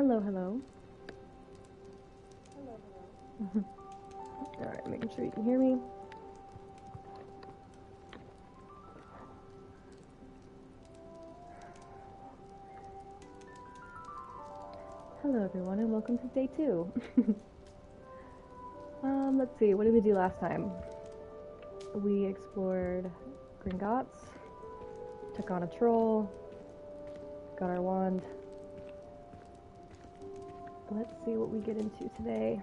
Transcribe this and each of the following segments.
Hello, hello. Alright, making sure you can hear me. Hello everyone and welcome to day 2. Let's see, what did we do last time? We explored Gringotts, took on a troll, got our wand. Let's see what we get into today.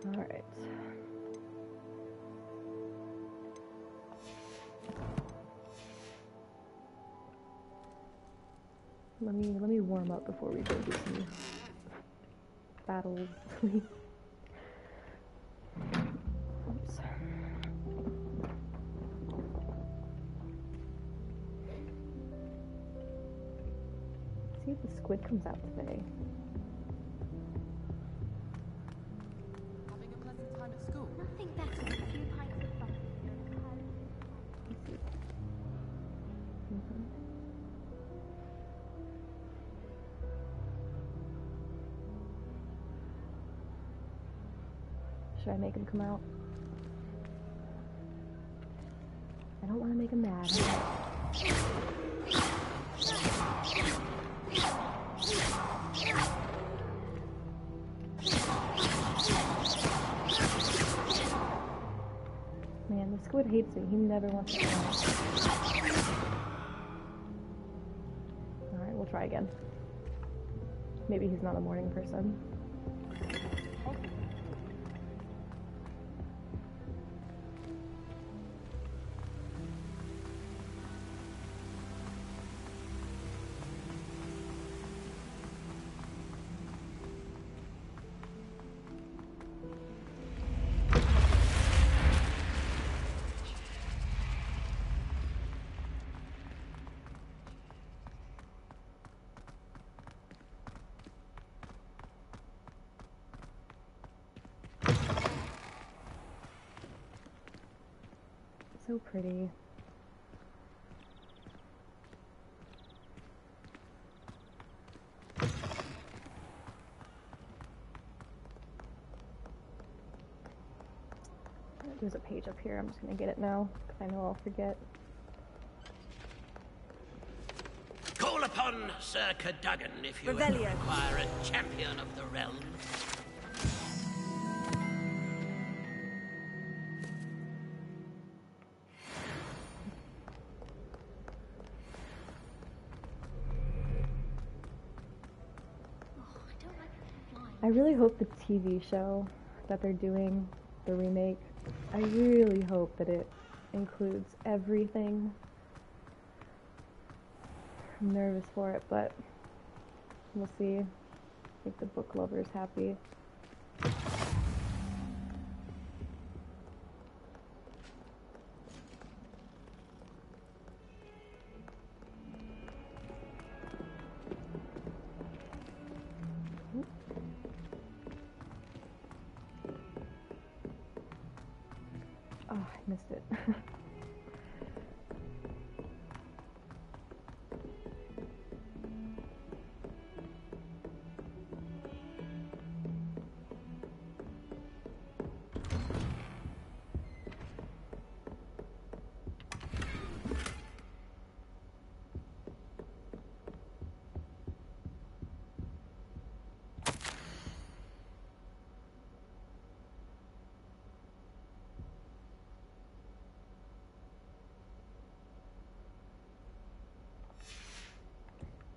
Alright. Let me warm up before we go do some battles. Oops. See if the squid comes out today. Having a pleasant time at school? Nothing better than a few pints of fun. Let's see. Should I make him come out? I don't want to make him mad. Man, the squid hates me. He never wants to come out. Alright, we'll try again. Maybe he's not a morning person. So pretty. There's a page up here. I'm just gonna get it now because I know I'll forget. Call upon Sir Cadogan if you ever Revelio. require a champion of the realm. I really hope the TV show that they're doing, the remake, I really hope that it includes everything. I'm nervous for it, but we'll see. Make the book lovers happy. Oh, I missed it.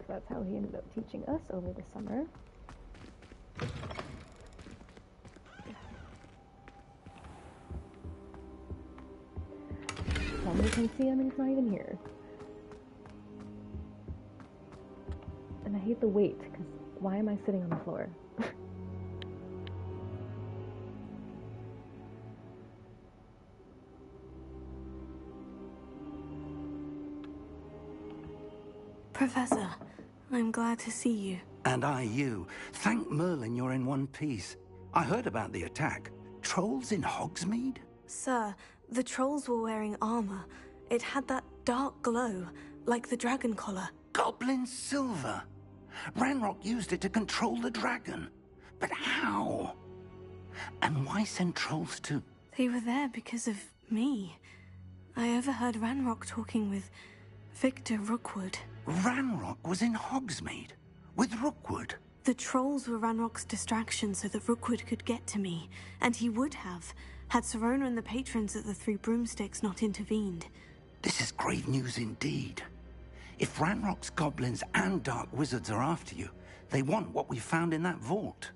So that's how he ended up teaching us over the summer. Somebody can see him and he's not even here. And I hate the wait, because why am I sitting on the floor? Professor, I'm glad to see you. And I you. Thank Merlin you're in one piece. I heard about the attack. Trolls in Hogsmeade? Sir, the trolls were wearing armor. It had that dark glow, like the dragon collar. Goblin silver. Ranrock used it to control the dragon. But how? And why send trolls to... They were there because of me. I overheard Ranrock talking with Victor Rookwood. Ranrock was in Hogsmeade? With Rookwood? The trolls were Ranrock's distraction so that Rookwood could get to me. And he would have, had Sirona and the patrons at the Three Broomsticks not intervened. This is grave news indeed. If Ranrock's goblins and dark wizards are after you, they want what we found in that vault.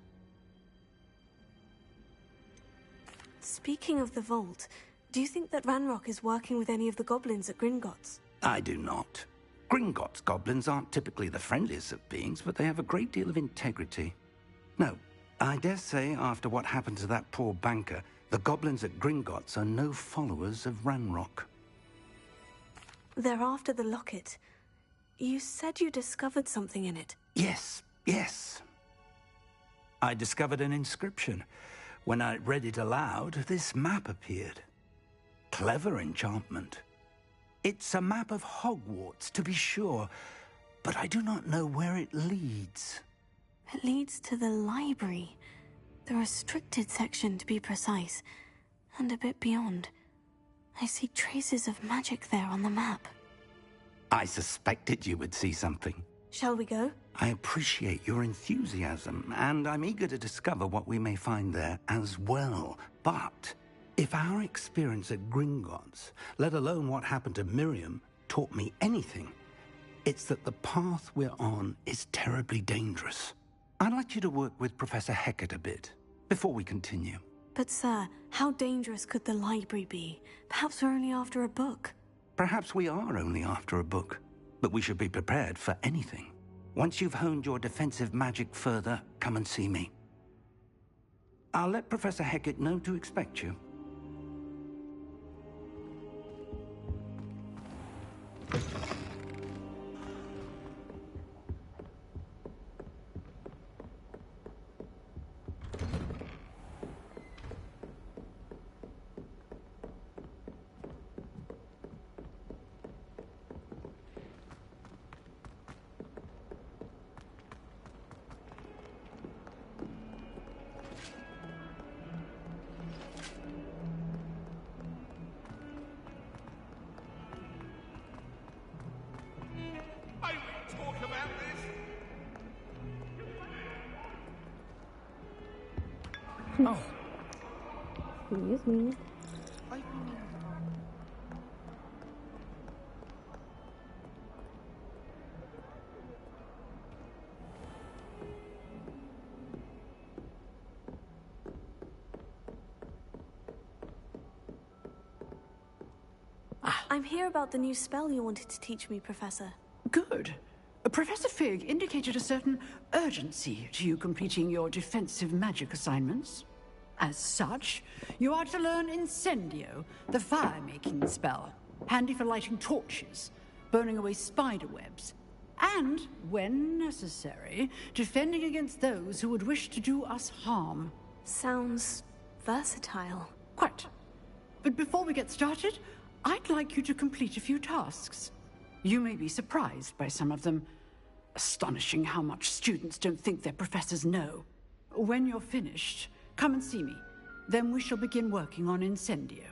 Speaking of the vault, do you think that Ranrock is working with any of the goblins at Gringotts? I do not. Gringotts goblins aren't typically the friendliest of beings, but they have a great deal of integrity. No, I dare say after what happened to that poor banker, the goblins at Gringotts are no followers of Ranrock. They're after the locket. You said you discovered something in it. Yes. I discovered an inscription. When I read it aloud, this map appeared. Clever enchantment. It's a map of Hogwarts, to be sure, but I do not know where it leads. It leads to the library. The restricted section, to be precise. And a bit beyond. I see traces of magic there on the map. I suspected you would see something. Shall we go? I appreciate your enthusiasm, and I'm eager to discover what we may find there as well. But if our experience at Gringotts, let alone what happened to Miriam, taught me anything, it's that the path we're on is terribly dangerous. I'd like you to work with Professor Hecat a bit, before we continue. But sir, how dangerous could the library be? Perhaps we're only after a book. Perhaps we are only after a book, but we should be prepared for anything. Once you've honed your defensive magic further, come and see me. I'll let Professor Hecat know to expect you. Oh. Excuse me. I'm here about the new spell you wanted to teach me, Professor. Good. Professor Fig indicated a certain urgency to you completing your defensive magic assignments. As such, you are to learn Incendio, the fire-making spell, handy for lighting torches, burning away spider webs, and, when necessary, defending against those who would wish to do us harm. Sounds versatile. Quite. But before we get started, I'd like you to complete a few tasks. You may be surprised by some of them. Astonishing how much students don't think their professors know. When you're finished, come and see me. Then we shall begin working on Incendio.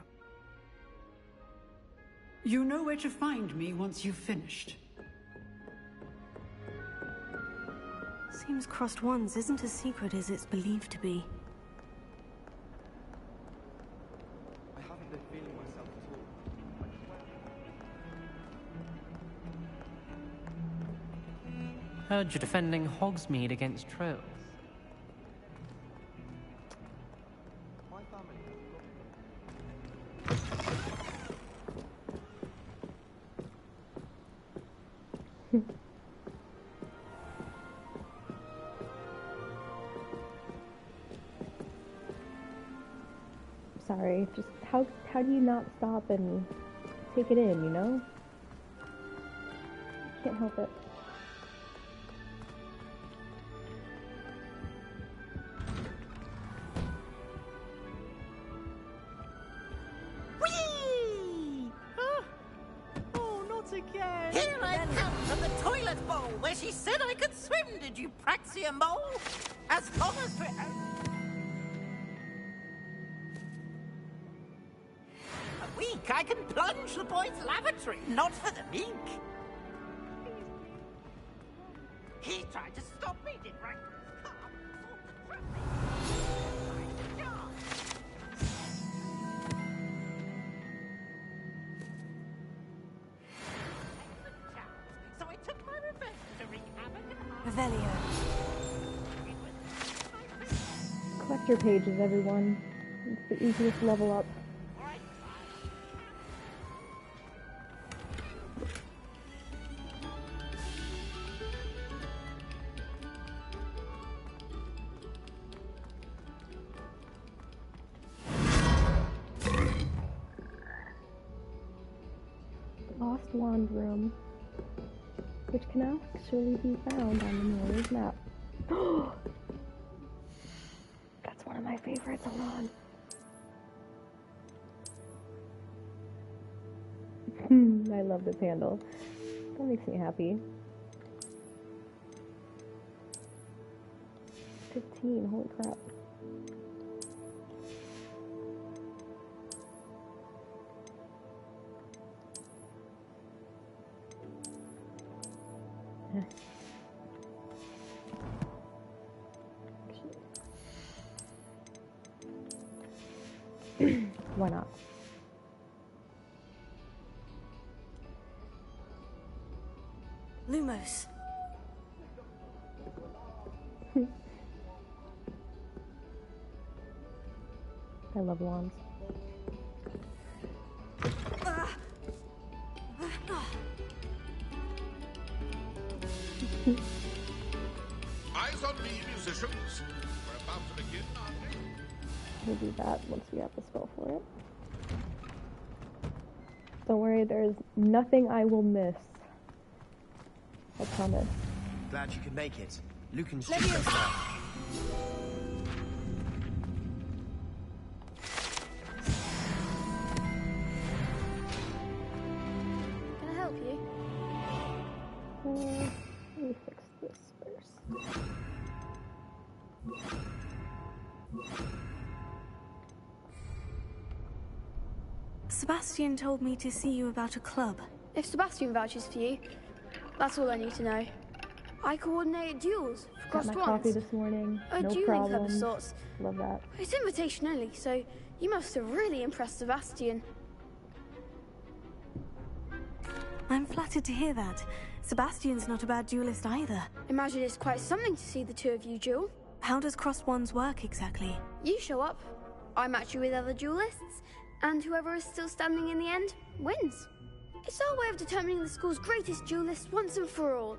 You know where to find me once you've finished. Seems Crossed Wands isn't as secret as it's believed to be. I haven't been feeling myself at all. Heard you're defending Hogsmeade against trolls. My family Sorry, just how do you not stop and take it in, you know? Can't help it. toilet bowl where she said I could swim, did you praxia mole? As long as... A week I can plunge the boys' lavatory, not for the meek. He tried to stop me, did right for his car, thought the traffic. So I took my revenge to wreak havoc and harm. Revelio. Collector pages, everyone. It's the easiest level up. Lost Wand Room, which can actually be found on the Mirror's map. That's one of my favorites. Hold on. I love this handle. That makes me happy. 15, holy crap. Why not? Lumos. I love wands. Eyes on me, musicians. We're about to begin, aren't we? We'll do that once we have the spell for it. Don't worry, there's nothing I will miss. I promise. Glad you could make it. Lucan's Let me just over Can I help you? Let me fix this first. Sebastian told me to see you about a club. If Sebastian vouches for you, that's all I need to know. I coordinate duels for Got crossed my wands. coffee this morning. A No dueling club of problem. sorts. Love that. It's invitation only, so you must have really impressed Sebastian. I'm flattered to hear that. Sebastian's not a bad duelist either. Imagine it's quite something to see the two of you duel. How does crossed wands work exactly? You show up, I match you with other duelists, and whoever is still standing in the end wins. It's our way of determining the school's greatest duelist once and for all.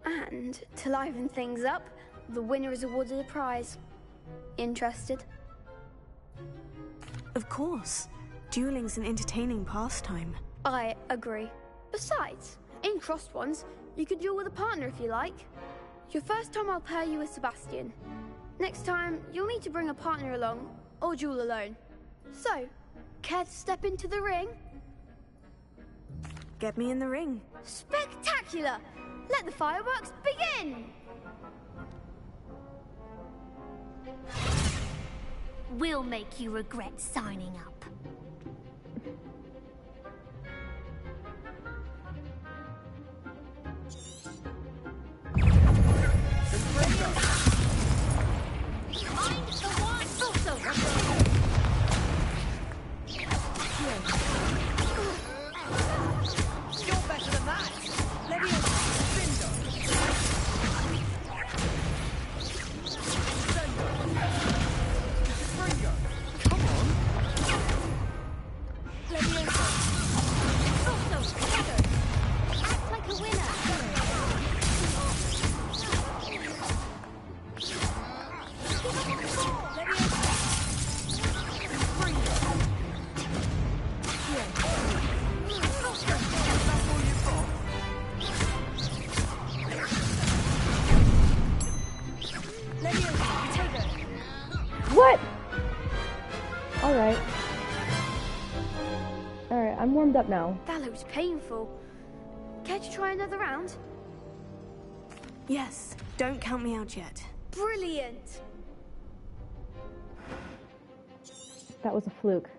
And to liven things up, the winner is awarded a prize. Interested? Of course. Dueling's an entertaining pastime. I agree. Besides, in crossed ones, you can duel with a partner if you like. Your first time I'll pair you with Sebastian. Next time, you'll need to bring a partner along, or duel alone. So, care to step into the ring? Get me in the ring. Spectacular! Let the fireworks begin! We'll make you regret signing up. Mind the wand! Also! You're better than that. Come on. Also! Together! Act like a winner! What? Alright. Alright, I'm warmed up now. That looks painful. Care to try another round? Yes, don't count me out yet. Brilliant! That was a fluke.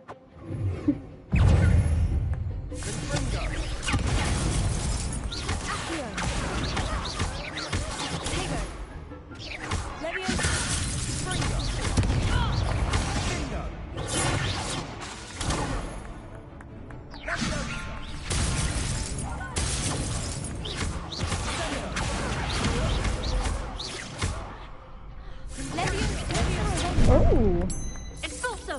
Oh! Expulso!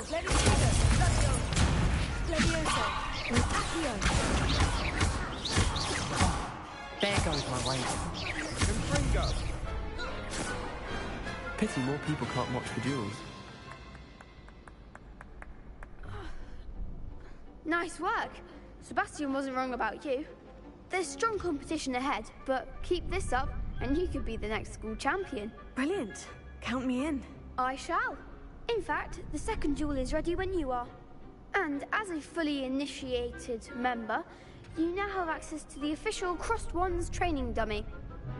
There goes my wager. Confringo! Pity more people can't watch the duels. Nice work. Sebastian wasn't wrong about you. There's strong competition ahead, but keep this up and you could be the next school champion. Brilliant. Count me in. I shall. In fact, the second duel is ready when you are. And as a fully initiated member, you now have access to the official Crossed Wands training dummy.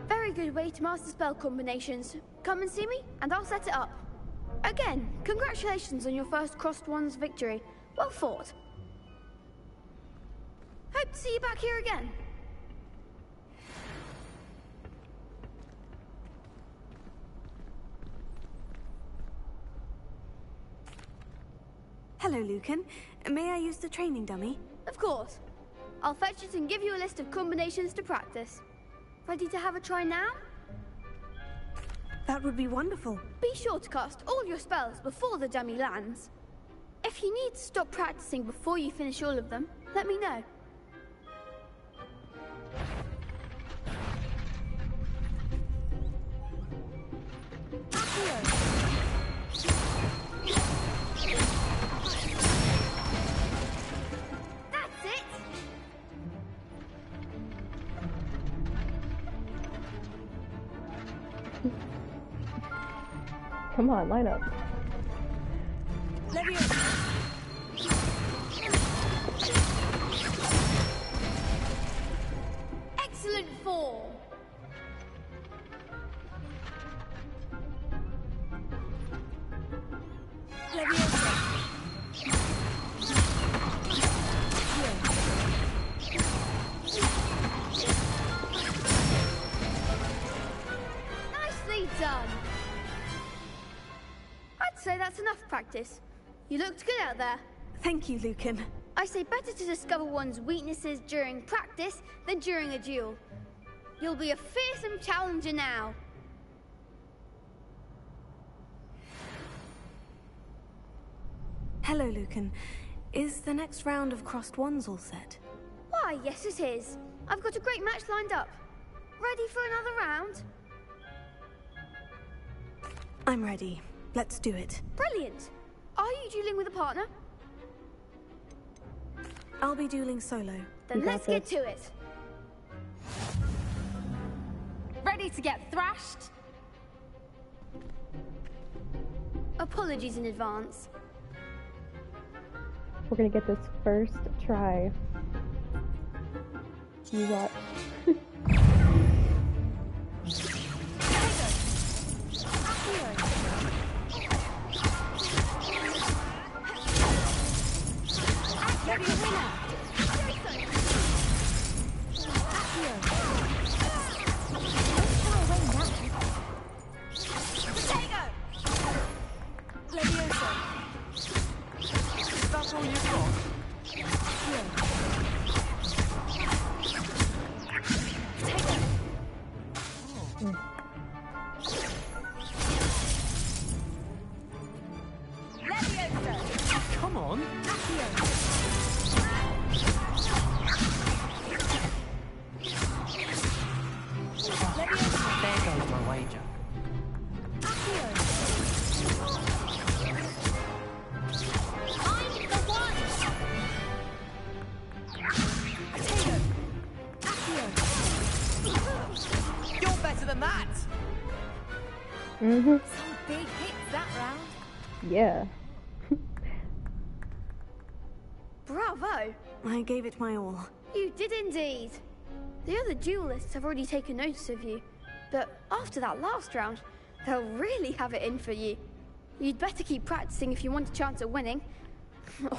Very good way to master spell combinations. Come and see me, and I'll set it up. Again, congratulations on your first Crossed Wands victory. Well fought. Hope to see you back here again. Hello, Lucan. May I use the training dummy? Of course. I'll fetch it and give you a list of combinations to practice. Ready to have a try now? That would be wonderful. Be sure to cast all your spells before the dummy lands. If you need to stop practicing before you finish all of them, let me know. That's it! Come on, line up. Excellent form! Nicely done! I'd say that's enough practice. You looked good out there. Thank you, Lucan. I say better to discover one's weaknesses during practice than during a duel. You'll be a fearsome challenger now. Hello, Lucan. Is the next round of Crossed Wands all set? Why, yes it is. I've got a great match lined up. Ready for another round? I'm ready. Let's do it. Brilliant. Are you dueling with a partner? I'll be dueling solo. Then let's get to it. Ready to get thrashed? Apologies in advance. We're gonna get this first try. You watch. That's all you've got? Come on. There goes my wager. You're better than that! Mm-hmm. Some big hits that round. Yeah. Bravo! I gave it my all. You did indeed. The other duelists have already taken notice of you. But after that last round, they'll really have it in for you. You'd better keep practicing if you want a chance at winning.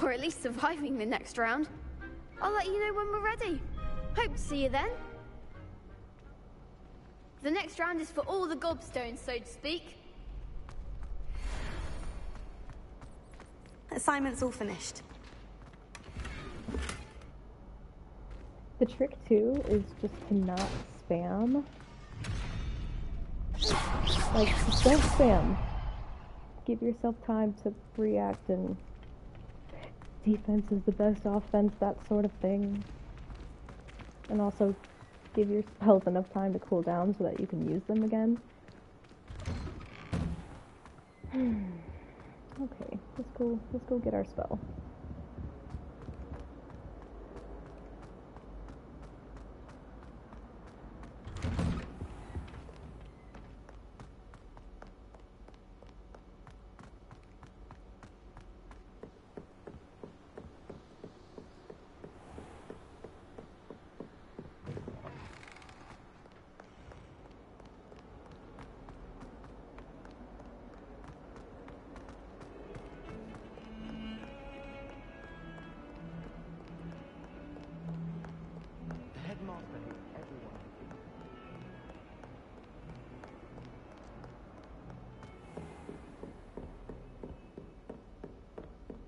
Or at least surviving the next round. I'll let you know when we're ready. Hope to see you then. The next round is for all the gobstones, so to speak. Assignment's all finished. The trick too is just to not spam. Like, just don't spam. Give yourself time to react, and defense is the best offense, that sort of thing. And also give your spells enough time to cool down so that you can use them again. Okay, let's go get our spell.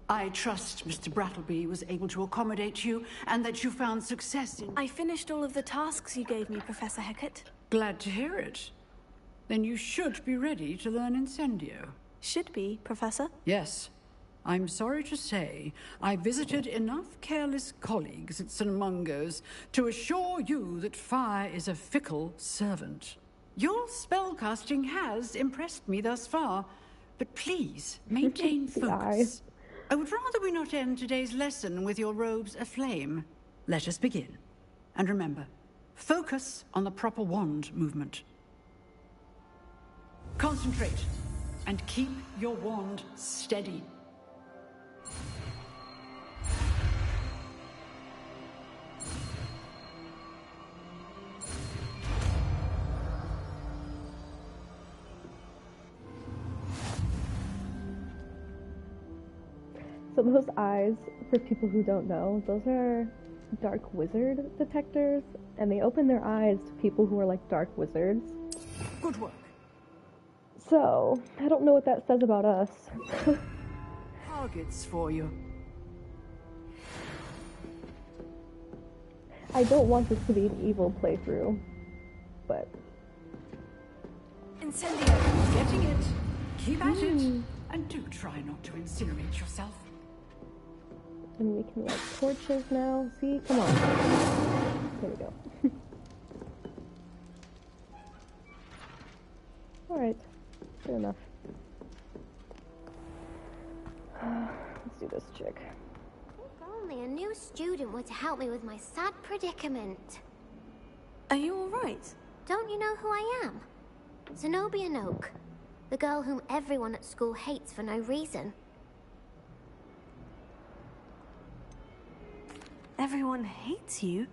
I trust Mr. Brattleby was able to accommodate you, and that you found success in... I finished all of the tasks you gave me, Professor Hecat. Glad to hear it. Then you should be ready to learn Incendio. Should be, Professor? Yes. I'm sorry to say, I visited enough careless colleagues at St. Mungo's to assure you that fire is a fickle servant. Your spellcasting has impressed me thus far, but please maintain focus. I would rather we not end today's lesson with your robes aflame. Let us begin. And remember, focus on the proper wand movement. Concentrate, and keep your wand steady. So those eyes, for people who don't know, those are dark wizard detectors, and they open their eyes to people who are like dark wizards. Good work. So, I don't know what that says about us. Targets for you. I don't want this to be an evil playthrough, but... Incendio! Getting it. Keep at it. And do try not to incinerate yourself. And we can light torches now. See? Come on. There we go. Alright. Good enough. Let's do this chick. If only a new student were to help me with my sad predicament. Are you alright? Don't you know who I am? Zenobia Noak. The girl whom everyone at school hates for no reason. Everyone hates you?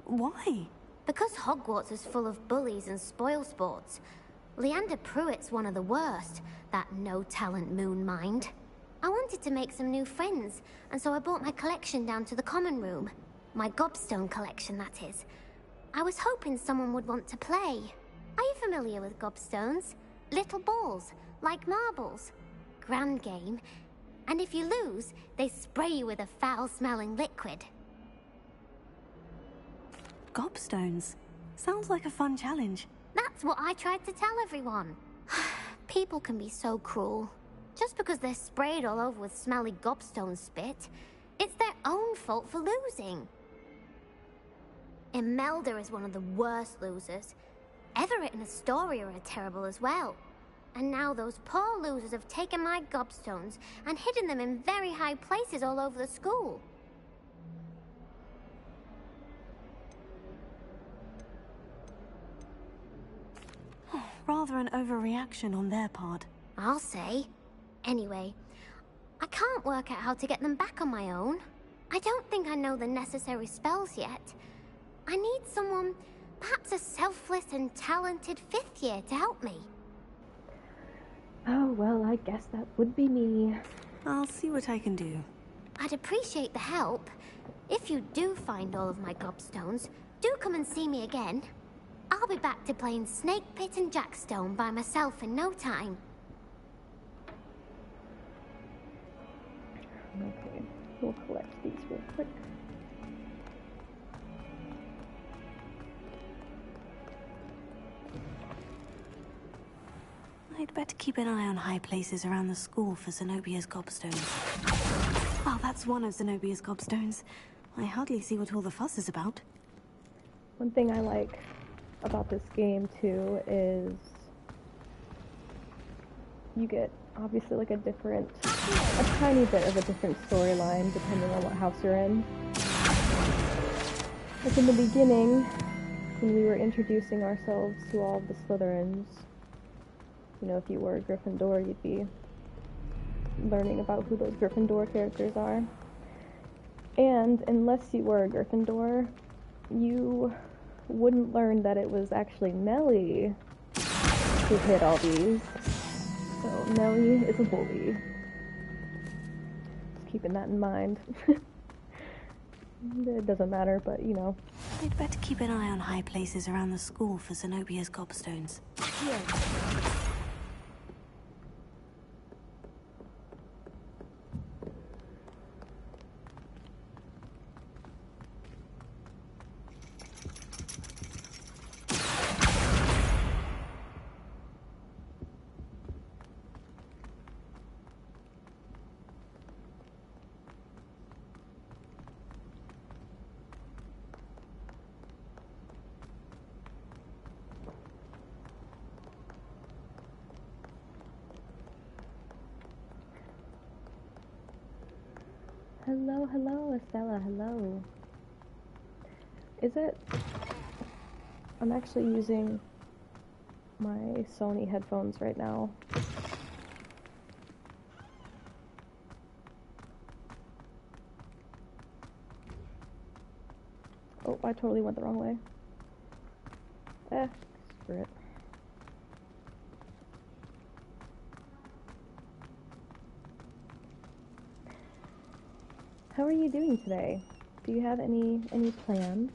Why? Because Hogwarts is full of bullies and spoilsports. Leander Pruitt's one of the worst, that no-talent moon mind. I wanted to make some new friends, and so I brought my collection down to the common room. My gobstone collection, that is. I was hoping someone would want to play. Are you familiar with gobstones? Little balls, like marbles. Grand game. And if you lose, they spray you with a foul-smelling liquid. Gobstones? Sounds like a fun challenge. That's what I tried to tell everyone. People can be so cruel. Just because they're sprayed all over with smelly gobstone spit, it's their own fault for losing. Imelda is one of the worst losers. Everett and Astoria are terrible as well. And now those poor losers have taken my gobstones and hidden them in very high places all over the school. Rather an overreaction on their part. I'll say. Anyway, I can't work out how to get them back on my own. I don't think I know the necessary spells yet. I need someone Perhaps a selfless and talented fifth year to help me. Oh, well, I guess that would be me. I'll see what I can do. I'd appreciate the help. If you do find all of my gobstones, do come and see me again. I'll be back to playing Snake Pit and Jackstone by myself in no time. Okay, we'll collect these real quick. I'd better keep an eye on high places around the school for Zenobia's gobstones. Well, that's one of Zenobia's gobstones. I hardly see what all the fuss is about. One thing I like about this game, too, is you get, obviously, like a tiny bit of a different storyline depending on what house you're in. Like in the beginning, when we were introducing ourselves to all of the Slytherins, you know, if you were a Gryffindor, you'd be learning about who those Gryffindor characters are. And unless you were a Gryffindor, you wouldn't learn that it was actually Nellie who hid all these. So Nellie is a bully. Just keeping that in mind. It doesn't matter, but you know. I'd better keep an eye on high places around the school for Zenobia's gobstones. Yeah. Hello, hello, Estella, hello. Is it... I'm actually using my Sony headphones right now. Oh, I totally went the wrong way. Screw it. How are you doing today? Do you have any plans?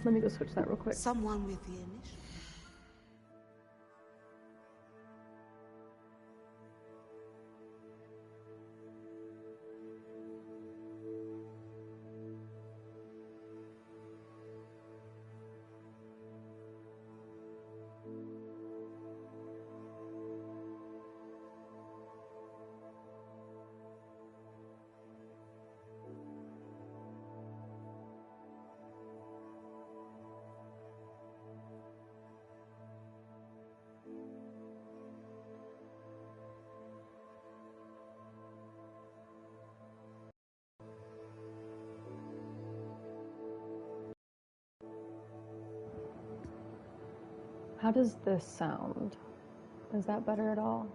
Let me go switch that real quick. Someone with the initial. How does this sound? Is that better at all?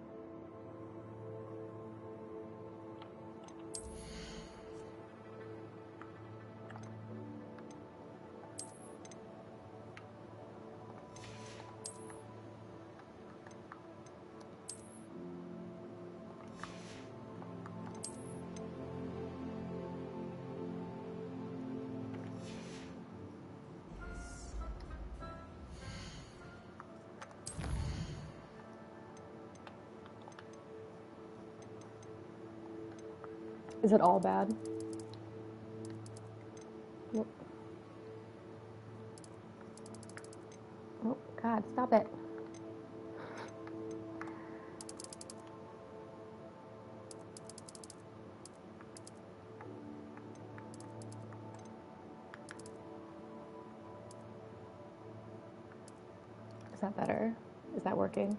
Is it all bad? Nope. Oh, God, stop it. Is that better? Is that working?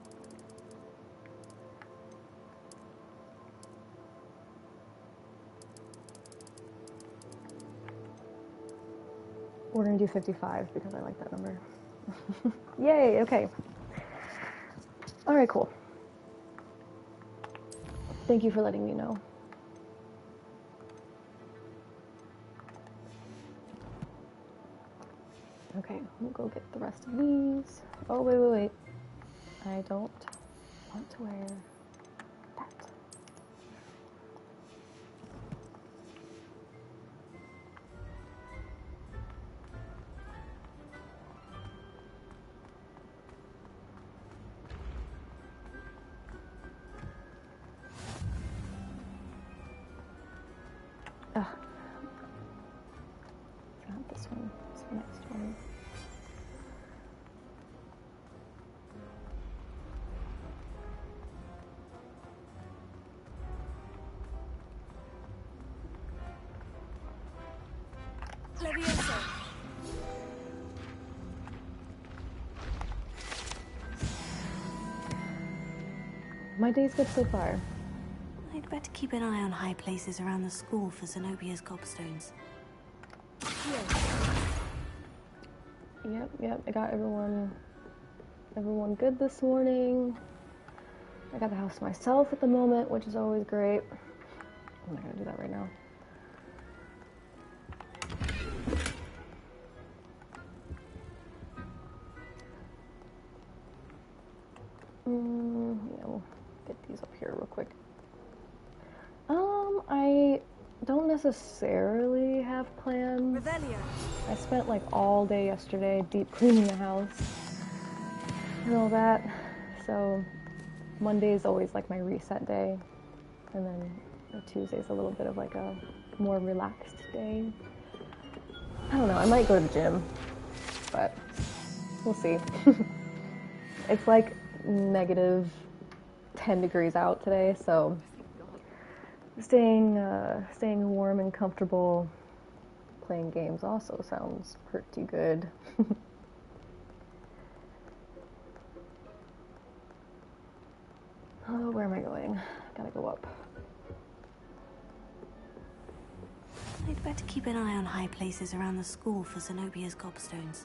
We're gonna do 55 because I like that number. Yay, okay. Alright, cool. Thank you for letting me know. Okay, we'll go get the rest of these. Oh, wait. I don't want to wear that. Ugh. It's not this one, it's the next one. Levioso. My day's good so far. I'd better keep an eye on high places around the school for Zenobia's gobstones. Yep, I got everyone good this morning. I got the house to myself at the moment, which is always great. I'm not gonna do that right now. Yeah, we'll get these up here real quick. I don't necessarily have plans. Revelio. I spent like all day yesterday deep cleaning the house and all that. So Monday is always like my reset day, and then Tuesday's a little bit of like a more relaxed day. I don't know, I might go to the gym, but we'll see. It's like negative 10 degrees out today, so staying warm and comfortable playing games also sounds pretty good. Oh, where am I going? Gotta go up. I'd better keep an eye on high places around the school for Zenobia's gobstones.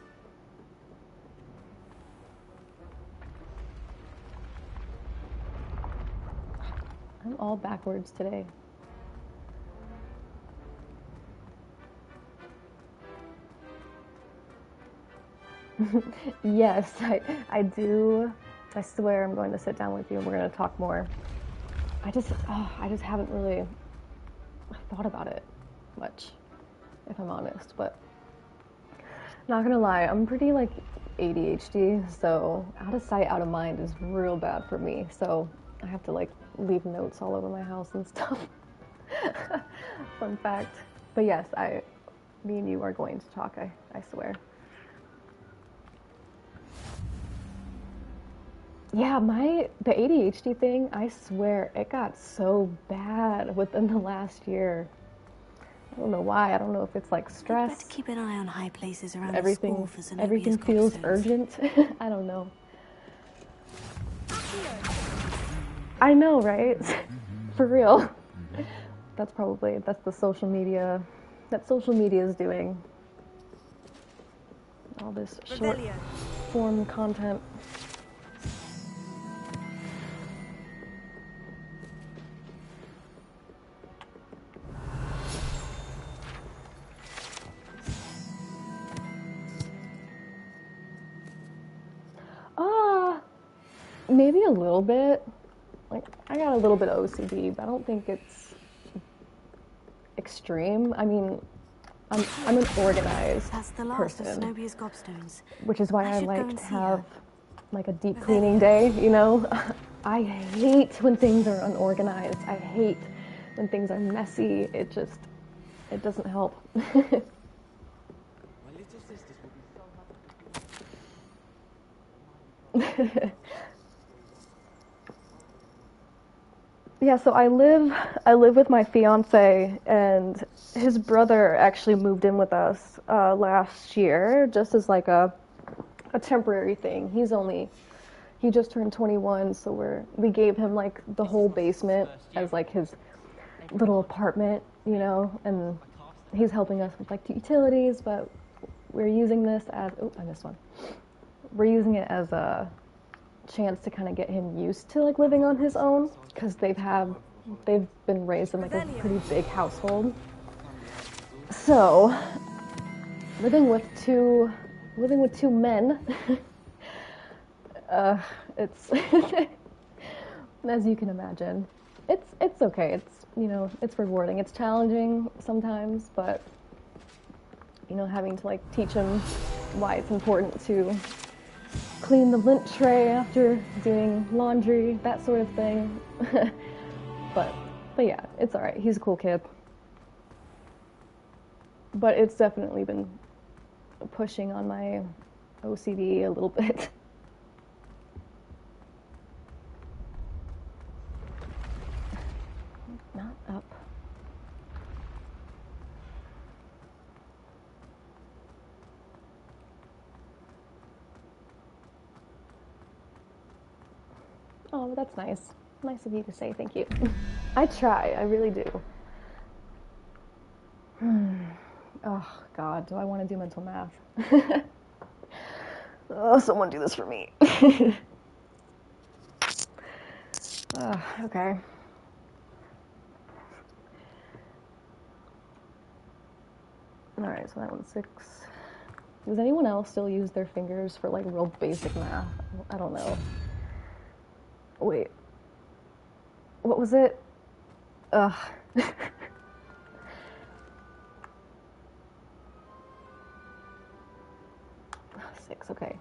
I'm all backwards today. Yes, I do. I swear I'm going to sit down with you and we're going to talk more. I just haven't really thought about it much, if I'm honest, but not gonna lie, I'm pretty like ADHD, so out of sight, out of mind is real bad for me, so I have to like leave notes all over my house and stuff. Fun fact. But yes, me and you are going to talk, I swear. Yeah, the ADHD thing, I swear, it got so bad within the last year. I don't know why. I don't know if it's like stress. Better keep an eye on high places around Everything, the school for everything Zenobia's feels gobstones. urgent. I don't know. I know, right? For real. That's the social media. That social media is doing. All this short form content. Maybe a little bit. Like, I got a little bit of OCD, but I don't think it's extreme. I mean, I'm an organized That's the last person, of Zenobia's gobstones. which is why I should go like and to see have her. like a deep cleaning day, you know? I hate when things are unorganized. I hate when things are messy. It doesn't help. Yeah, so I live with my fiance, and his brother actually moved in with us last year, just as like a temporary thing. he just turned 21, so we gave him like the whole basement as like his little apartment, you know, and he's helping us with like the utilities, but we're using this as, oh, I missed one. We're using it as a chance to kind of get him used to like living on his own, because they've been raised in like a pretty big household. So living with two men, it's as you can imagine, it's okay. It's, you know, it's rewarding. It's challenging sometimes, but you know, having to like teach him why it's important to clean the lint tray after doing laundry, that sort of thing. but yeah, it's all right. He's a cool kid. But it's definitely been pushing on my OCD a little bit. Not up. Oh, that's nice. Nice of you to say thank you. I try, I really do. Oh, God, do I want to do mental math? Oh, someone do this for me. Okay. Alright, so that one's 6. Does anyone else still use their fingers for, like, real basic math? I don't know. Wait. What was it? Ugh. 6, okay.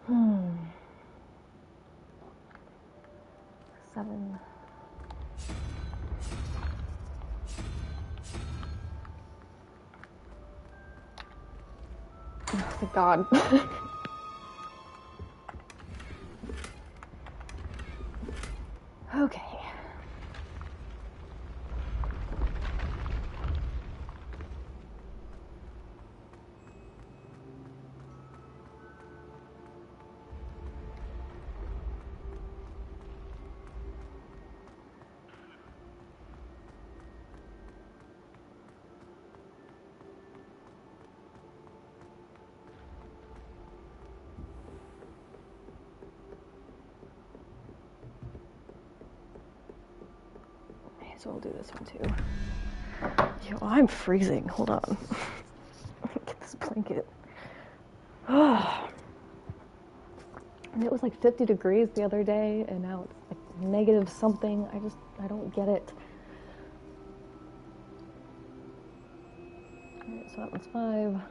Hmm. 7. Oh, thank God. Okay. So I'll do this one too. Yo, I'm freezing. Hold on. Get this blanket. And it was like 50 degrees the other day, and now it's like negative something. I don't get it. Alright, so that one's 5.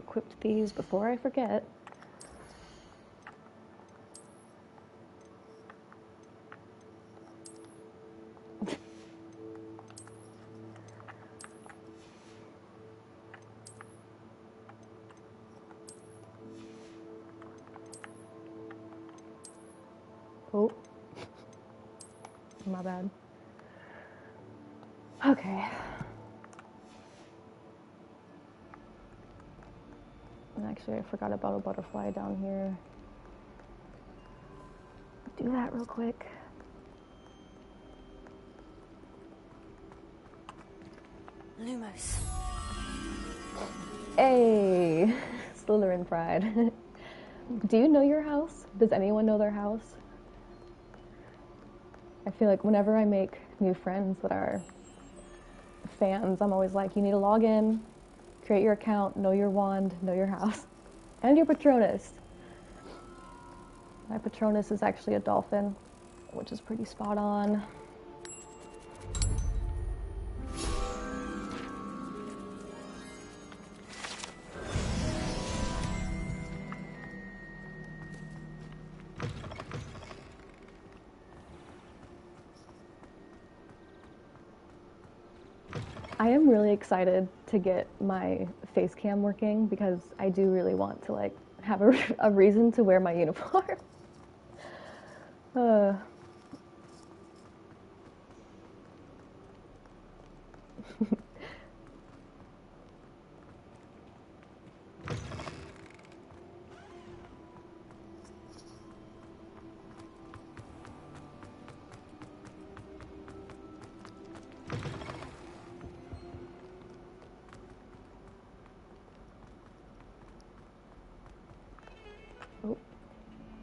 Equip these before I forget. Oh, my bad. Okay. And actually, I forgot about a butterfly down here. Do that real quick. Lumos. Hey, Slytherin pride. Do you know your house? Does anyone know their house? I feel like whenever I make new friends that are fans, I'm always like, you need to log in, create your account, know your wand, know your house, and your Patronus. My Patronus is actually a dolphin, which is pretty spot on. I am really excited to get my face cam working because I do really want to like have a reason to wear my uniform. Oh,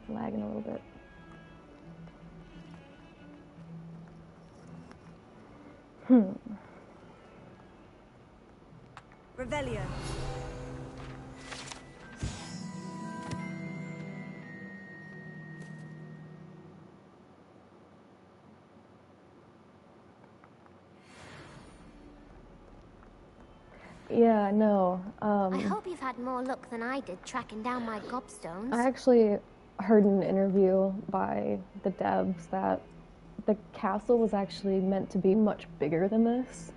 lagging a little bit. Revelio. Yeah, no. I hope you've had more luck than I did tracking down my gobstones. I actually heard in an interview by the devs that the castle was actually meant to be much bigger than this.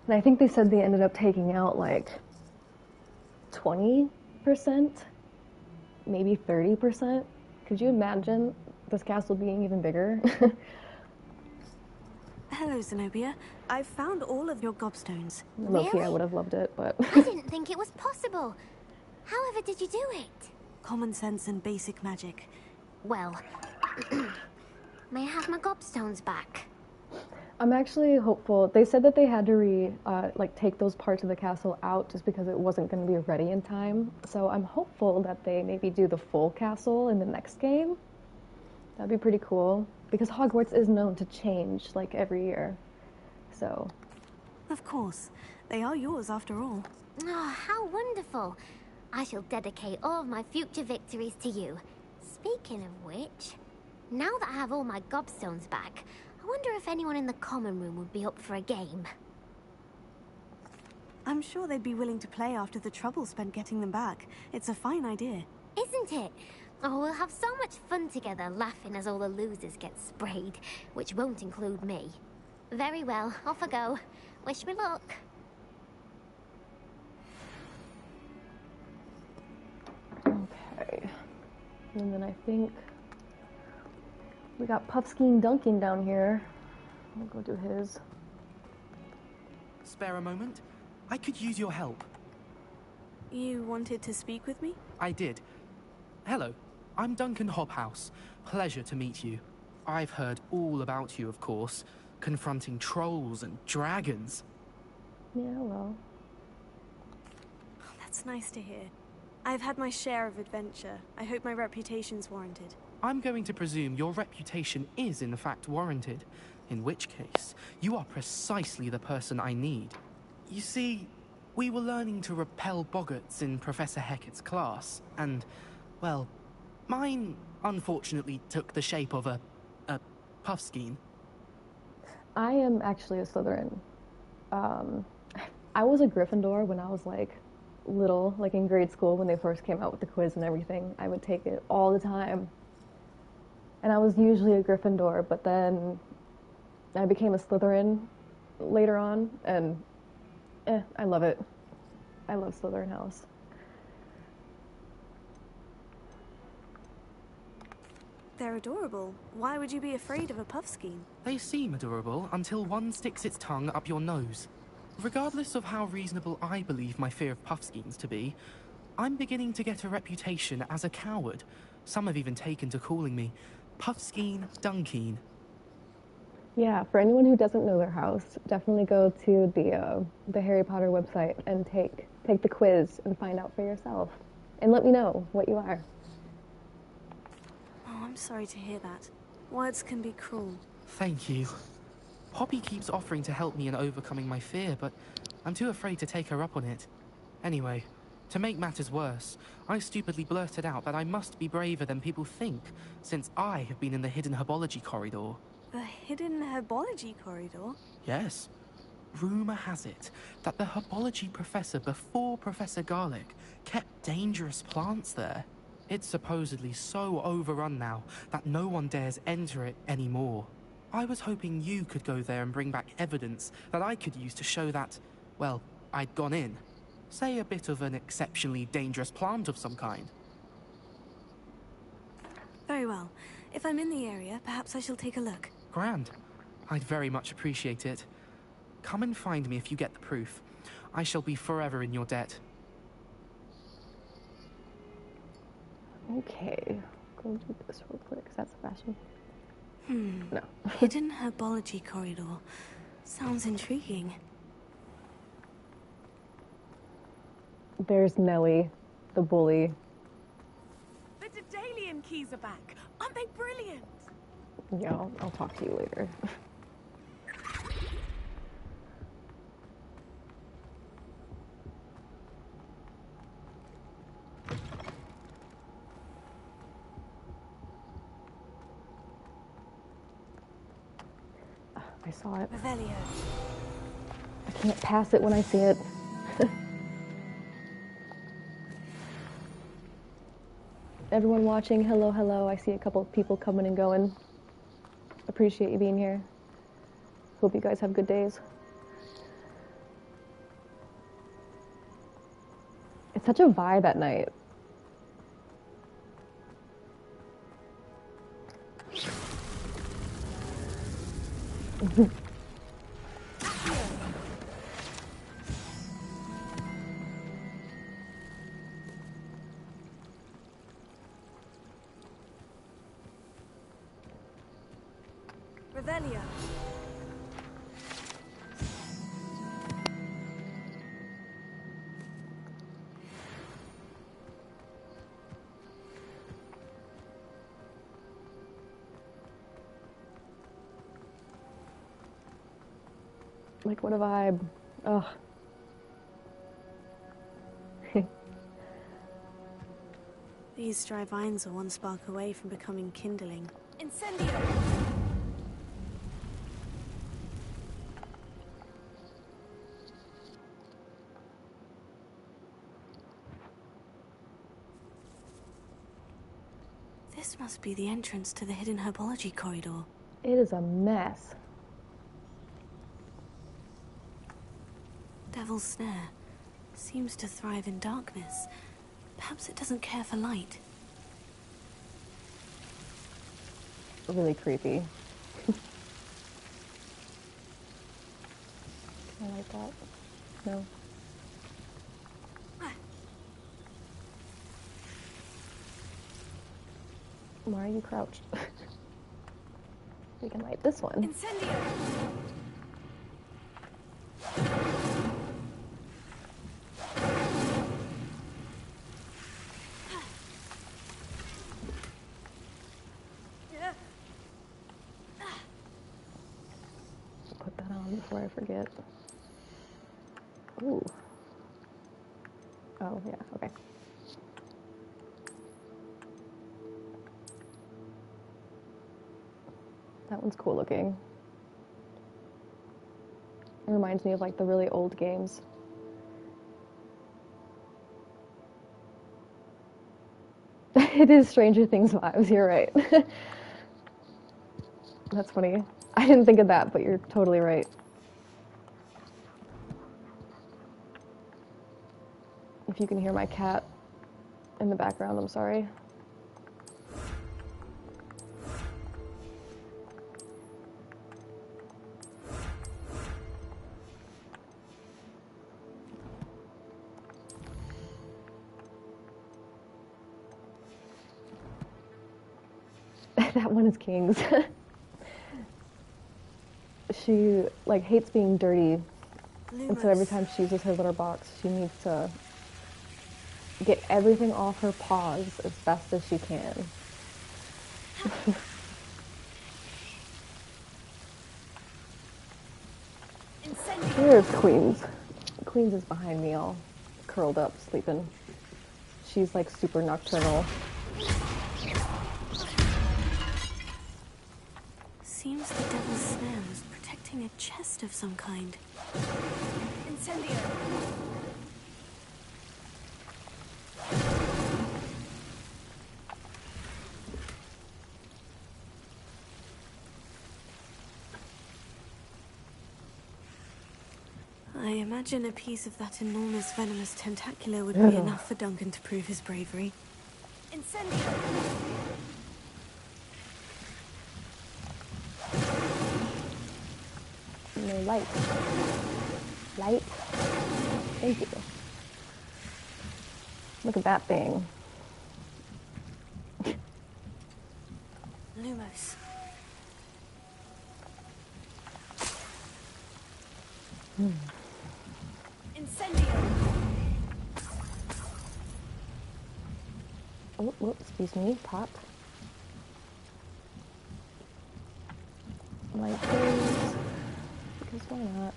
And I think they said they ended up taking out like 20%, maybe 30%. Could you imagine this castle being even bigger? Hello, Zenobia. I've found all of your gobstones. Loki, I would have loved it, but... I didn't think it was possible. However did you do it? Common sense and basic magic. Well, may I have my gobstones back? I'm actually hopeful. They said that they had to take those parts of the castle out just because it wasn't going to be ready in time. So I'm hopeful that they maybe do the full castle in the next game. That'd be pretty cool. Because Hogwarts is known to change, like, every year. So... Of course. They are yours, after all. Oh, how wonderful. I shall dedicate all of my future victories to you. Speaking of which, now that I have all my gobstones back, I wonder if anyone in the common room would be up for a game. I'm sure they'd be willing to play after the trouble spent getting them back. It's a fine idea. Isn't it? Oh, we'll have so much fun together, laughing as all the losers get sprayed, which won't include me. Very well, off I go. Wish me luck. Okay. And then I think we got Puffskein Duncan down here. I'll go do his. Spare a moment? I could use your help. You wanted to speak with me? I did. Hello, I'm Duncan Hobhouse. Pleasure to meet you. I've heard all about you, of course, confronting trolls and dragons. Yeah, well. That's nice to hear. I've had my share of adventure. I hope my reputation's warranted. I'm going to presume your reputation is in fact warranted, in which case, you are precisely the person I need. You see, we were learning to repel boggarts in Professor Hecat's class, and, well, mine unfortunately took the shape of a Puffskein. I am actually a Slytherin. I was a Gryffindor when I was like little, like in grade school when they first came out with the quiz and everything. I would take it all the time. And I was usually a Gryffindor, but then I became a Slytherin later on, and I love it. I love Slytherin House. They're adorable. Why would you be afraid of a Puffskein? They seem adorable until one sticks its tongue up your nose. Regardless of how reasonable I believe my fear of Puffskeins to be, I'm beginning to get a reputation as a coward. Some have even taken to calling me Puffskein Dunkeen. Yeah, for anyone who doesn't know their house, definitely go to the Harry Potter website and take the quiz and find out for yourself. And let me know what you are. Oh, I'm sorry to hear that. Words can be cruel. Thank you. Poppy keeps offering to help me in overcoming my fear, but I'm too afraid to take her up on it. Anyway, to make matters worse, I stupidly blurted out that I must be braver than people think, since I have been in the hidden herbology corridor. The hidden herbology corridor? Yes. Rumor has it that the herbology professor before Professor Garlick kept dangerous plants there. It's supposedly so overrun now that no one dares enter it anymore. I was hoping you could go there and bring back evidence that I could use to show that, well, I'd gone in. Say a bit of an exceptionally dangerous plant of some kind. Very well. If I'm in the area, perhaps I shall take a look. Grand. I'd very much appreciate it. Come and find me if you get the proof. I shall be forever in your debt. Okay, go do this real quick. Is that Sebastian? No. Hidden herbology corridor. Sounds intriguing. There's Nellie, the bully. The Daedalian keys are back. Aren't they brilliant? Yeah, I'll talk to you later. I saw it. Revelio. I can't pass it when I see it. Everyone watching, hello, hello. I see a couple of people coming and going. Appreciate you being here. Hope you guys have good days. It's such a vibe at night. Revelio. Like, what a vibe. Ugh. These dry vines are one spark away from becoming kindling. Incendio. This must be the entrance to the hidden herbology corridor. It is a mess. Devil's Snare seems to thrive in darkness. Perhaps it doesn't care for light. Really creepy. I like that. No. Why are you crouched? We can light this one. Incendio. Put that on before I forget. Ooh. Oh, yeah, okay. That one's cool looking. It reminds me of like the really old games. It is Stranger Things vibes, you're right. That's funny. I didn't think of that, but you're totally right. If you can hear my cat in the background, I'm sorry. That one is King's. She like hates being dirty, and so every time she uses her litter box, she needs to get everything off her paws as best as she can. Here's Queens. Queens is behind me, all curled up, sleeping. She's like super nocturnal. Seems the Devil's Snare was protecting a chest of some kind. Incendio. I imagine a piece of that enormous venomous tentacular would be Ugh. enough for Duncan to prove his bravery. Incendio! No light. Light. Thank you. Look at that thing. Lumos. Incendio! Oh, excuse me. Pop. Light things. Because why not?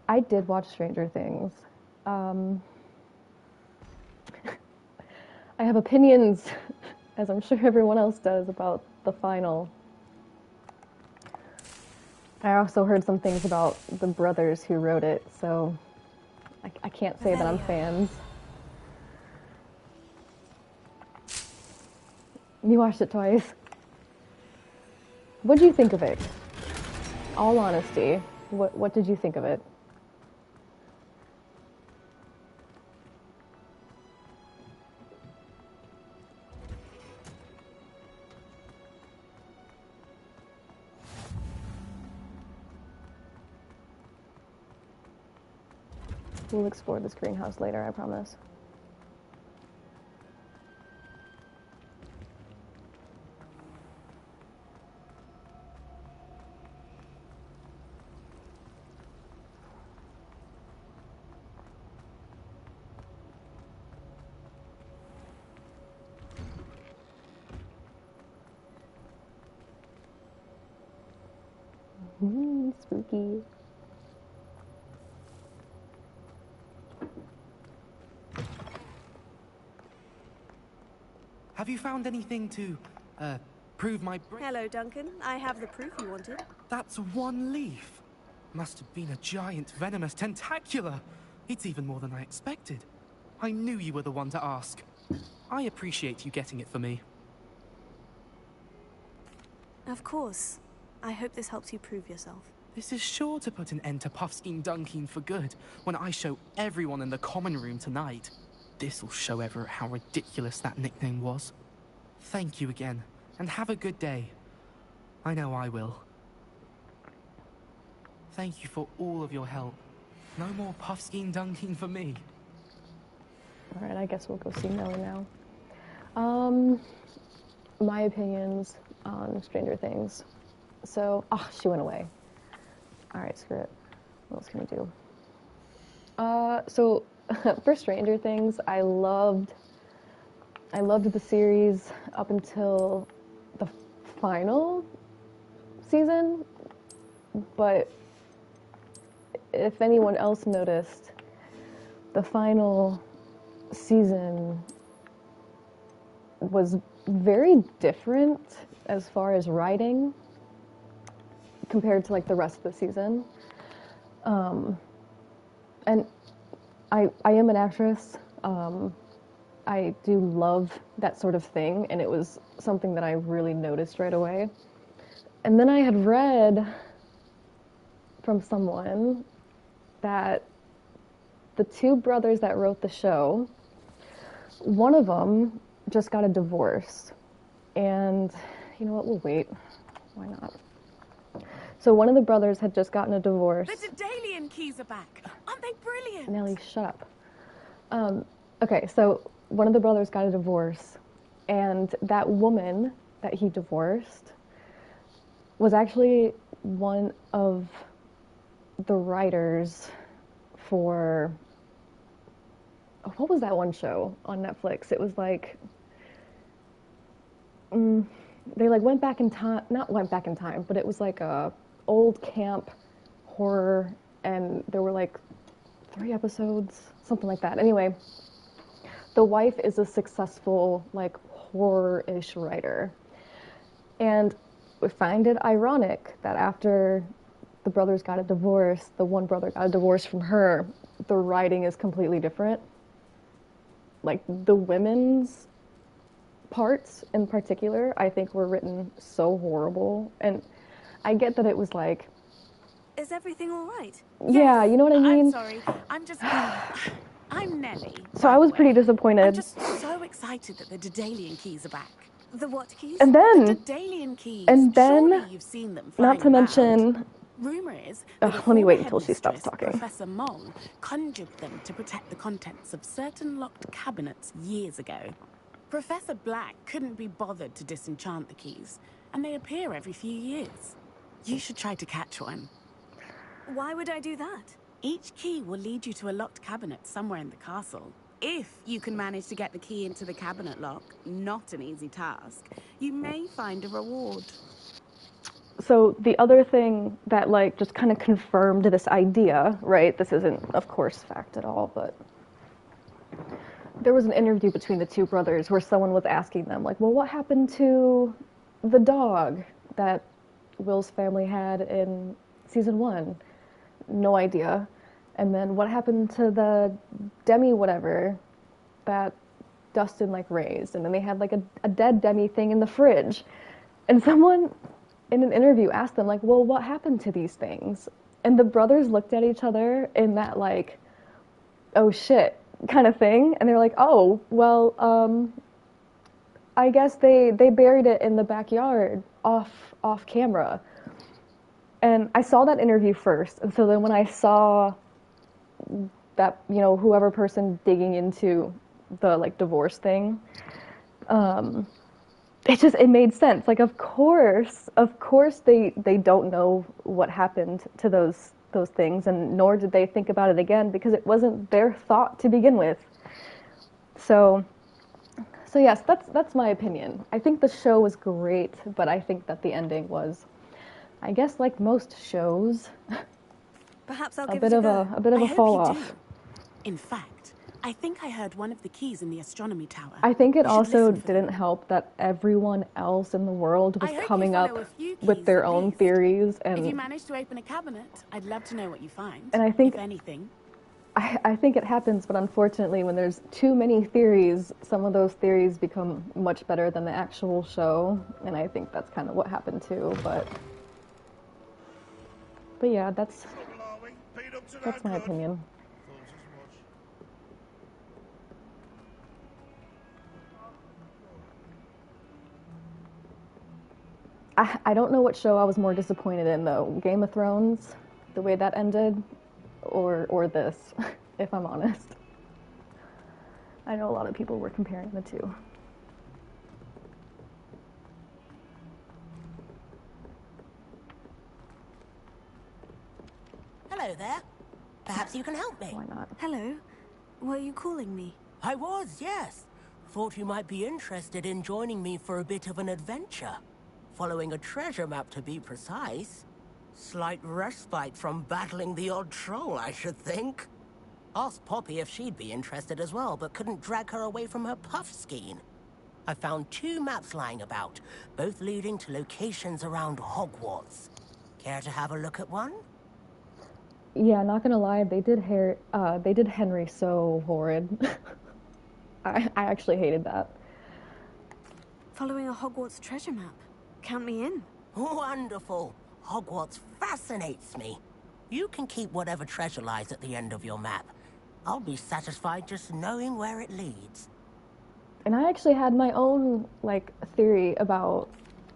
I did watch Stranger Things. I have opinions, as I'm sure everyone else does, about the final. I also heard some things about the brothers who wrote it, so I can't say that I'm fans. You watched it twice. What did you think of it? All honesty, what did you think of it? We'll explore this greenhouse later, I promise. Spooky. Have you found anything to, prove my Hello, Duncan. I have the proof you wanted. That's one leaf. Must have been a giant venomous tentacula. It's even more than I expected. I knew you were the one to ask. I appreciate you getting it for me. Of course. I hope this helps you prove yourself. This is sure to put an end to Puffskein Dunkin for good when I show everyone in the common room tonight. This'll show Everett how ridiculous that nickname was. Thank you again, and have a good day. I know I will. Thank you for all of your help. No more Puffskein Dunkin for me. Alright, I guess we'll go see Millie now. My opinions on Stranger Things. So, she went away. Alright, screw it. What else can we do? So, for Stranger Things, I loved the series up until the final season, but if anyone else noticed, the final season was very different as far as writing compared to like the rest of the season. And I am an actress. I do love that sort of thing, and it was something that I really noticed right away. And then I had read from someone that the two brothers that wrote the show, one of them just got a divorce. And you know what, we'll wait. Why not? So one of the brothers had just gotten a divorce. The Daedalian keys are back. Aren't they brilliant? Nelly, shut up. Okay, so one of the brothers got a divorce, and that woman that he divorced was actually one of the writers for, what was that one show on Netflix? It was like, they like went back in time, not went back in time, but it was like a old camp horror, and there were like 3 episodes, something like that. Anyway, the wife is a successful like horror-ish writer, and we find it ironic that after the brothers got a divorce, the one brother got a divorce from her, the writing is completely different. Like the women's parts in particular, I think were written so horrible. And I get that it was like, Is everything all right? yeah, you know what I mean? I'm sorry. I'm Nellie. So I was pretty disappointed. I'm just so excited that the Daedalian keys are back. The what keys? And then, The Daedalian keys. and then, Surely you've seen them not to flying mention, around. Rumor is let me wait until she stops talking. Professor Mole conjured them to protect the contents of certain locked cabinets years ago. Professor Black couldn't be bothered to disenchant the keys, and they appear every few years. You should try to catch one. Why would I do that? Each key will lead you to a locked cabinet somewhere in the castle. If you can manage to get the key into the cabinet lock, not an easy task, you may find a reward. So the other thing that like just kind of confirmed this idea, right? This isn't, of course, fact at all, but there was an interview between the two brothers where someone was asking them, like, well, what happened to the dog that Will's family had in season 1? No idea. And then what happened to the Demi whatever that Dustin like raised? And then they had like a dead Demi thing in the fridge. And someone in an interview asked them like, well, what happened to these things? And the brothers looked at each other in that like, oh shit kind of thing. And they were like, oh, well, I guess they buried it in the backyard off camera. And I saw that interview first. And so then when I saw that, you know, whoever person digging into the like divorce thing, it made sense. Like, of course they don't know what happened to those things, and nor did they think about it again because it wasn't their thought to begin with. So yes, that's my opinion. I think the show was great, but I think that the ending was, I guess, like most shows, Perhaps I'll a give bit it of go. a bit of I a hope fall you off. do. In fact, I think I heard one of the keys in the astronomy tower. I think it You should also listen for them. didn't help that everyone else in the world was I hope you coming follow up a few with keys their at own least. theories, If you and manage to open a cabinet, I'd love to know what you find. And I think- if anything. I think it happens, but unfortunately when there's too many theories, some of those theories become much better than the actual show, and I think that's kind of what happened too, but yeah, that's my opinion. I don't know what show I was more disappointed in though, Game of Thrones, the way that ended, or this, if I'm honest. I know a lot of people were comparing the two. Hello there. Perhaps you can help me. Why not? Hello. Were you calling me? I was, yes. Thought you might be interested in joining me for a bit of an adventure. Following a treasure map, to be precise. Slight respite from battling the odd troll, I should think. Asked Poppy if she'd be interested as well, but couldn't drag her away from her puff skein. I found 2 maps lying about, both leading to locations around Hogwarts. Care to have a look at one? Yeah, not gonna lie, they did Henry so horrid. I actually hated that. Following a Hogwarts treasure map. Count me in. Wonderful. Hogwarts fascinates me. You can keep whatever treasure lies at the end of your map. I'll be satisfied just knowing where it leads. And I actually had my own, like, theory about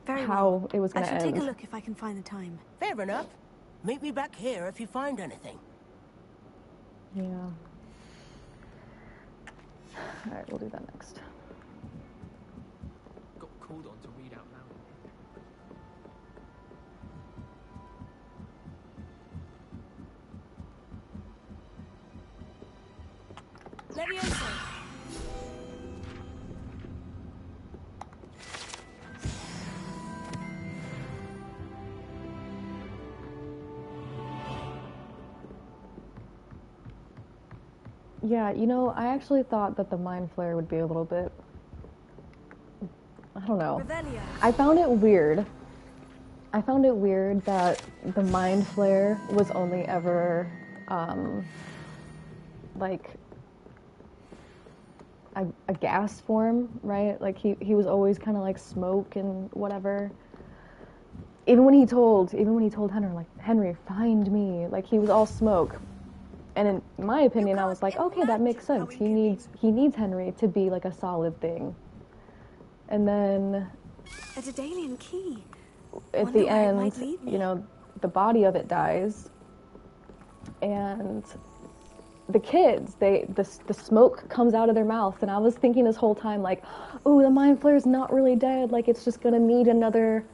how it was I gonna should end. take a look if I can find the time. Fair enough. Meet me back here if you find anything. Yeah. Alright, we'll do that next. Got called on to read out loud. Leviosa. Yeah, you know, I actually thought that the Mind Flare would be a little bit... I don't know. Revelio. I found it weird. I found it weird that the Mind Flare was only ever, like, a gas form, right? Like, he was always kind of like smoke and whatever. even when he told Henry, like, Henry, find me, like, he was all smoke. And in my opinion, I was like, okay, that makes sense. He needs Henry to be like a solid thing. And then A Daedalian key. at the end, you know, the body of it dies, and the kids, the smoke comes out of their mouth, and I was thinking this whole time, like, oh, the Mind Flayer's not really dead, like, it's just gonna need another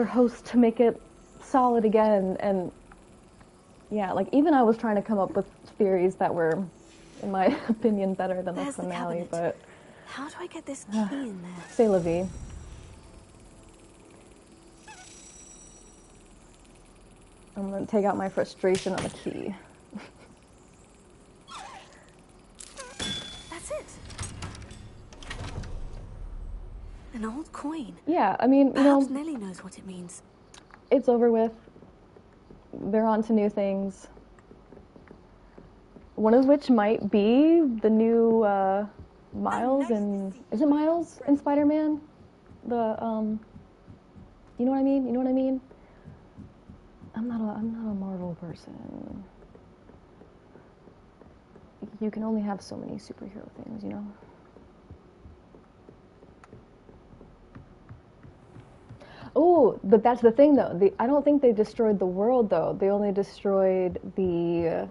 host to make it solid again. And yeah, like, even I was trying to come up with theories that were, in my opinion, better than the finale, but How do I get this key in there? c'est la vie. I'm gonna take out my frustration on the key. That's it. An old coin. Yeah, I mean, you know, Perhaps Nellie knows what it means. it's over with. They're on to new things. One of which might be the new Miles and is it Miles in Spider-Man? The you know what I mean? You know what I mean? I'm not a Marvel person. You can only have so many superhero things, you know? Oh, but that's the thing, though. I don't think they destroyed the world, though. They only destroyed the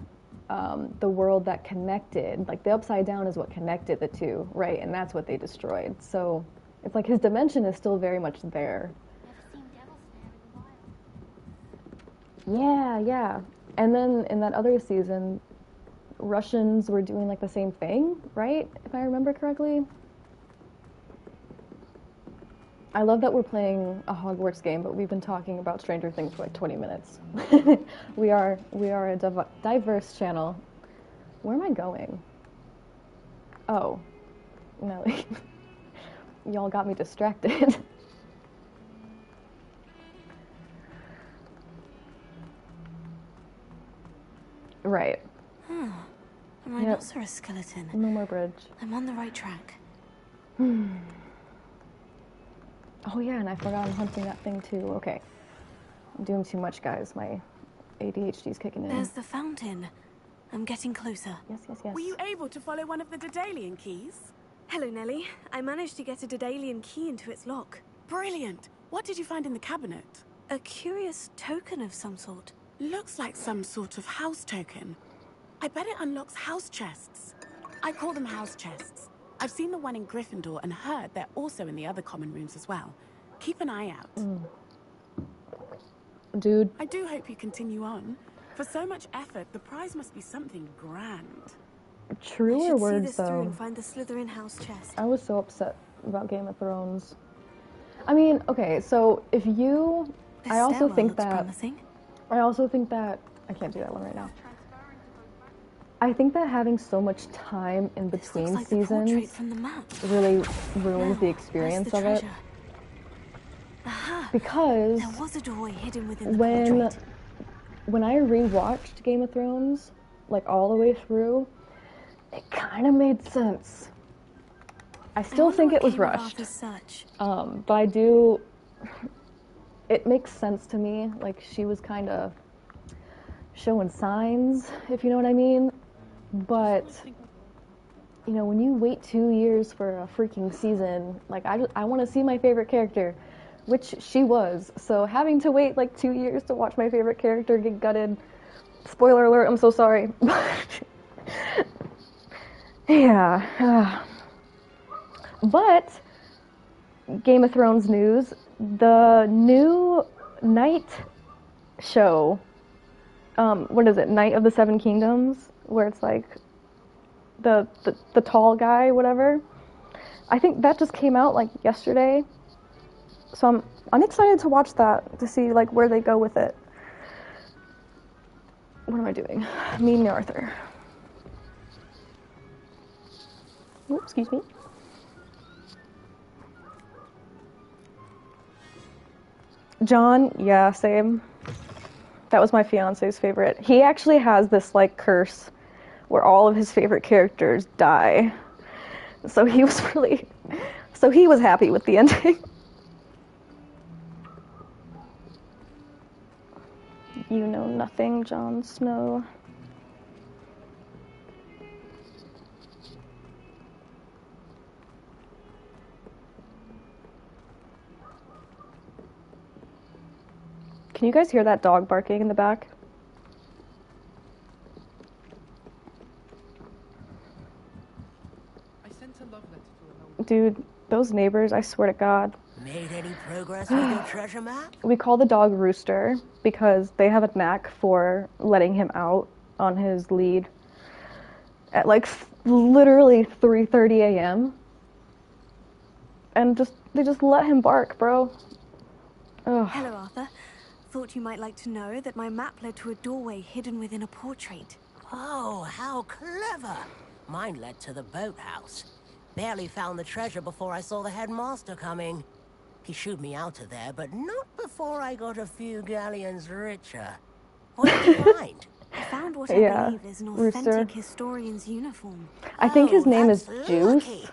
world that connected. Like, the Upside Down is what connected the two, right? And that's what they destroyed. So it's like his dimension is still very much there. Yeah. And then in that other season, Russians were doing, like, the same thing, right? If I remember correctly. I love that we're playing a Hogwarts game, but we've been talking about Stranger Things for like 20 minutes. we are a diverse channel. Where am I going? Oh, no. Y'all got me distracted. Right. A rhinoceros skeleton. No more bridge. I'm on the right track. Oh yeah, and I forgot I'm hunting that thing too. Okay. I'm doing too much, guys. My ADHD's kicking in. There's the fountain. I'm getting closer. Yes. Were you able to follow one of the Daedalian keys? Hello, Nellie. I managed to get a Daedalian key into its lock. Brilliant. What did you find in the cabinet? A curious token of some sort. Looks like some sort of house token. I bet it unlocks house chests. I call them house chests. I've seen the one in Gryffindor and heard they're also in the other common rooms as well. Keep an eye out. Dude. I do hope you continue on. For so much effort, the prize must be something grand. Truer I should words, see this through though. and find the Slytherin house chest. I was so upset about Game of Thrones. I mean, okay, so if you... I also think that... I can't do that one right now. I think that having so much time in between seasons really ruins the experience of it. Because there was a doorway hidden within the portrait. when I rewatched Game of Thrones, like all the way through, it kind of made sense. I still think it was rushed. But I do... It makes sense to me. Like, she was kind of showing signs, if you know what I mean. But, you know, when you wait 2 years for a freaking season, like, I want to see my favorite character, which she was. So having to wait, like, 2 years to watch my favorite character get gutted, spoiler alert, I'm so sorry. Yeah. But, Game of Thrones news, the new night show, what is it, Night of the Seven Kingdoms, where it's like the tall guy, whatever. I think that just came out like yesterday. So I'm excited to watch that, to see like where they go with it. What am I doing? Meeting Arthur. Oops, excuse me. John, yeah, same. That was my fiance's favorite. He actually has this like curse where all of his favorite characters die. So he was happy with the ending. You know nothing, Jon Snow. Can you guys hear that dog barking in the back? I sent a love letter to a Dude, those neighbors, I swear to God. Made any progress with your treasure map? We call the dog Rooster because they have a knack for letting him out on his lead at like literally 3:30 a.m. And they just let him bark, bro. Ugh. Hello, Arthur. Thought you might like to know that my map led to a doorway hidden within a portrait. Oh, how clever. Mine led to the boathouse. Barely found the treasure before I saw the headmaster coming. He shooed me out of there, but not before I got a few galleons richer. What did you find? I found what I believe is an authentic Rooster. historian's uniform. I think his name is that's Juice. lucky.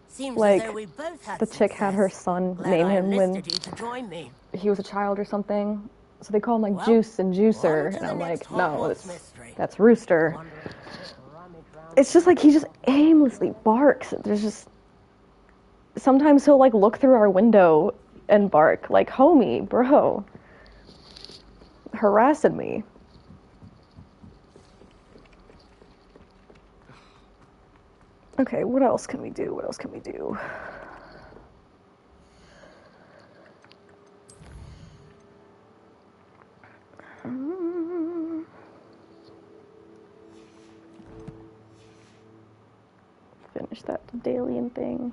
Seems Like, as though we both had the chick had her son name him when you to join me. he was a child or something. So they call him like Well, Juice and Juicer. on to And the I'm next like, no, Hogwarts mystery. that's Rooster. It's just like he just aimlessly barks. There's just... Sometimes he'll like look through our window and bark. Like, homie, bro. Harassing me. Okay, what else can we do? What else can we do? Finish that Daedalian thing.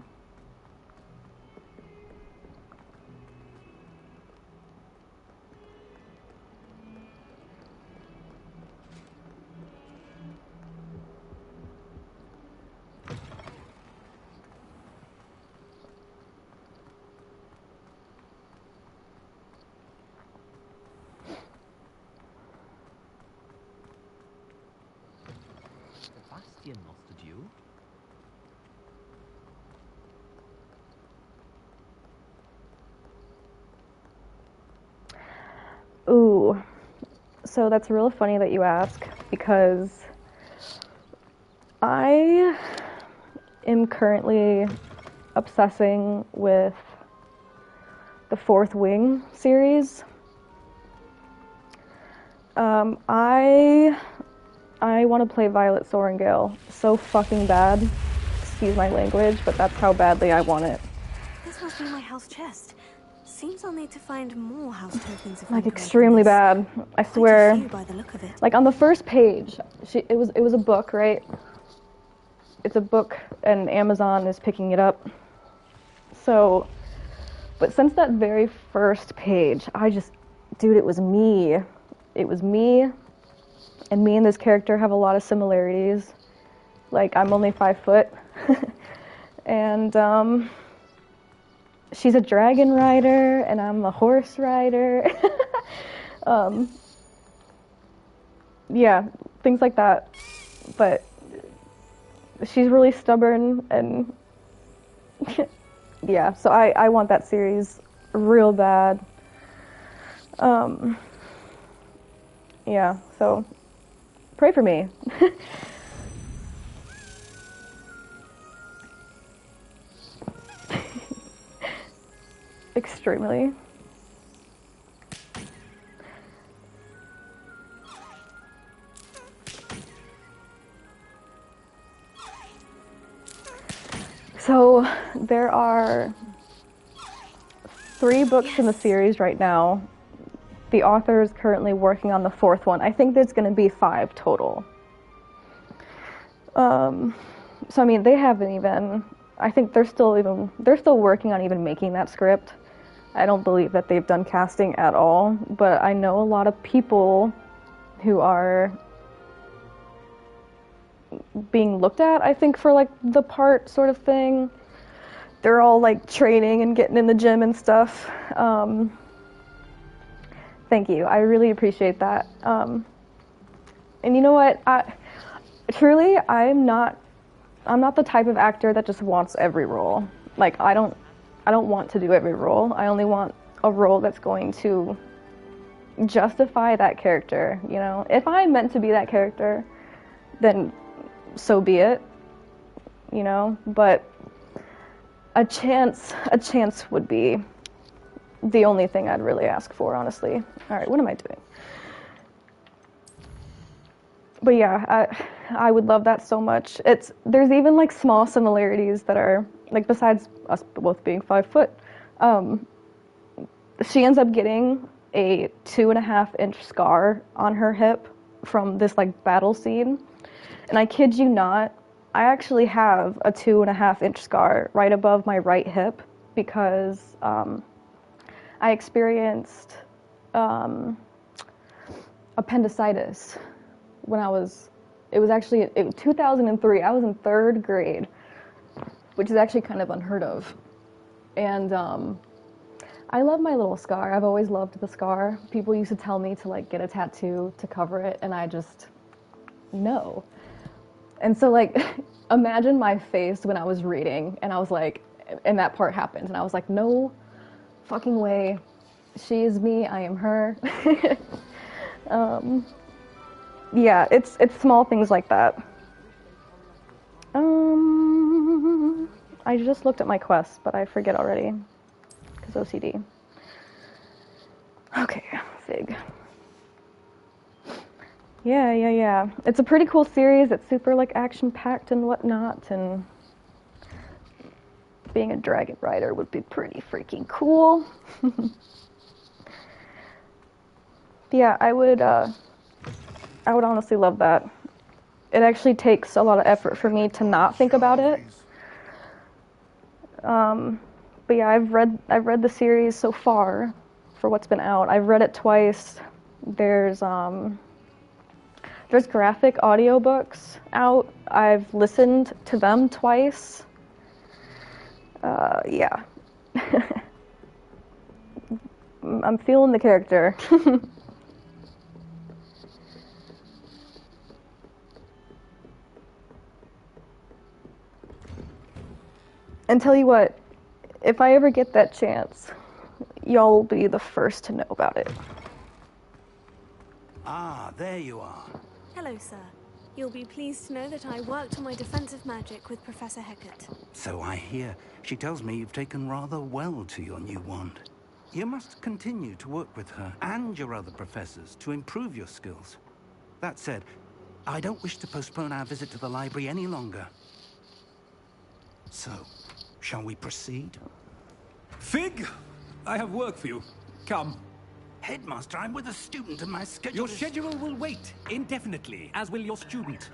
Sebastian lost a duel. Ooh, so that's real funny that you ask, because I am currently obsessing with the Fourth Wing series. I want to play Violet Sorrengail so fucking bad. Excuse my language, but that's how badly I want it. This must be my house chest. Seems I'll need to find more house tokens if Like I'm extremely bad. I swear. Quite a few by the look of it. Like on the first page, it was a book, right? It's a book, and Amazon is picking it up. So, but since that very first page, dude, it was me. It was me, and me and this character have a lot of similarities. Like, I'm only 5 foot, and she's a dragon rider, and I'm a horse rider. Yeah, things like that. But she's really stubborn, and yeah, so I want that series real bad. Yeah, so pray for me. Extremely. So there are 3 books in the series right now. The author is currently working on the 4th one. I think there's going to be 5 total. So I mean, they haven't even. I think they're still working on even making that script. I don't believe that they've done casting at all, but I know a lot of people who are being looked at, I think, for like the part sort of thing. They're all like training and getting in the gym and stuff. Thank you. I really appreciate that. And you know what? I'm not the type of actor that just wants every role. Like, I don't want to do every role. I only want a role that's going to justify that character, you know? If I'm meant to be that character, then so be it, you know? But a chance would be the only thing I'd really ask for, honestly. All right, what am I doing? But yeah, I would love that so much. There's even like small similarities that are like, besides us both being 5 foot, she ends up getting a 2.5-inch scar on her hip from this like battle scene. And I kid you not, I actually have a 2.5-inch scar right above my right hip because I experienced appendicitis when it was actually 2003. I was in 3rd grade, which is actually kind of unheard of. And I love my little scar. I've always loved the scar. People used to tell me to like get a tattoo to cover it, and I just, no. And so like, imagine my face when I was reading, and I was like, and that part happened, and I was like, no fucking way. She is me, I am her. Yeah, it's small things like that. I just looked at my quest, but I forget already, because OCD. Okay, Fig. Yeah. It's a pretty cool series. It's super like action-packed and whatnot, and being a dragon rider would be pretty freaking cool. Yeah, I would honestly love that. It actually takes a lot of effort for me to not think about it. But yeah, I've read the series so far for what's been out. I've read it twice. There's graphic audiobooks out. I've listened to them twice. Yeah. I'm feeling the character. And tell you what, if I ever get that chance, y'all will be the first to know about it. Ah, there you are. Hello, sir. You'll be pleased to know that I worked on my defensive magic with Professor Hecat. So I hear. She tells me you've taken rather well to your new wand. You must continue to work with her and your other professors to improve your skills. That said, I don't wish to postpone our visit to the library any longer. So, shall we proceed? Fig, I have work for you. Come. Headmaster, I'm with a student and my schedule Your schedule will wait indefinitely, as will your student.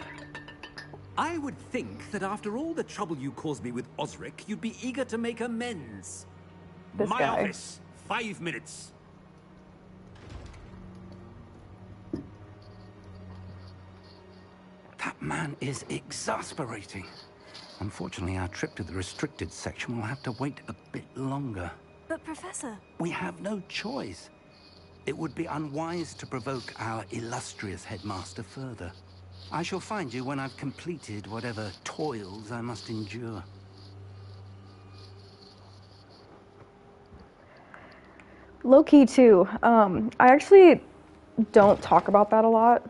I would think that after all the trouble you caused me with Osric, you'd be eager to make amends. This My guy. office, 5 minutes. That man is exasperating. Unfortunately, our trip to the restricted section will have to wait a bit longer. But Professor... We have no choice. It would be unwise to provoke our illustrious headmaster further. I shall find you when I've completed whatever toils I must endure. Low-key, too. I actually don't talk about that a lot.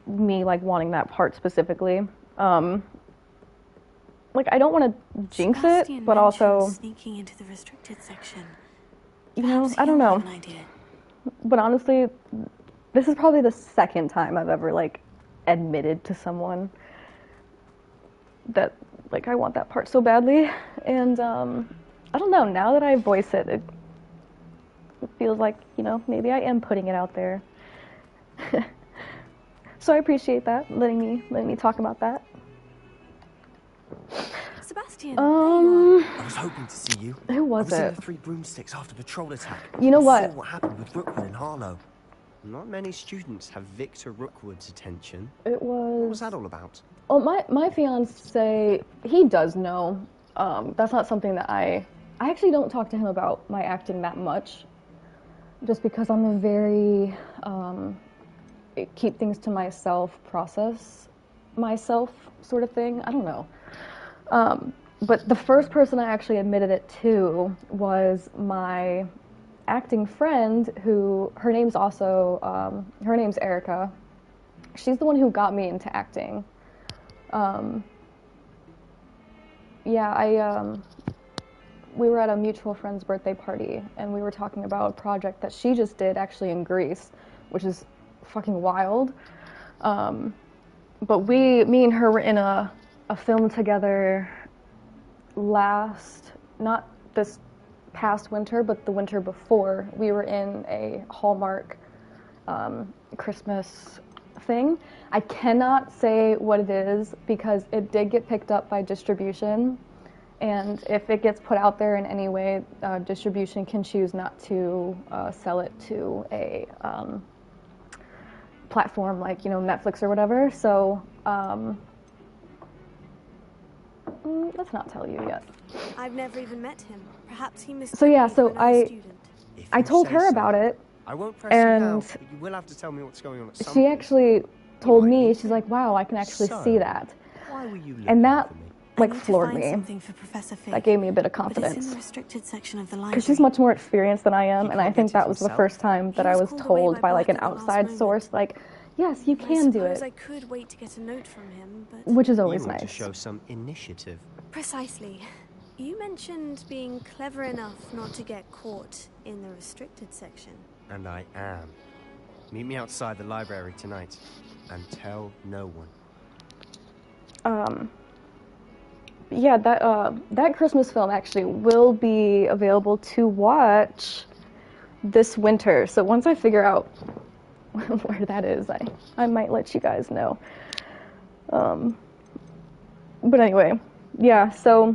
Me, like, wanting that part specifically. Like, I don't want to jinx it, but also... sneaking into the restricted section. You know, I don't know. But honestly, this is probably the second time I've ever, like, admitted to someone that, like, I want that part so badly. And, I don't know, now that I voice it, it feels like, you know, maybe I am putting it out there. So I appreciate that, letting me talk about that. Sebastian, I was hoping to see you. Who was I was it? in the Three Broomsticks after the troll attack. You know I what? saw what happened with Rookwood and Harlow. Not many students have Victor Rookwood's attention. It was... What was that all about? Well, my fiance, he does know. That's not something that I actually don't talk to him about my acting that much. Just because I'm a very, keep things to myself, process myself sort of thing. I don't know. But the first person I actually admitted it to was my acting friend who, her name's Erica. She's the one who got me into acting. We were at a mutual friend's birthday party, and we were talking about a project that she just did actually in Greece, which is fucking wild. But me and her were in a film together not this past winter, but the winter before. We were in a Hallmark Christmas thing. I cannot say what it is because it did get picked up by distribution, and if it gets put out there in any way, distribution can choose not to sell it to a platform like, Netflix or whatever. So let's not tell you yet. I've never even met him. Perhaps he missed. So yeah, so I told her about it. I won't press you now, but you will have to tell me what's going on at some She point. actually told me, she's like, wow, I can actually see that. Why were you And that I need to floored find me. something for Professor Fig, That gave me a bit of but it's confidence. in the restricted section of the library. Because she's much more experienced than I am, and I think that was the first time that I was told by like an outside source, like, yes, you can do I suppose it, I could wait to get a note from him, but which is always You want to nice. show some initiative. precisely. You mentioned being clever enough not to get caught in the restricted section. And I am. Meet me outside the library tonight, and tell no one. Yeah, that Christmas film actually will be available to watch this winter. So once I figure out where that is, I might let you guys know. But anyway, yeah, so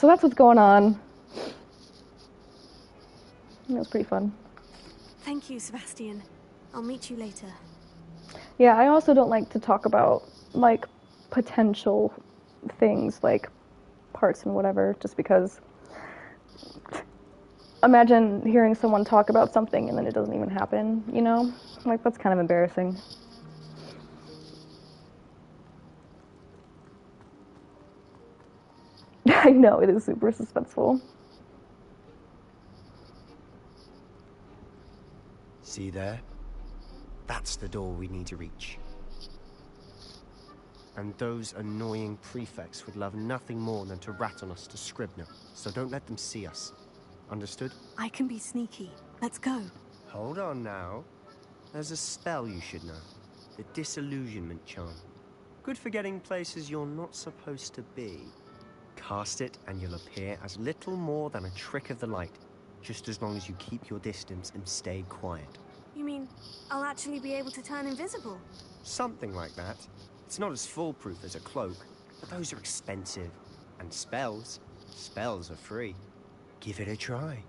that's what's going on. It was pretty fun. Thank you, Sebastian. I'll meet you later. Yeah, I also don't like to talk about, like, potential things, like parts and whatever, just because imagine hearing someone talk about something and then it doesn't even happen, Like, that's kind of embarrassing. I know, it is super suspenseful. See there? That's the door we need to reach. And those annoying prefects would love nothing more than to rat on us to Scribner, so don't let them see us. Understood? I can be sneaky. Let's go. Hold on now. There's a spell you should know. The Disillusionment Charm. Good for getting places you're not supposed to be. Cast it and you'll appear as little more than a trick of the light, just as long as you keep your distance and stay quiet. You mean I'll actually be able to turn invisible? Something like that. It's not as foolproof as a cloak, but those are expensive. And spells are free. Give it a try.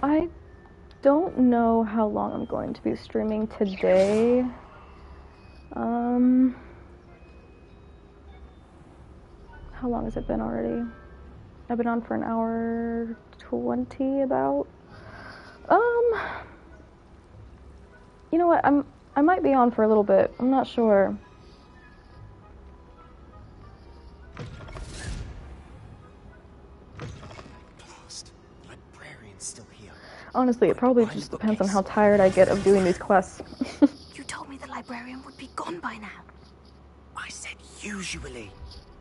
I don't know how long I'm going to be streaming today. How long has it been already? I've been on for an hour 20 about. You know what? I might be on for a little bit. I'm not sure. Honestly, it probably just depends on how tired I get of doing these quests. You told me the librarian would be gone by now. I said usually,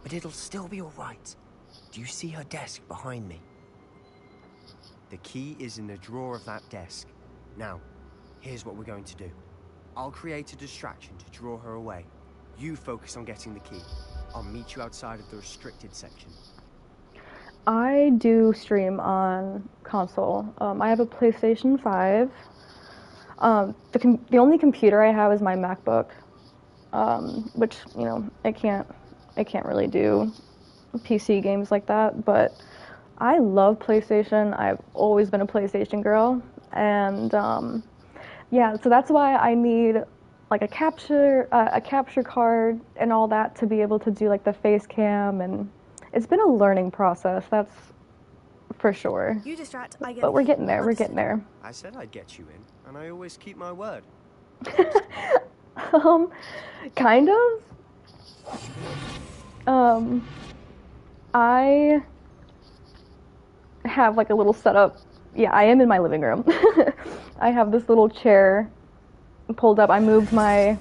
but it'll still be all right. Do you see her desk behind me? The key is in the drawer of that desk. Now, here's what we're going to do. I'll create a distraction to draw her away. You focus on getting the key. I'll meet you outside of the restricted section. I do stream on console. I have a PlayStation 5. The only computer I have is my MacBook, which, I can't really do PC games like that, but I love PlayStation. I've always been a PlayStation girl, and yeah, so that's why I need like a capture card and all that to be able to do like the face cam, and it's been a learning process, that's for sure. You distract, I get. But we're getting there. We're getting there. I said I'd get you in, and I always keep my word. Kind of. I have like a little setup. Yeah, I am in my living room. I have this little chair pulled up. I moved my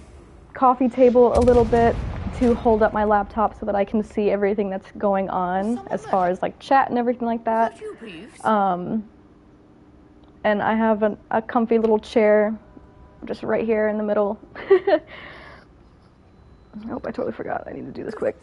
coffee table a little bit to hold up my laptop so that I can see everything that's going on as far as like chat and everything like that. And I have a comfy little chair just right here in the middle. Oh, I totally forgot. I need to do this quick.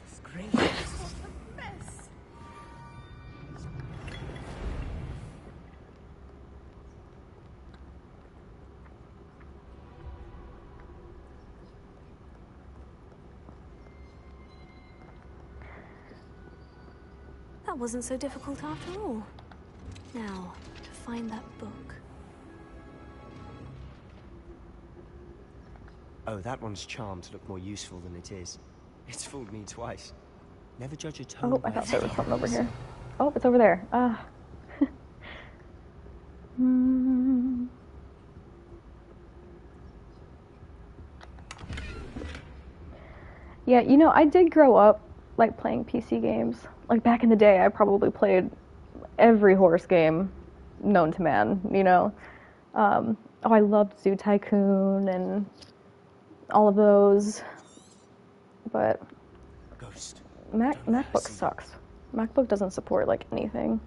That wasn't so difficult after all. Now, to find that book. Oh, that one's charmed to look more useful than it is. It's fooled me twice. Never judge a tone. Oh, I thought there was something over here. Oh, it's over there. Ah. Yeah, you know, I did grow up like playing PC games. Like back in the day, I probably played every horse game known to man, you know. Oh, I loved Zoo Tycoon and all of those. But Ghost. MacBook sucks. MacBook doesn't support like anything.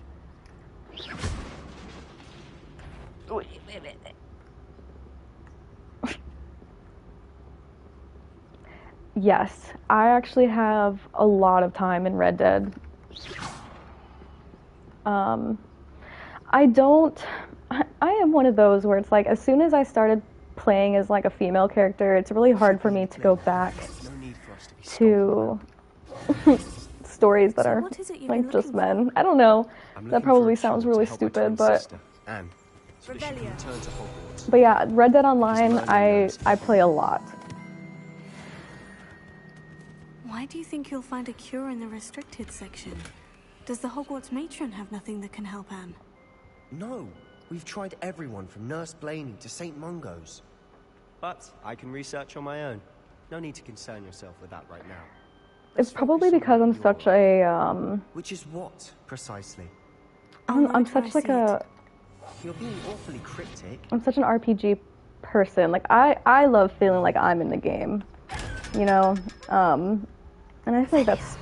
Yes, I actually have a lot of time in Red Dead. I am one of those where it's like, as soon as I started playing as like a female character, it's really hard for me to go back to stories that are like just men. I don't know. That probably sounds really stupid, but yeah, Red Dead Online, I play a lot. Why do you think you'll find a cure in the restricted section? Does the Hogwarts matron have nothing that can help Anne? No, we've tried everyone from Nurse Blaney to St. Mungo's. But I can research on my own. No need to concern yourself with that right now. It's probably because I'm such a Which is what, precisely? I'm such like a You're being awfully cryptic. I'm such an RPG person. Like I love feeling like I'm in the game, you know. And I think that's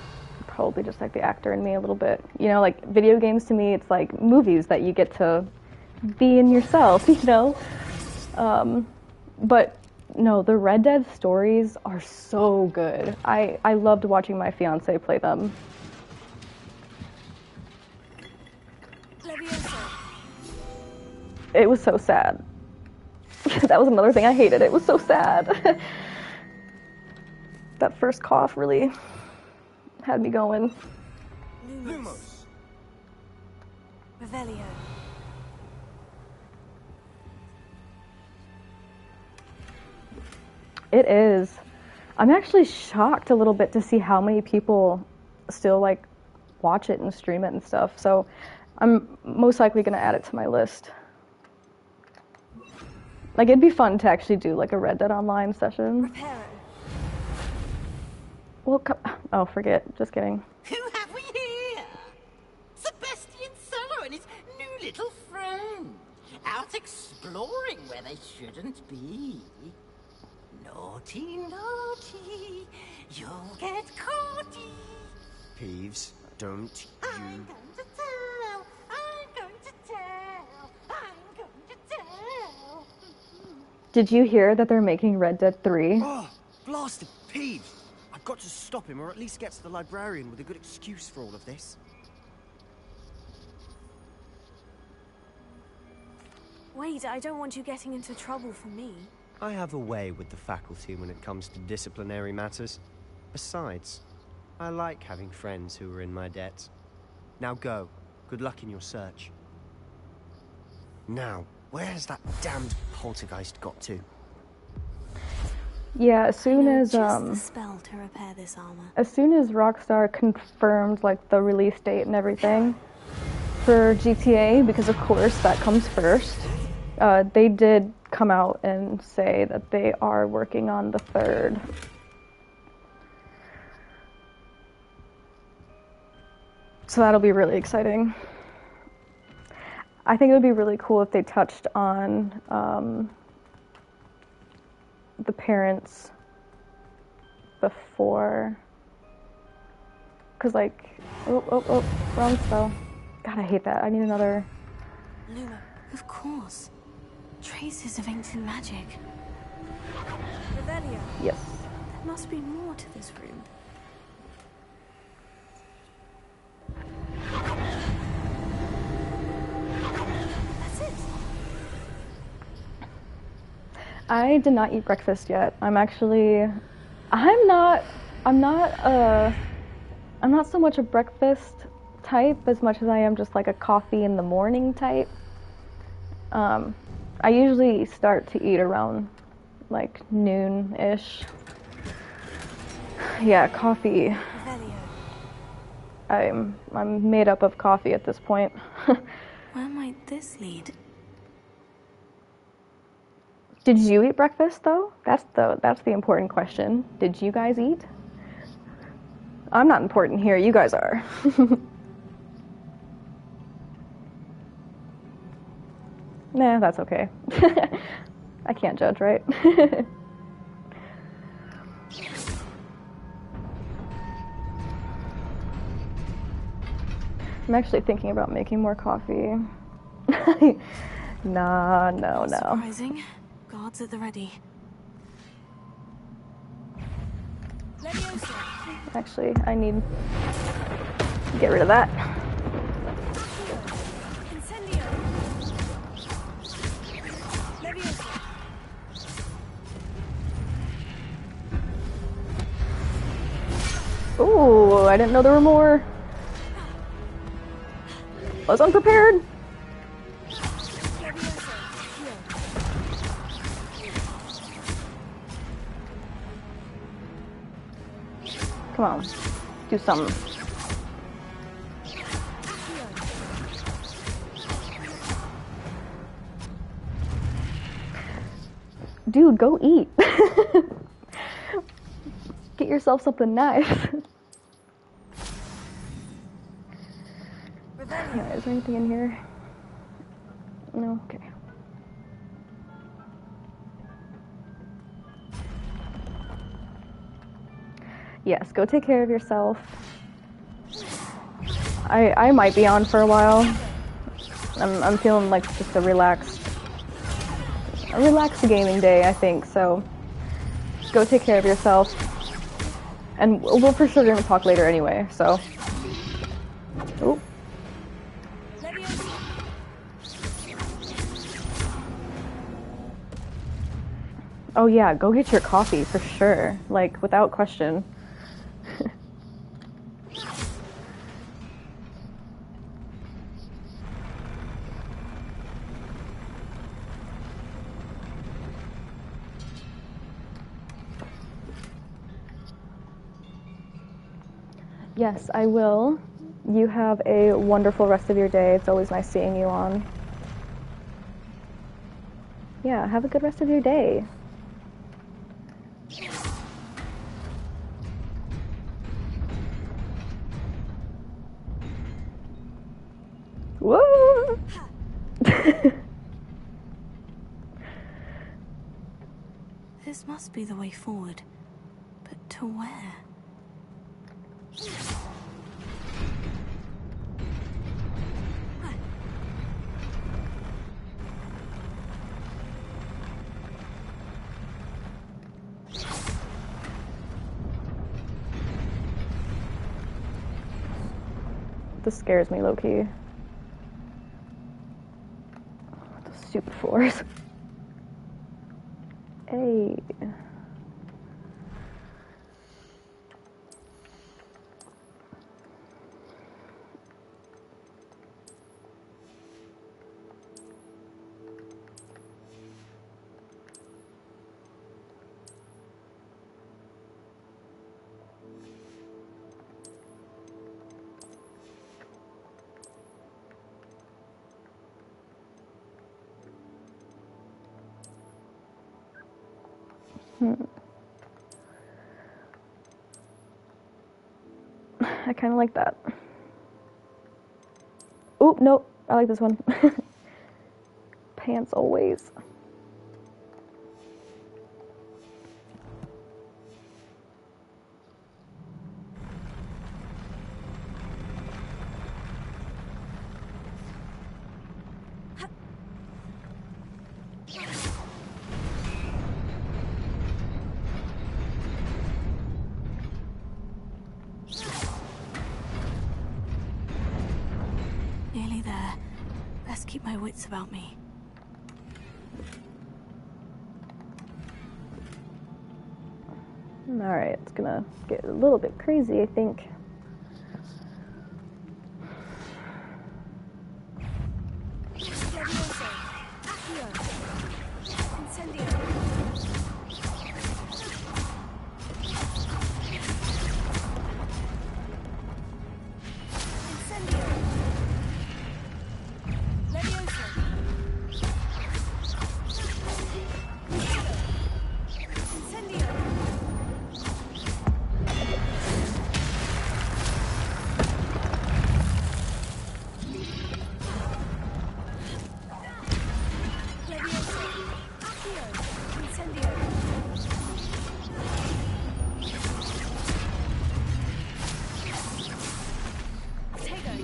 probably just like the actor in me a little bit. You know, like video games to me, it's like movies that you get to be in yourself, you know. But no, the Red Dead stories are so good. I loved watching my fiance play them. It was so sad. That was another thing I hated. It was so sad. That first cough really had me going. Lumos. Revelio. It is. I'm actually shocked a little bit to see how many people still like watch it and stream it and stuff. So I'm most likely going to add it to my list. Like it'd be fun to actually do like a Red Dead Online session. Reparo. Well, oh, forget. Just kidding. Who have we here? Sebastian Sallow and his new little friend. Out exploring where they shouldn't be. Naughty, naughty. You'll get caughty. Peeves, don't you... I'm going to tell. I'm going to tell. I'm going to tell. Did you hear that they're making Red Dead 3? Oh, blasted Peeves! I've got to stop him, or at least get to the librarian with a good excuse for all of this. Wait, I don't want you getting into trouble for me. I have a way with the faculty when it comes to disciplinary matters. Besides, I like having friends who are in my debt. Now go. Good luck in your search. Now, where has that damned poltergeist got to? Yeah, as soon as Just the spell to repair this armor. as soon as Rockstar confirmed like the release date and everything for GTA, because of course that comes first, they did come out and say that they are working on the third. So that'll be really exciting. I think it would be really cool if they touched on the parents before, because like, wrong spell. God, I hate that. I need another. Luma, of course. Traces of ancient magic. Revelio. Yes. There must be more to this room. That's it. I did not eat breakfast yet. I'm not so much a breakfast type as much as I am just like a coffee in the morning type. I usually start to eat around like noon-ish. Yeah, coffee. I'm made up of coffee at this point. Where might this lead? Did you eat breakfast though? That's the important question. Did you guys eat? I'm not important here, you guys are. Nah, that's okay. I can't judge, right? I'm actually thinking about making more coffee. No. Surprising. Guards at the ready. Actually, I need to get rid of that. Ooh, I didn't know there were more. I was unprepared. Come on, do something. Dude, go eat. Get yourself something nice. Yeah, is there anything in here? No? Okay. Yes, go take care of yourself. I might be on for a while. I'm feeling like just a relaxed gaming day, I think, so go take care of yourself. And we're for sure gonna talk later anyway, so. Oh. Oh yeah, go get your coffee for sure, like without question. Yes, I will. You have a wonderful rest of your day. It's always nice seeing you on. Yeah, have a good rest of your day. Whoa! This must be the way forward. But to where? This scares me low-key. The super floors. Hey. I kind of like that. Oh, nope. I like this one. Pants always. Nearly there. Best keep my wits about me. Alright, it's gonna get a little bit crazy, I think.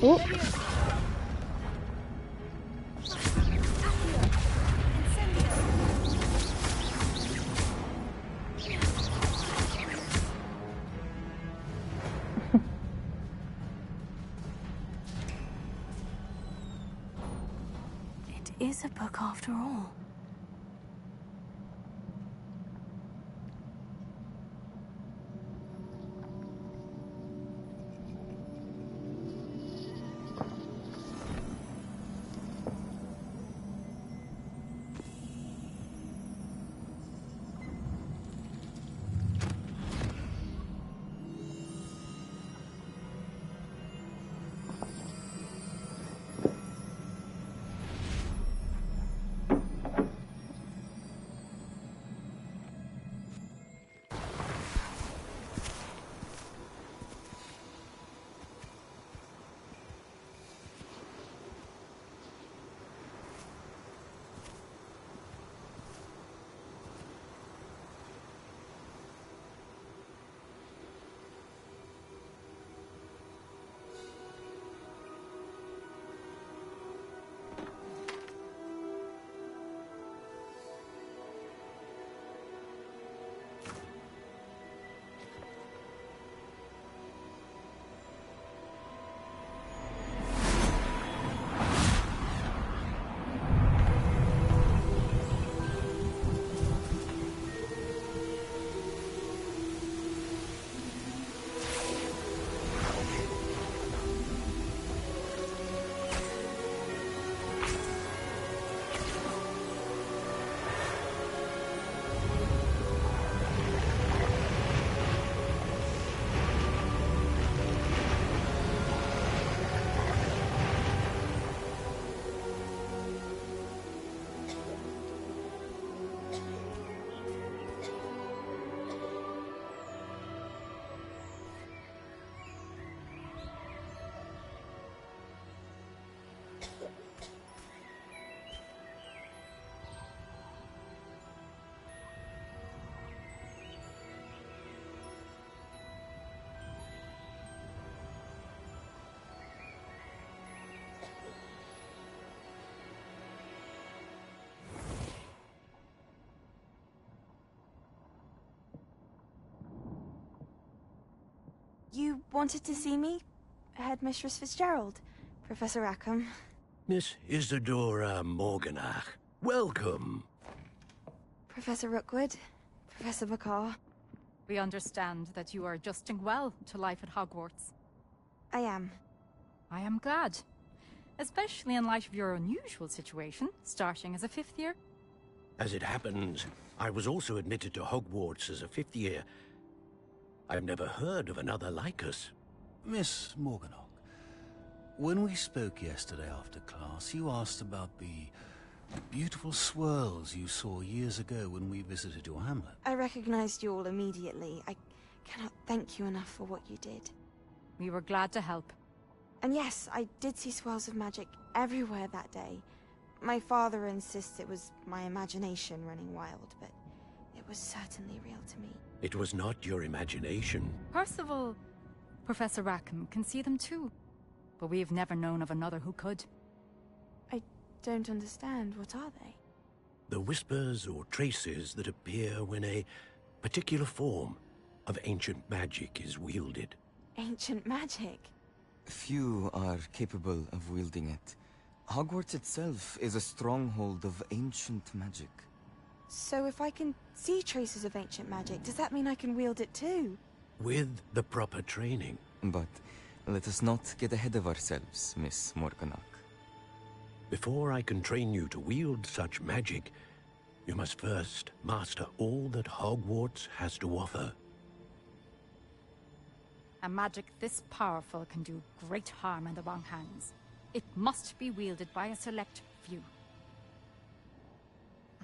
Oop. It is a book after all. You wanted to see me? Headmistress Fitzgerald, Professor Rackham. Miss Isadora Morganach, welcome. Professor Rookwood, Professor Bakar. We understand that you are adjusting well to life at Hogwarts. I am. I am glad. Especially in light of your unusual situation, starting as a 5th year. As it happens, I was also admitted to Hogwarts as a 5th year. I've never heard of another like us. Miss Morganach, when we spoke yesterday after class, you asked about the beautiful swirls you saw years ago when we visited your hamlet. I recognized you all immediately. I cannot thank you enough for what you did. We were glad to help. And yes, I did see swirls of magic everywhere that day. My father insists it was my imagination running wild, but it was certainly real to me. It was not your imagination. Percival, Professor Rackham can see them too. But we've never known of another who could. I don't understand. What are they? The whispers or traces that appear when a particular form of ancient magic is wielded. Ancient magic? Few are capable of wielding it. Hogwarts itself is a stronghold of ancient magic. So if I can see traces of ancient magic, does that mean I can wield it too? With the proper training. But let us not get ahead of ourselves, Miss Morganach. Before I can train you to wield such magic, you must first master all that Hogwarts has to offer. A magic this powerful can do great harm in the wrong hands. It must be wielded by a select few.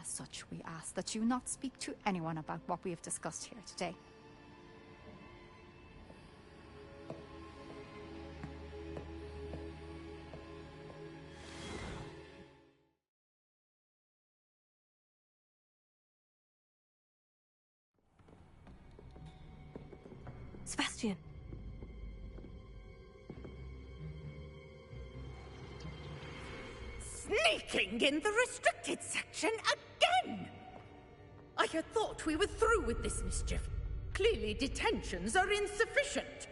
As such, we ask that you not speak to anyone about what we have discussed here today. Sebastian. Sneaking in the restricted section again! I had thought we were through with this mischief. Clearly detentions are insufficient.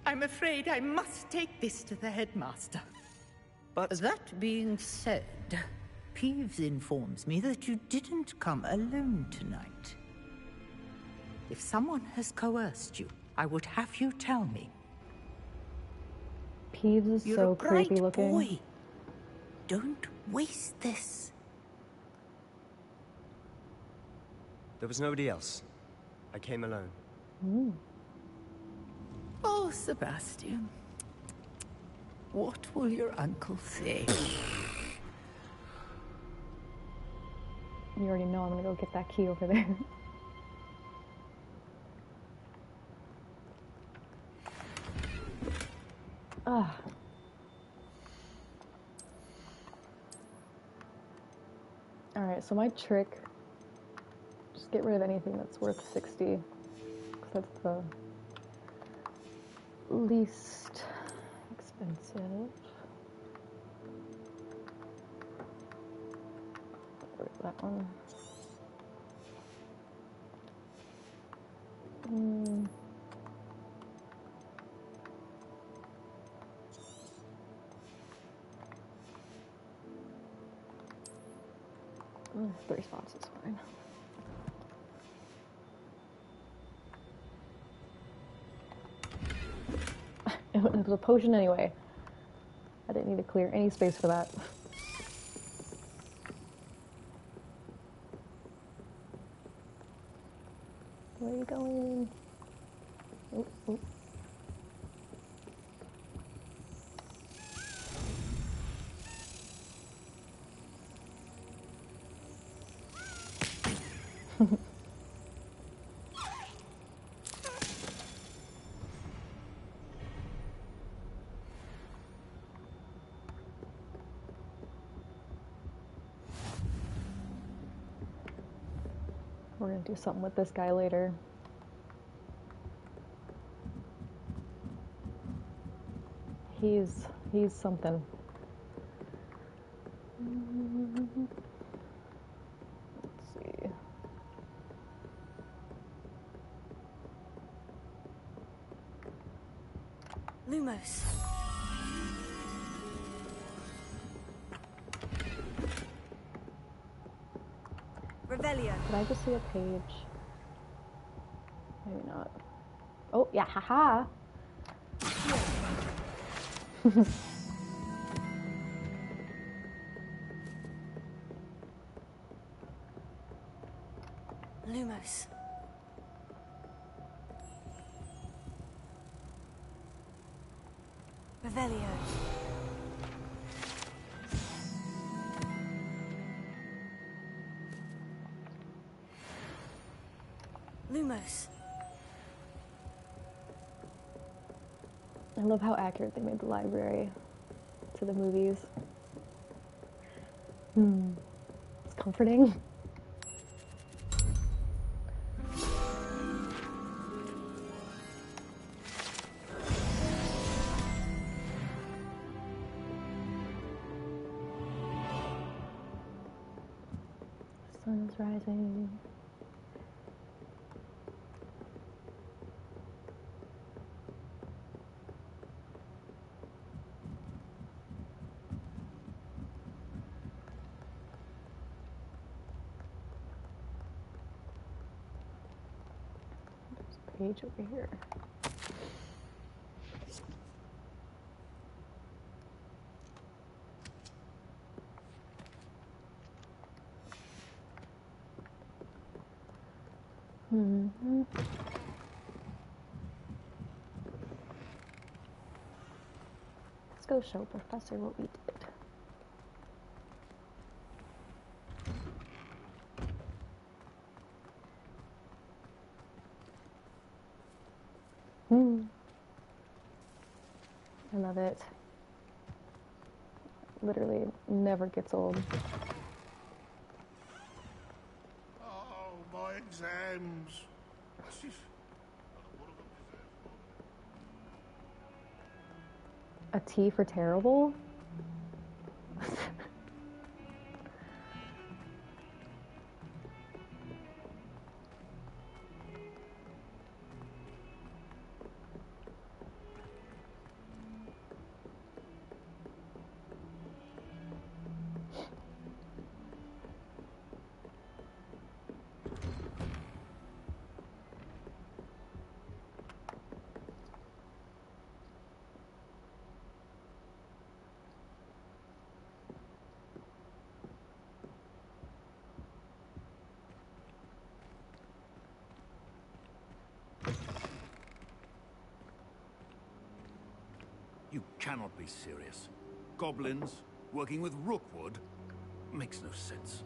I'm afraid I must take this to the headmaster. But that being said, Peeves informs me that you didn't come alone tonight. If someone has coerced you, I would have you tell me. Peeves is You're so a bright creepy looking. boy. Don't waste this. There was nobody else. I came alone. Ooh. Oh, Sebastian. What will your uncle say? You already know I'm gonna go get that key over there. Ah. Alright, so my trick, just get rid of anything that's worth 60. 'Cause that's the least expensive. Get rid of that one. Mm, 3 spots is fine. It was a potion anyway. I didn't need to clear any space for that. Where are you going? Oh, oh. We're gonna do something with this guy later. He's something. Let's see. Lumos. Revelio. Did I just see a page? Maybe not. Oh, yeah, haha. Lumos. Revelio. Lumos. I love how accurate they made the library to the movies. It's comforting. Sun is rising. There's a page over here. Let's go show Professor what we did. I love it. Literally never gets old. Oh, my exams. A T for terrible? You cannot be serious. Goblins working with Rookwood makes no sense.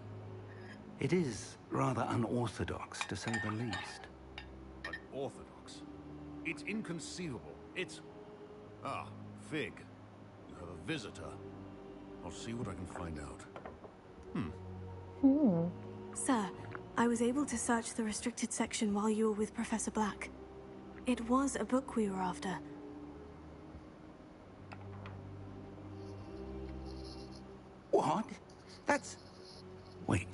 It is rather unorthodox, to say the least. Unorthodox? It's inconceivable. It's... Ah, Fig. You have a visitor. I'll see what I can find out. Sir, I was able to search the restricted section while you were with Professor Black. It was a book we were after. What? That's... Wait.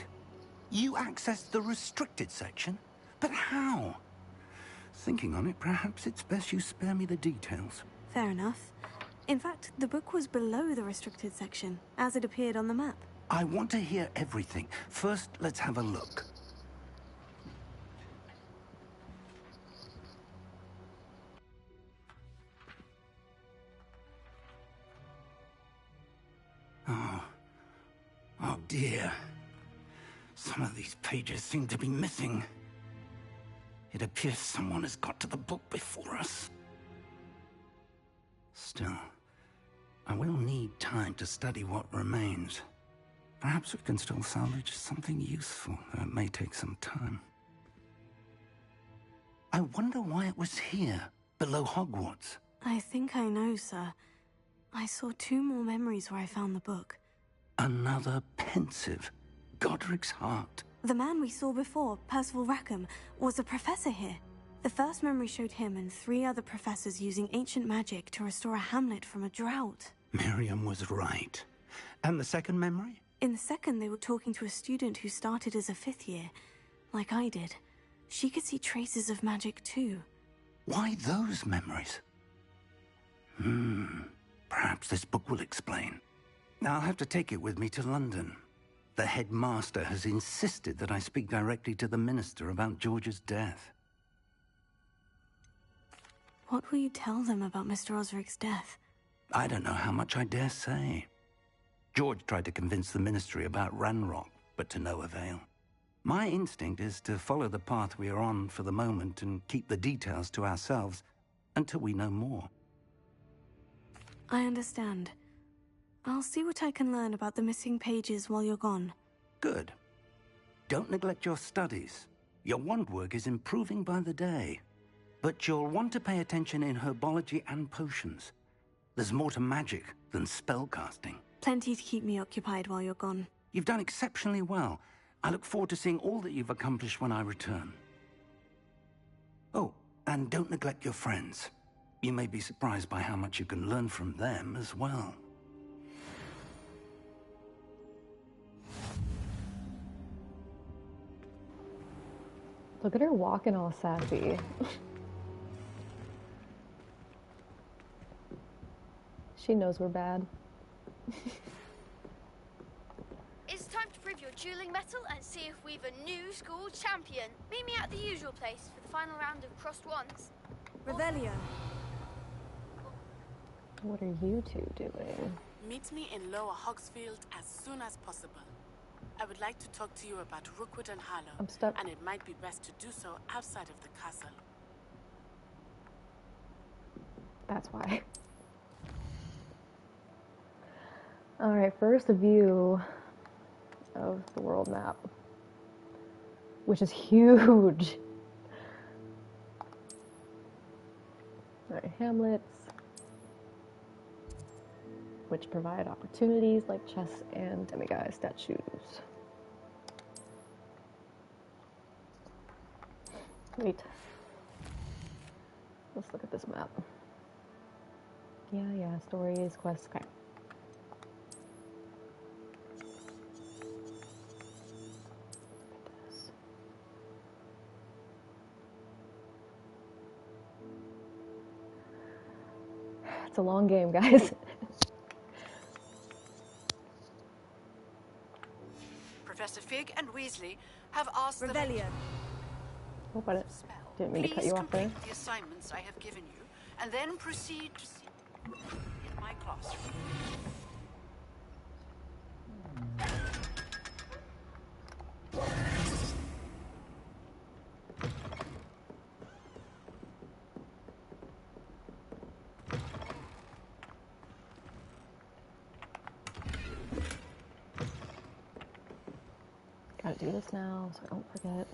You accessed the restricted section? But how? Thinking on it, perhaps it's best you spare me the details. Fair enough. In fact, the book was below the restricted section, as it appeared on the map. I want to hear everything. First, let's have a look. Oh dear. Some of these pages seem to be missing. It appears someone has got to the book before us. Still, I will need time to study what remains. Perhaps we can still salvage something useful, though it may take some time. I wonder why it was here, below Hogwarts. I think I know, sir. I saw 2 more memories where I found the book. Another pensive. Godric's heart. The man we saw before, Percival Rackham, was a professor here. The first memory showed him and 3 other professors using ancient magic to restore a hamlet from a drought. Miriam was right. And the second memory? In the second, they were talking to a student who started as a 5th year, like I did. She could see traces of magic too. Why those memories? Perhaps this book will explain. I'll have to take it with me to London. The headmaster has insisted that I speak directly to the minister about George's death. What will you tell them about Mr. Osric's death? I don't know how much I dare say. George tried to convince the ministry about Ranrock, but to no avail. My instinct is to follow the path we are on for the moment and keep the details to ourselves until we know more. I understand. I'll see what I can learn about the missing pages while you're gone. Good. Don't neglect your studies. Your wand work is improving by the day. But you'll want to pay attention in herbology and potions. There's more to magic than spellcasting. Plenty to keep me occupied while you're gone. You've done exceptionally well. I look forward to seeing all that you've accomplished when I return. Oh, and don't neglect your friends. You may be surprised by how much you can learn from them as well. Look at her walking all sassy. She knows we're bad. It's time to prove your dueling mettle and see if we've a new school champion. Meet me at the usual place for the final round of crossed wands. Revelio. What are you two doing? Meet me in Lower Hogsfield as soon as possible. I would like to talk to you about Rookwood and Harlow. I'm stuck. And it might be best to do so outside of the castle. That's why. Alright, first a view of the world map, which is huge. Alright, hamlets, which provide opportunities like chess and demiguise statues. Wait. Let's look at this map. Yeah, stories, quests, okay. It's a long game, guys. Professor Fig and Weasley have asked Revelio. Hope I didn't mean to cut you off there. the assignments I have given you, and then proceed to see in my classroom. Gotta do this now so I don't forget.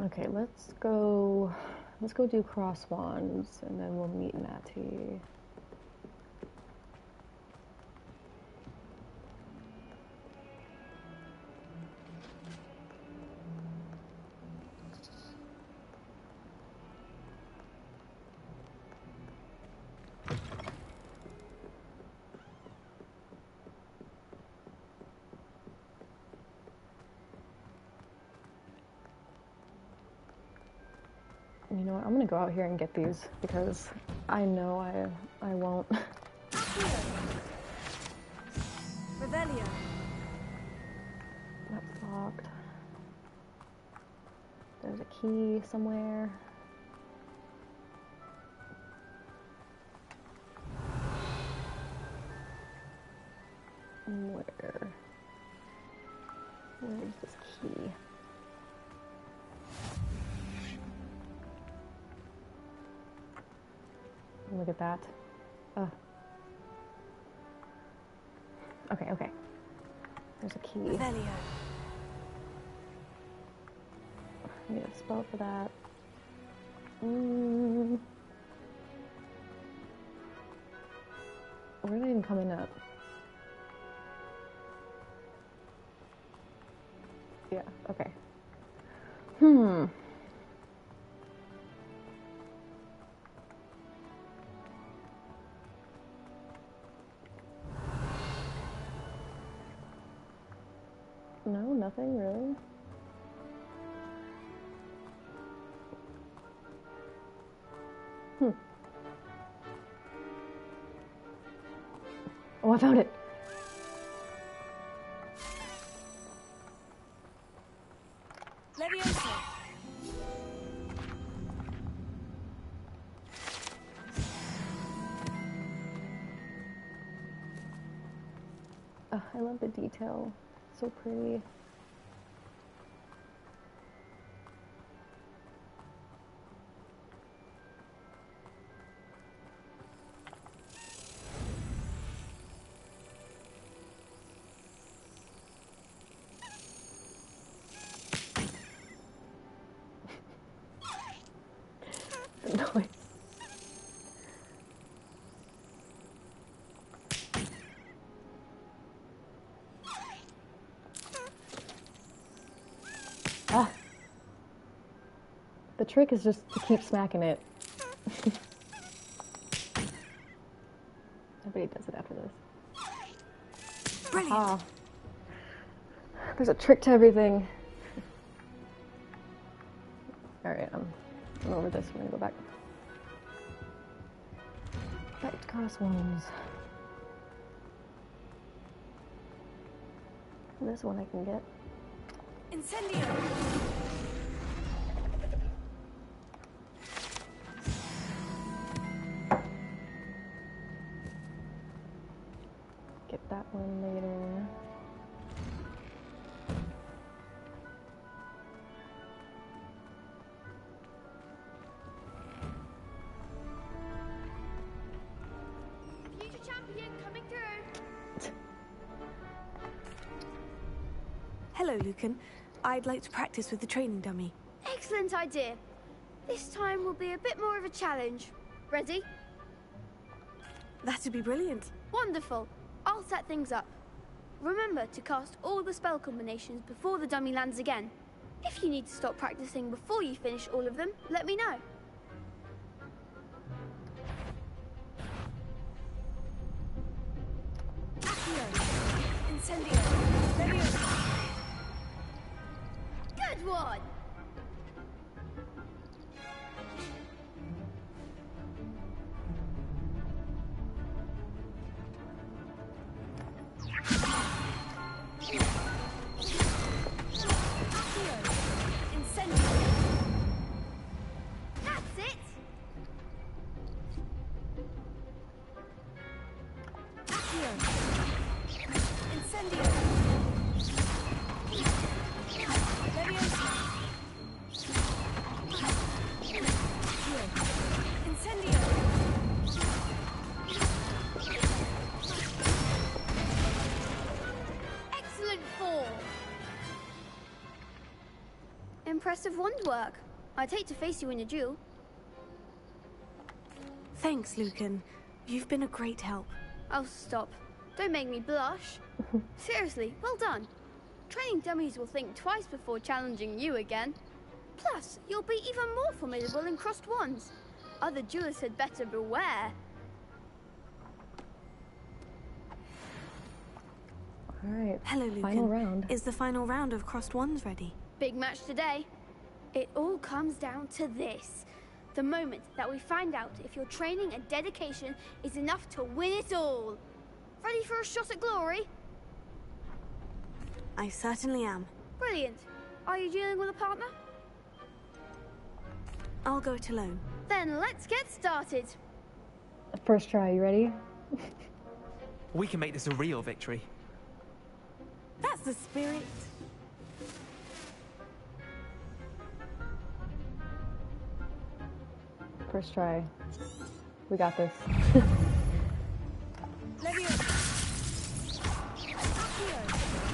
Okay, let's go do cross wands and then we'll meet Natty. You know what, I'm gonna go out here and get these because I know I won't. Revelio. That's locked. There's a key somewhere. Where's this key? Look at that. Okay. There's a key. Revelio. I need a spell for that. We're not even coming up. Yeah, okay. No, nothing really. Oh, I found it. Leviosa. Oh, I love the detail. So pretty. The trick is just to keep smacking it. Nobody does it after this. Brilliant. Ah. There's a trick to everything. Alright, I'm over this. We're gonna go back. Back to crosswinds. This one I can get. Incendio! Get that one later. Future champion coming through. Hello, Lucan. I'd like to practice with the training dummy. Excellent idea. This time will be a bit more of a challenge. Ready? That'd be brilliant. Wonderful. I'll set things up. Remember to cast all the spell combinations before the dummy lands again. If you need to stop practicing before you finish all of them, let me know. Incendio! Leviosa! Good one! That's it! Incendio! Leviosa! Incendio! Excellent form! Impressive wand work. I'd hate to face you in a duel. Thanks, Lucan. You've been a great help. Oh, stop. Don't make me blush. Seriously, well done. Training dummies will think twice before challenging you again. Plus, you'll be even more formidable in crossed wands. Other duelists had better beware. Alright, Hello, Lucan. final round. Is the final round of crossed wands ready? Big match today. It all comes down to this. The moment that we find out if your training and dedication is enough to win it all. Ready for a shot at glory? I certainly am. Brilliant. Are you dealing with a partner? I'll go it alone. Then let's get started. First try, you ready? We can make this a real victory. That's the spirit. First try. We got this. Leviosa! Accio!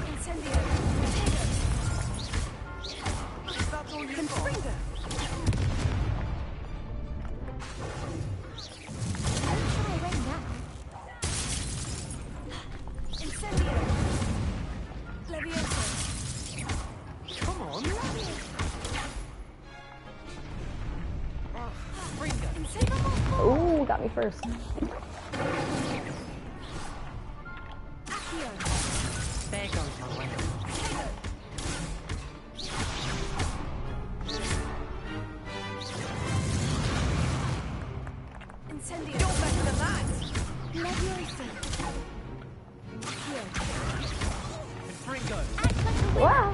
Incendio! That's all you've got. Incendio! Leviosa! Come on. Ooh, got me first. There goes my way. Incendio! You're better than that. Leviosa! Fringo. Wow!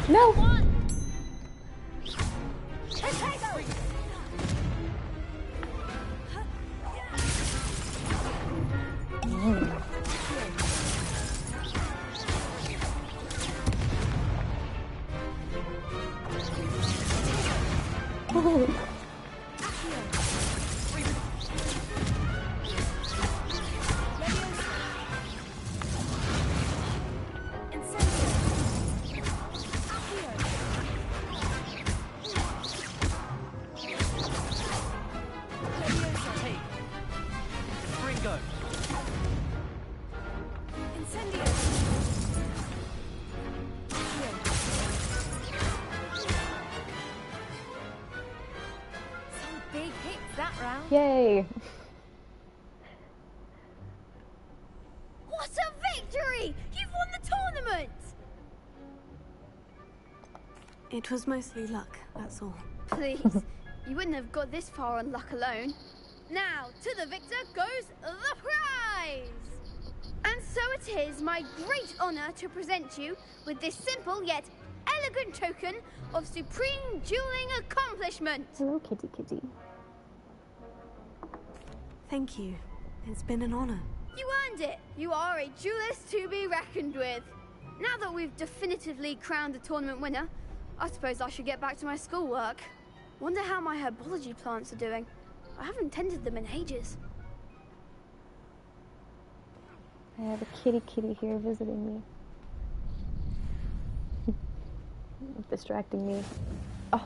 No! Yay! What a victory! You've won the tournament! It was mostly luck, that's all. Please, you wouldn't have got this far on luck alone. Now, to the victor goes the prize! And so it is my great honor to present you with this simple yet elegant token of supreme dueling accomplishment. Hello, kitty kitty. Thank you. It's been an honor. You earned it. You are a duelist to be reckoned with. Now that we've definitively crowned the tournament winner, I suppose I should get back to my schoolwork. Wonder how my herbology plants are doing. I haven't tended them in ages. I have a kitty kitty here visiting me. Distracting me. Oh,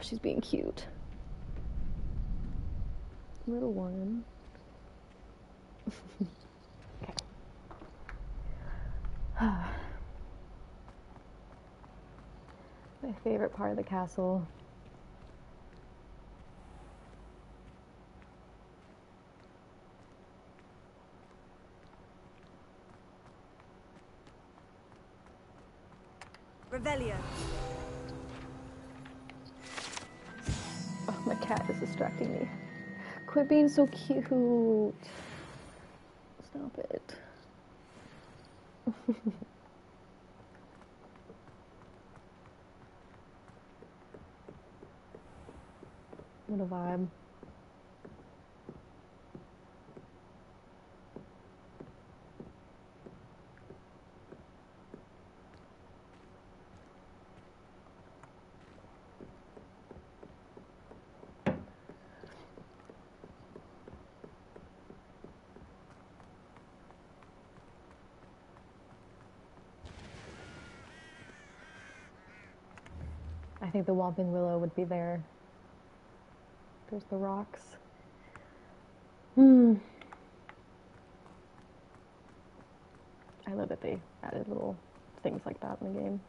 she's being cute. Little one. Okay. My favorite part of the castle. Revelio. Oh, my cat is distracting me. Quit being so cute. Stop it. What a vibe. I think the Whomping Willow would be there. There's the rocks. I love that they added little things like that in the game.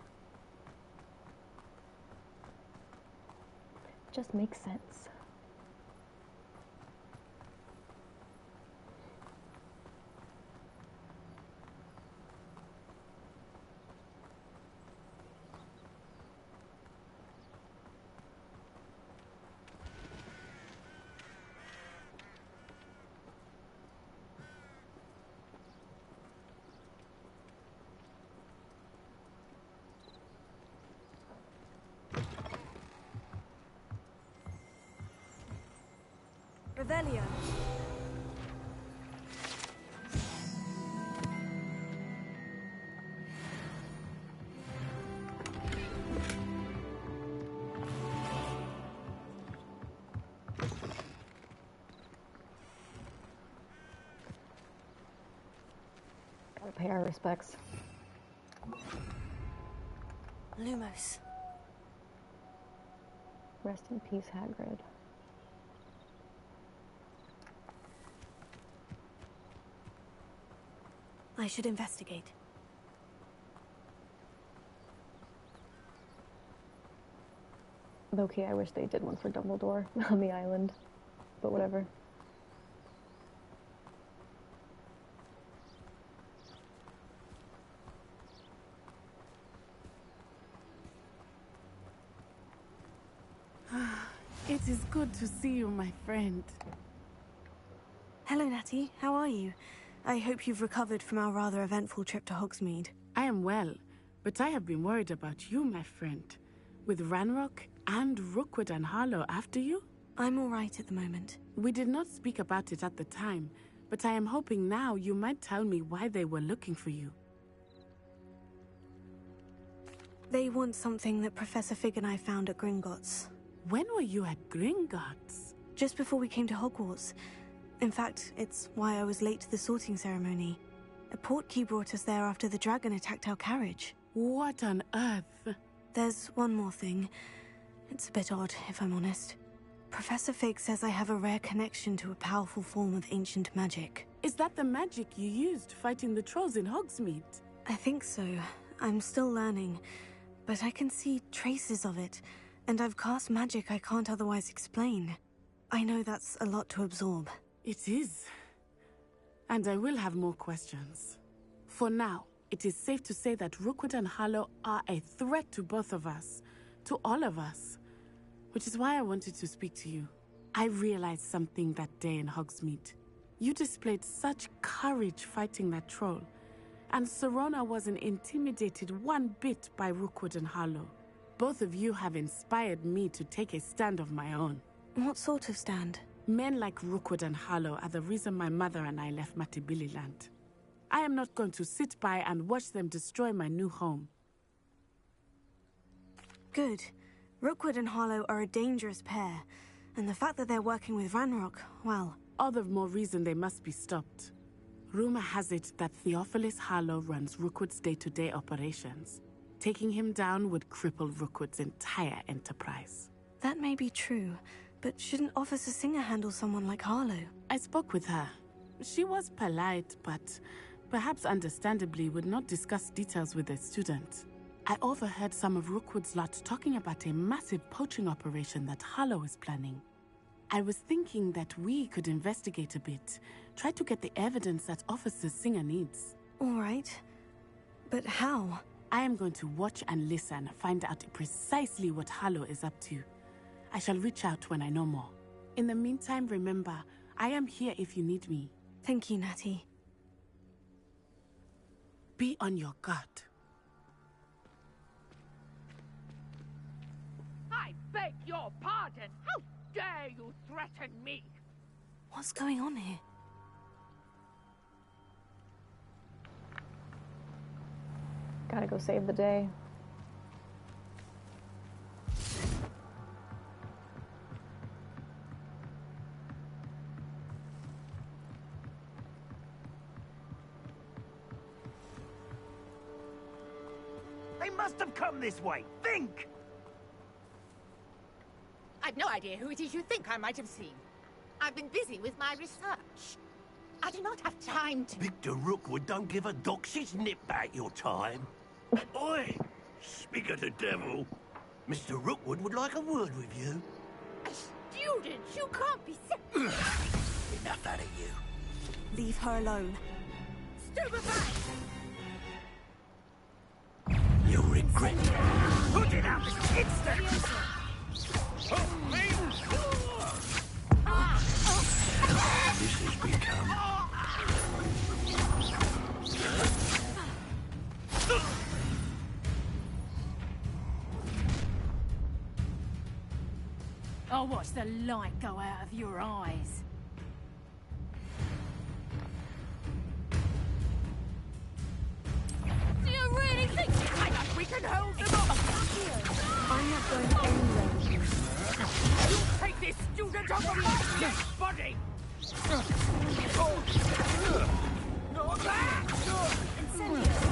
Just makes sense. Revelio. Gotta pay our respects. Lumos. Rest in peace, Hagrid. I should investigate. Low-key, I wish they did one for Dumbledore on the island, but whatever. It is good to see you, my friend. Hello, Natty. How are you? I hope you've recovered from our rather eventful trip to Hogsmeade. I am well, but I have been worried about you, my friend. With Ranrock and Rookwood and Harlow after you? I'm all right at the moment. We did not speak about it at the time, but I am hoping now you might tell me why they were looking for you. They want something that Professor Fig and I found at Gringotts. When were you at Gringotts? Just before we came to Hogwarts. In fact, it's why I was late to the sorting ceremony. A portkey brought us there after the dragon attacked our carriage. What on earth? There's one more thing. It's a bit odd, if I'm honest. Professor Fig says I have a rare connection to a powerful form of ancient magic. Is that the magic you used fighting the trolls in Hogsmeade? I think so. I'm still learning, but I can see traces of it, and I've cast magic I can't otherwise explain. I know that's a lot to absorb. It is. And I will have more questions. For now, it is safe to say that Rookwood and Harlow are a threat to both of us. To all of us. Which is why I wanted to speak to you. I realized something that day in Hogsmeade. You displayed such courage fighting that troll. And Sirona wasn't intimidated one bit by Rookwood and Harlow. Both of you have inspired me to take a stand of my own. What sort of stand? Men like Rookwood and Harlow are the reason my mother and I left Matabeleland. I am not going to sit by and watch them destroy my new home. Good. Rookwood and Harlow are a dangerous pair, and the fact that they're working with Ranrock, well... All the more reason they must be stopped. Rumor has it that Theophilus Harlow runs Rookwood's day-to-day operations. Taking him down would cripple Rookwood's entire enterprise. That may be true, but shouldn't Officer Singer handle someone like Harlow? I spoke with her. She was polite, but perhaps understandably would not discuss details with a student. I overheard some of Rookwood's lot talking about a massive poaching operation that Harlow is planning. I was thinking that we could investigate a bit, try to get the evidence that Officer Singer needs. All right. But how? I am going to watch and listen, find out precisely what Harlow is up to. I shall reach out when I know more. In the meantime, remember, I am here if you need me. Thank you, Natty. Be on your guard. I beg your pardon. How dare you threaten me? What's going on here? Gotta go save the day. They must have come this way. Think! I've no idea who it is you think I might have seen. I've been busy with my research. I do not have time to... Victor Rookwood don't give a doxy's nip back your time. Oi! Speak of the devil. Mr. Rookwood would like a word with you. Students, you can't be... Enough out of you. Leave her alone. Stupefy! You'll regret it. Put it out instantly! This has become... I'll watch the light go out of your eyes. Do you really think we can hold them off? I'm not going anywhere with you. You take this student off of my dead body!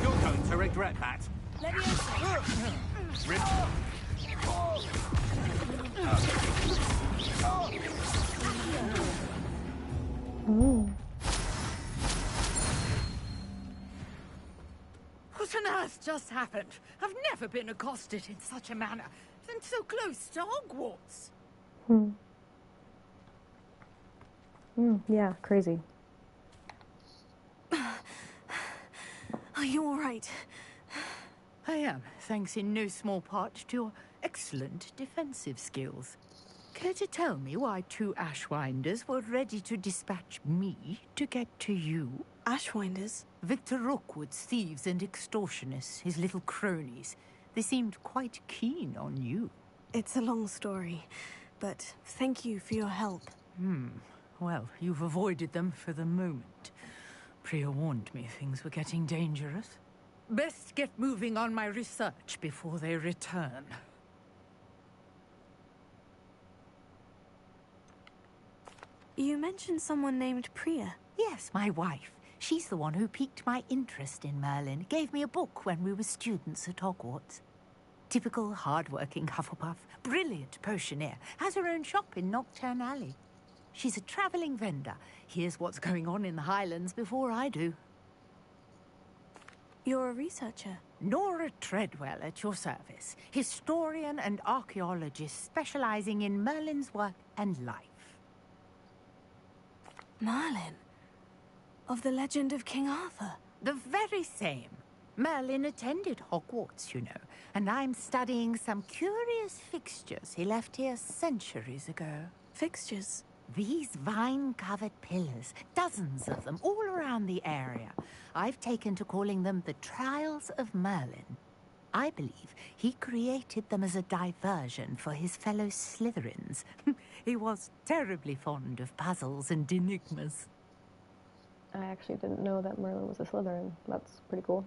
You're going to regret that. Ooh. What on earth just happened? I've never been accosted in such a manner, and so close to Hogwarts. Yeah, crazy. Are you all right? I am, thanks in no small part to your excellent defensive skills. Care to tell me why two Ashwinders were ready to dispatch me to get to you? Ashwinders? Victor Rookwood's thieves and extortionists, his little cronies. They seemed quite keen on you. It's a long story, but thank you for your help. Well, you've avoided them for the moment. Priya warned me things were getting dangerous. Best get moving on my research before they return. You mentioned someone named Priya. Yes, my wife. She's the one who piqued my interest in Merlin. Gave me a book when we were students at Hogwarts. Typical hard-working Hufflepuff. Brilliant potioneer. Has her own shop in Nocturne Alley. She's a travelling vendor. Hears what's going on in the Highlands before I do. You're a researcher? Nora Treadwell at your service. Historian and archaeologist specializing in Merlin's work and life. Merlin. Of the legend of King Arthur. The very same. Merlin attended Hogwarts, you know, and I'm studying some curious fixtures he left here centuries ago. Fixtures? These vine-covered pillars, dozens of them, all around the area. I've taken to calling them the Trials of Merlin. I believe he created them as a diversion for his fellow Slytherins. He was terribly fond of puzzles and enigmas. I actually didn't know that Merlin was a Slytherin. That's pretty cool.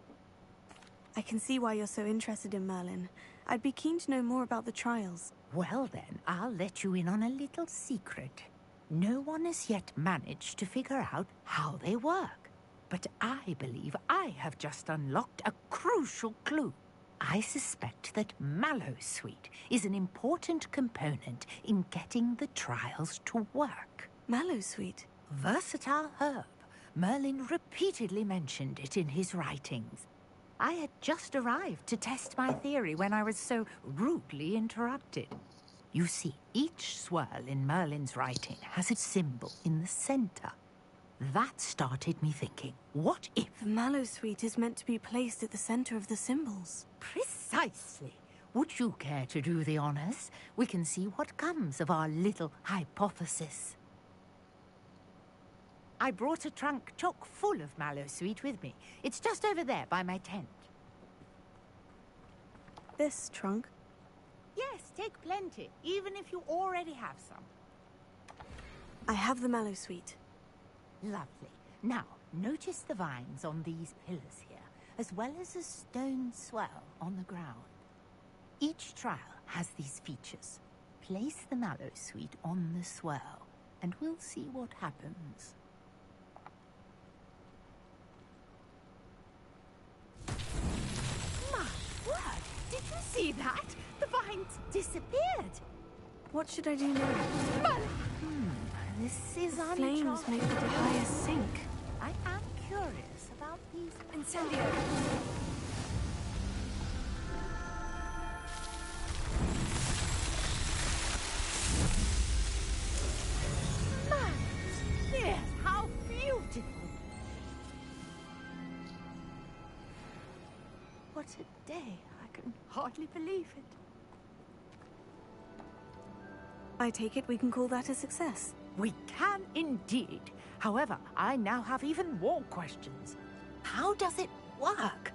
I can see why you're so interested in Merlin. I'd be keen to know more about the trials. Well then, I'll let you in on a little secret. No one has yet managed to figure out how they work. But I believe I have just unlocked a crucial clue. I suspect that Mallowsweet is an important component in getting the trials to work. Mallowsweet? Versatile herb. Merlin repeatedly mentioned it in his writings. I had just arrived to test my theory when I was so rudely interrupted. You see, each swirl in Merlin's writing has a symbol in the center. That started me thinking, what if... The Mallowsweet is meant to be placed at the center of the symbols. Precisely. Would you care to do the honors? We can see what comes of our little hypothesis. I brought a trunk chock full of Mallowsweet with me. It's just over there by my tent. This trunk? Yes, take plenty, even if you already have some. I have the Mallowsweet. Lovely. Now, notice the vines on these pillars here, as well as a stone swell on the ground. Each trial has these features. Place the Mallowsweet on the swell, and we'll see what happens. My word! Did you see that? The vines disappeared. What should I do now? This is the flames make the Defias sink. I am curious about these... Incendio! Yes, how beautiful! What a day. I can hardly believe it. I take it we can call that a success. We can indeed. However, I now have even more questions. How does it work?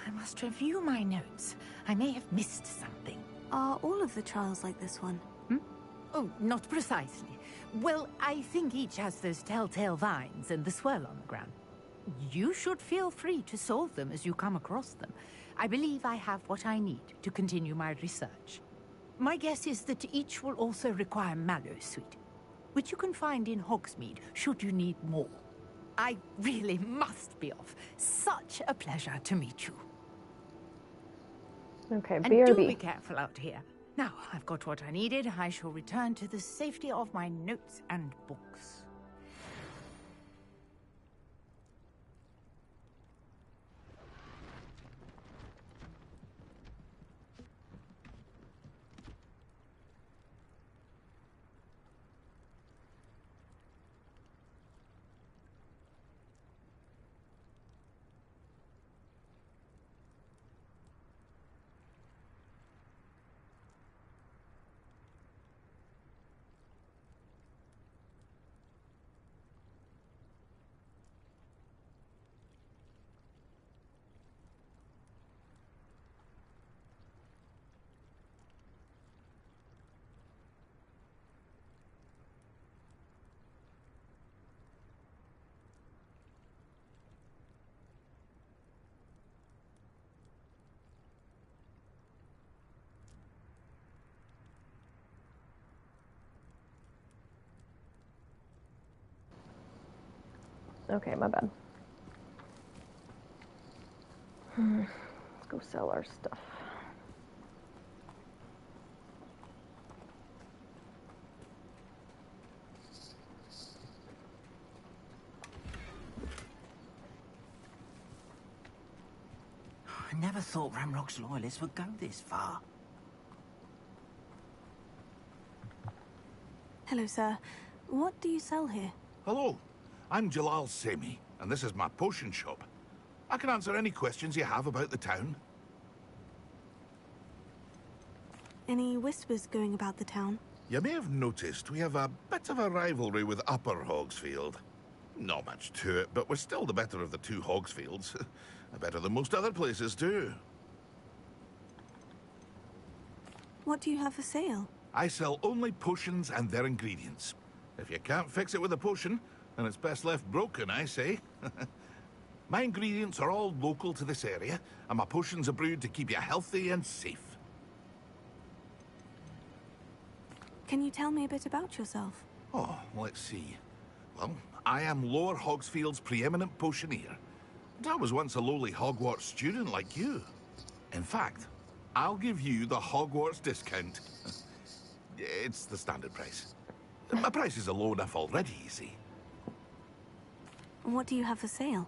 I must review my notes. I may have missed something. Are all of the trials like this one? Oh, not precisely. Well, I think each has those telltale vines and the swirl on the ground. You should feel free to solve them as you come across them. I believe I have what I need to continue my research. My guess is that each will also require Mallowsweet, which you can find in Hogsmeade should you need more. I really must be off. Such a pleasure to meet you. Okay, And BRB. do be careful out here. Now, I've got what I needed. I shall return to the safety of my notes and books. Okay, my bad. Let's go sell our stuff. I never thought Ramrock's loyalists would go this far. Hello, sir. What do you sell here? Hello. I'm Jalal Semi, and this is my potion shop. I can answer any questions you have about the town. Any whispers going about the town? You may have noticed we have a bit of a rivalry with Upper Hogsfield. Not much to it, but we're still the better of the two Hogsfields. Better than most other places, too. What do you have for sale? I sell only potions and their ingredients. If you can't fix it with a potion, then it's best left broken, I say. My ingredients are all local to this area, and my potions are brewed to keep you healthy and safe. Can you tell me a bit about yourself? Oh, let's see. Well, I am Lower Hogsfield's preeminent potioneer. And I was once a lowly Hogwarts student like you. In fact, I'll give you the Hogwarts discount. It's the standard price. My prices are low enough already, you see. What do you have for sale?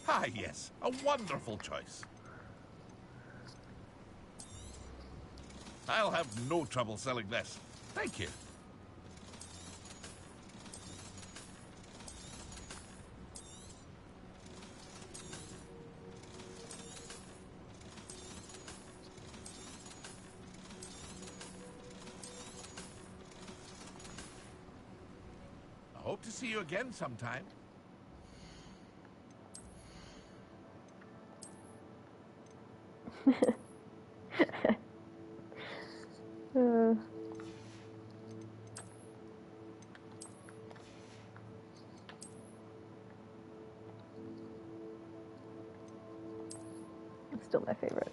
Ah, yes. A wonderful choice. I'll have no trouble selling this. Thank you. I hope to see you again sometime. It's still my favorite.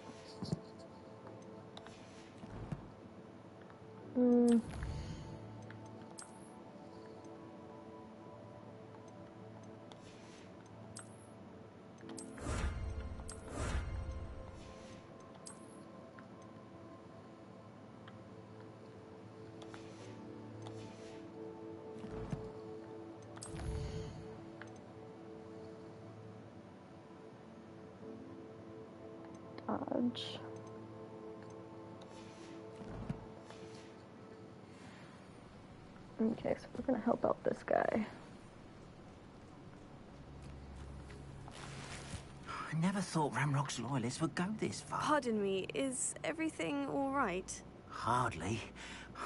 Dodge. Okay, so we're gonna help out this guy. I never thought Ranrock's loyalists would go this far. Pardon me, is everything all right? Hardly.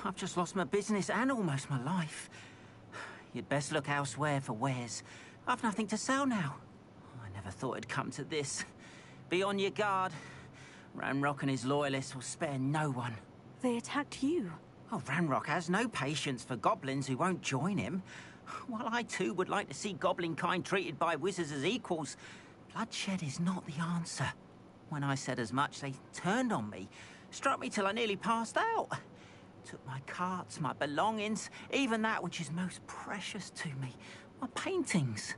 I've just lost my business and almost my life. You'd best look elsewhere for wares. I've nothing to sell now. I never thought it'd come to this. Be on your guard. Ranrock and his loyalists will spare no one. They attacked you. Oh, Ranrock has no patience for goblins who won't join him. While I too would like to see goblin kind treated by wizards as equals, bloodshed is not the answer. When I said as much, they turned on me, struck me till I nearly passed out. Took my carts, my belongings, even that which is most precious to me, my paintings.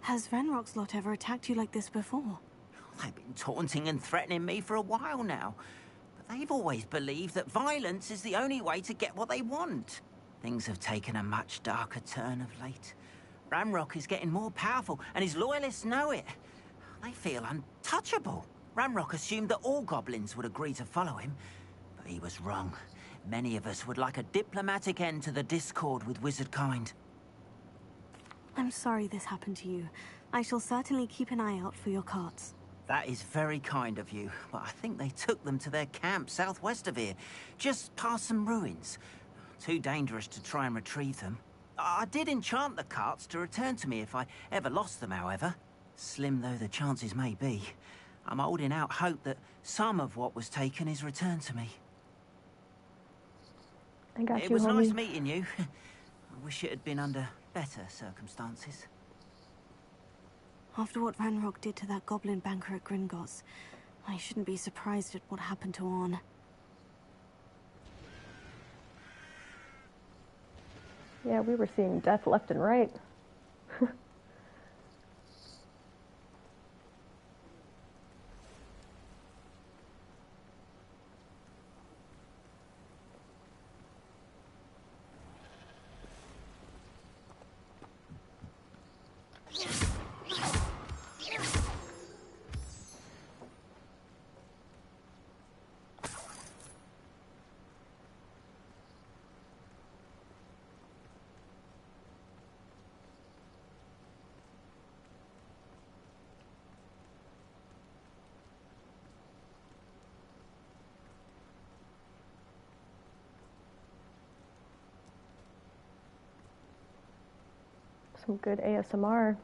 Has Ranrock's lot ever attacked you like this before? They've been taunting and threatening me for a while now. But they've always believed that violence is the only way to get what they want. Things have taken a much darker turn of late. Ranrock is getting more powerful, and his loyalists know it. They feel untouchable. Ranrock assumed that all goblins would agree to follow him, but he was wrong. Many of us would like a diplomatic end to the discord with wizard kind. I'm sorry this happened to you. I shall certainly keep an eye out for your carts. That is very kind of you, but I think they took them to their camp southwest of here, just past some ruins. Too dangerous to try and retrieve them. I did enchant the carts to return to me if I ever lost them, however. Slim though the chances may be, I'm holding out hope that some of what was taken is returned to me. I got It you, was homie. nice meeting you. I wish it had been under better circumstances. After what Ranrock did to that goblin banker at Gringotts, I shouldn't be surprised at what happened to Orn. Yeah, we were seeing death left and right. Some good ASMR.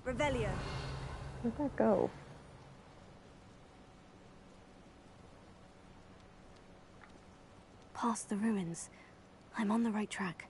Revelio. Where'd that go? Past the ruins. I'm on the right track.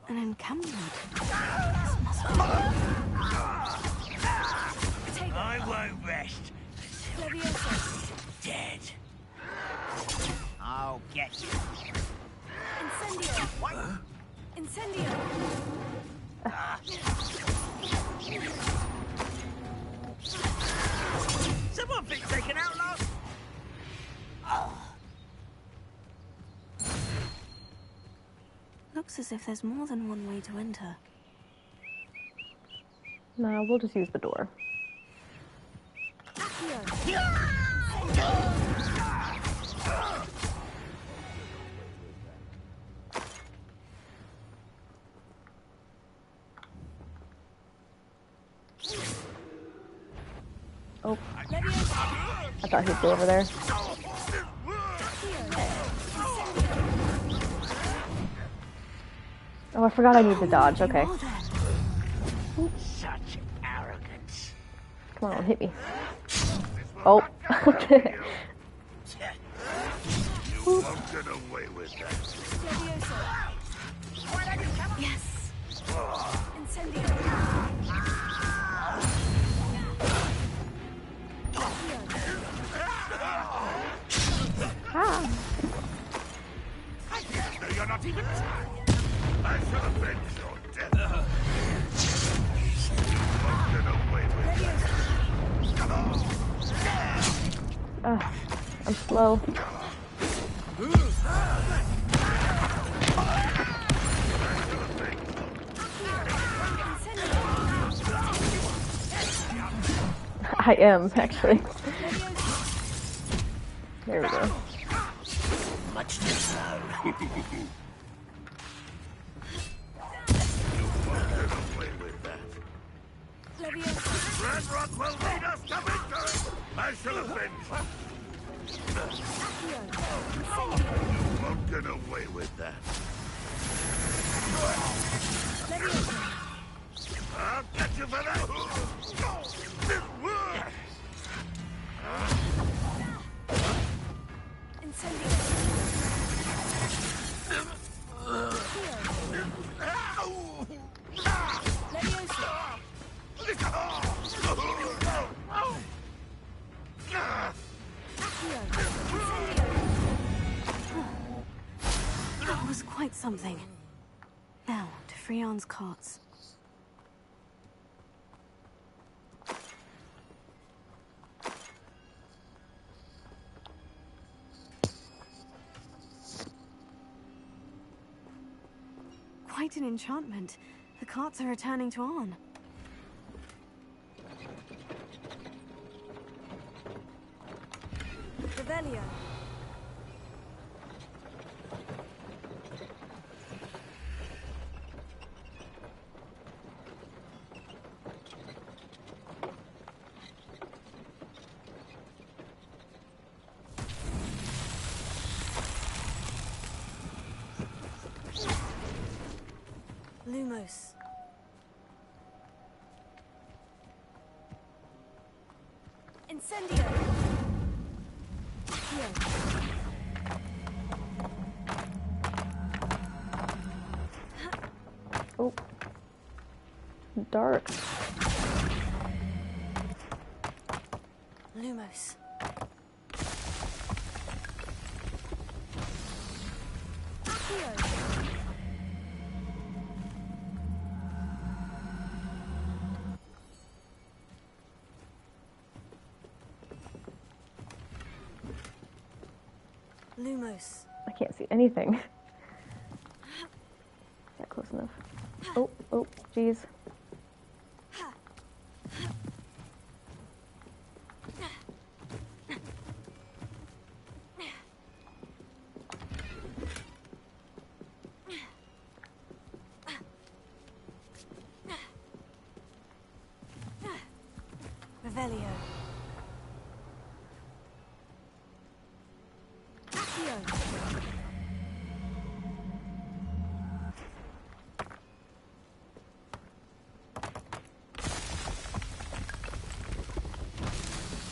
An encampment. I won't rest. Dead. I'll get you. Incendio. What? Incendio. Someone been taken out last. Looks as if there's more than one way to enter. Nah, we'll just use the door. Oh. I thought he'd go over there. Oh, I forgot I need to dodge. Okay. Such arrogance. Come on, hit me. Oh. You won't get away with that. Yes. Incendio. Ah. No, you're not even trying. I shall avenge your death. You won't get away with that. I'm slow. I am, actually. There we go. Much too slow. Ranrock will lead us to victory! I shall avenge you! Won't get away with that. I'll catch you for that! That was quite something. Now, to Freon's carts. Quite an enchantment. The carts are returning to Arn. Revelio. Lumos. Incendio. Oh. Dark. Lumos. Lumos. I can't see anything. Not close enough. Oh, oh, jeez. Revelio. Accio.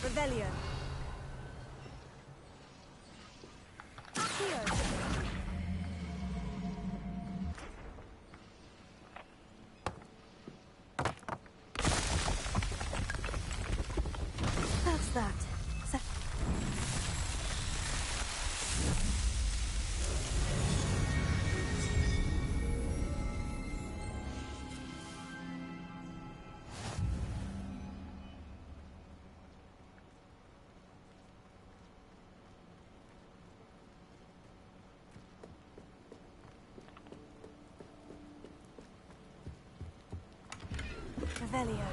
Revelio. Accio. That's that. Revelio.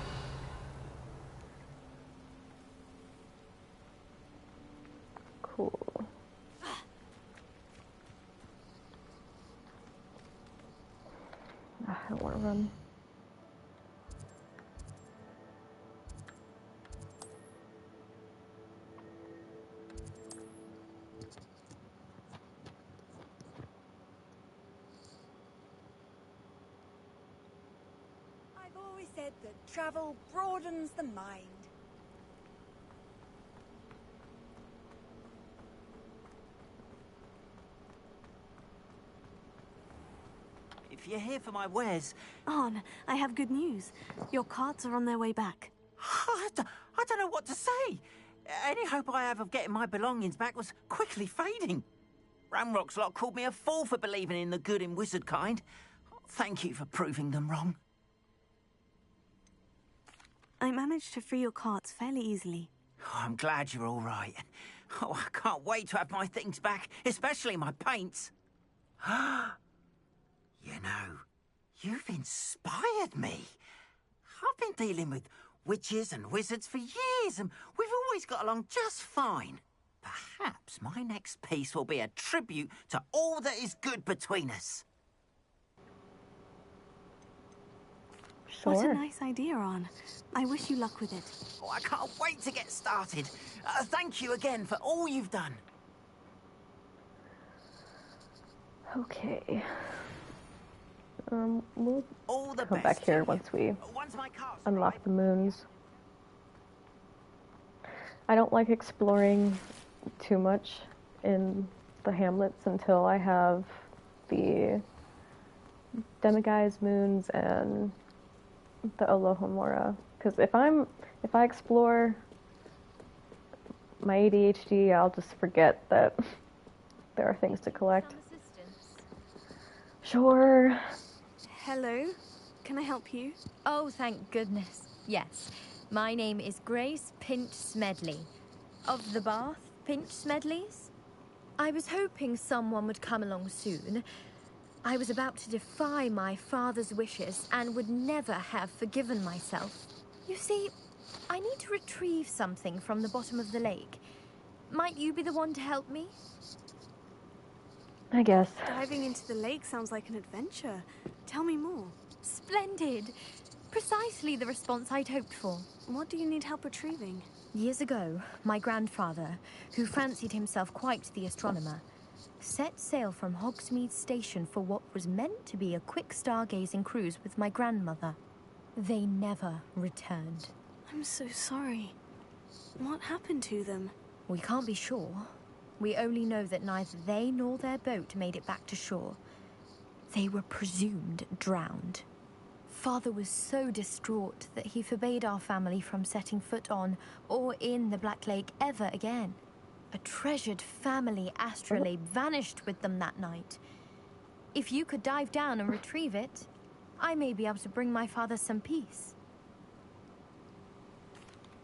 Cool. I don't want to run. I've always said that travel broadens the mind. If you're here for my wares... Arn, I have good news. Your carts are on their way back. I don't know what to say. Any hope I have of getting my belongings back was quickly fading. Ramrock's lot called me a fool for believing in the good in wizard kind. Thank you for proving them wrong. I managed to free your carts fairly easily. Oh, I'm glad you're all right. Oh, I can't wait to have my things back, especially my paints. You know, you've inspired me. I've been dealing with witches and wizards for years, and we've always got along just fine. Perhaps my next piece will be a tribute to all that is good between us. Sure. What a nice idea, Arn. I wish you luck with it. Oh, I can't wait to get started. Thank you again for all you've done. Okay. We'll all the come best back here once we unlock the moons. I don't like exploring too much in the hamlets until I have the Demiguise moons and the Alohomora. Because if I explore my ADHD, I'll just forget that there are things to collect. Sure. Hello, can I help you? Oh, thank goodness. Yes. My name is Grace Pinch Smedley. Of the Bath Pinch Smedleys? I was hoping someone would come along soon. I was about to defy my father's wishes and would never have forgiven myself. You see, I need to retrieve something from the bottom of the lake. Might you be the one to help me? I guess. Diving into the lake sounds like an adventure. Tell me more. Splendid. Precisely the response I'd hoped for. What do you need help retrieving? Years ago, my grandfather, who fancied himself quite the astronomer, set sail from Hogsmeade Station for what was meant to be a quick stargazing cruise with my grandmother. They never returned. I'm so sorry. What happened to them? We can't be sure. We only know that neither they nor their boat made it back to shore. They were presumed drowned. Father was so distraught that he forbade our family from setting foot on or in the Black Lake ever again. A treasured family astrolabe vanished with them that night. If you could dive down and retrieve it, I may be able to bring my father some peace.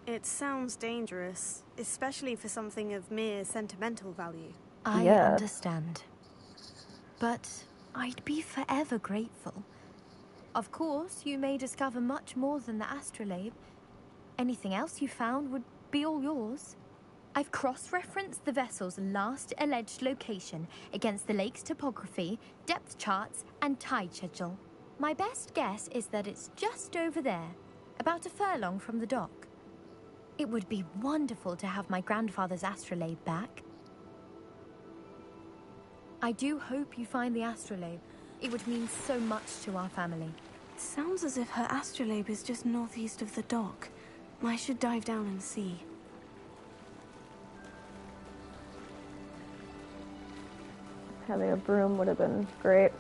It sounds dangerous, especially for something of mere sentimental value. I Yeah. understand. But I'd be forever grateful. Of course, you may discover much more than the astrolabe. Anything else you found would be all yours. I've cross-referenced the vessel's last alleged location against the lake's topography, depth charts, and tide schedule. My best guess is that it's just over there, about a furlong from the dock. It would be wonderful to have my grandfather's astrolabe back. I do hope you find the astrolabe. It would mean so much to our family. Sounds as if her astrolabe is just northeast of the dock. I should dive down and see. Having a broom would have been great.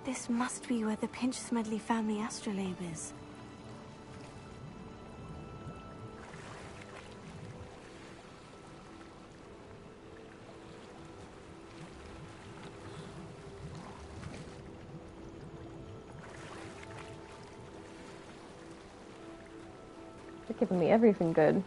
This must be where the Pinch Smedley family astrolabe is. They're giving me everything good.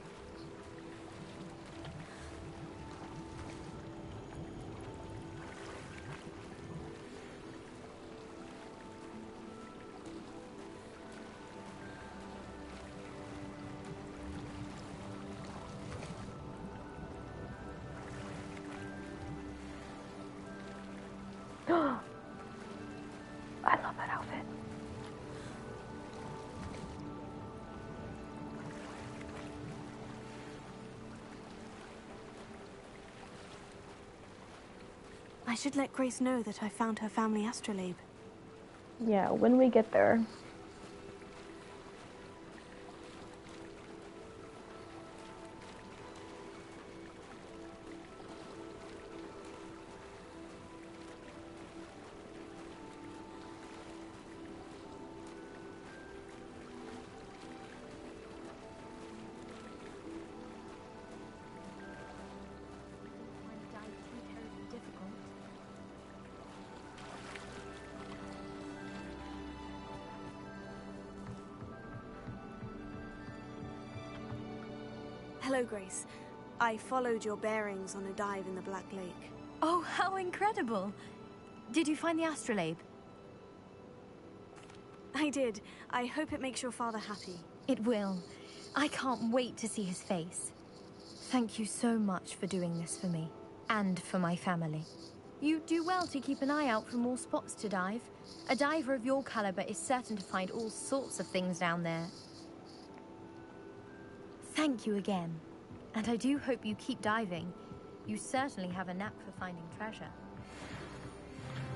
I love that outfit. I should let Grace know that I found her family astrolabe. Yeah, when we get there. Hello, Grace. I followed your bearings on a dive in the Black Lake. Oh, how incredible! Did you find the astrolabe? I did. I hope it makes your father happy. It will. I can't wait to see his face. Thank you so much for doing this for me, and for my family. You do well to keep an eye out for more spots to dive. A diver of your caliber is certain to find all sorts of things down there. Thank you again. And I do hope you keep diving. You certainly have a knack for finding treasure.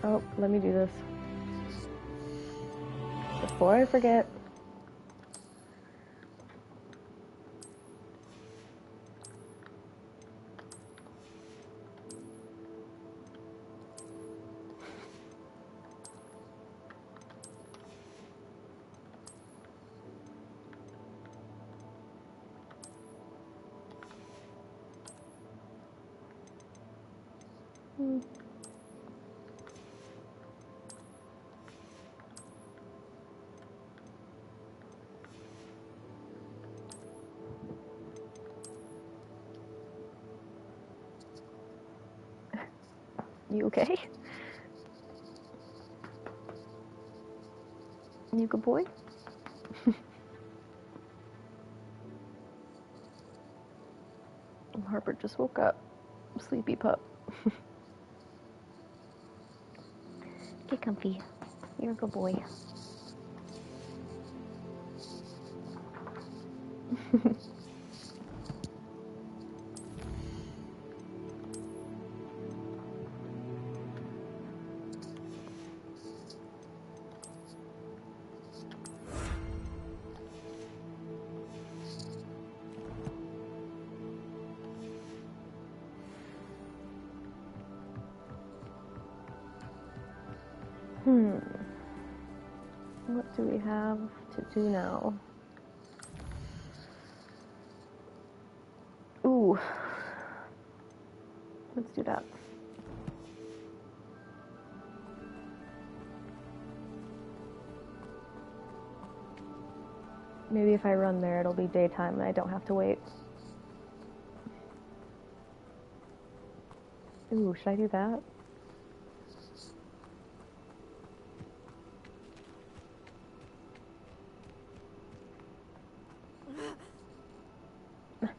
Oh, let me do this. Before I forget. You okay? You good boy? Harper just woke up. Sleepy pup. Get comfy. You're a good boy. What do we have to do now? Ooh. Let's do that. Maybe if I run there, it'll be daytime and I don't have to wait. Ooh, should I do that?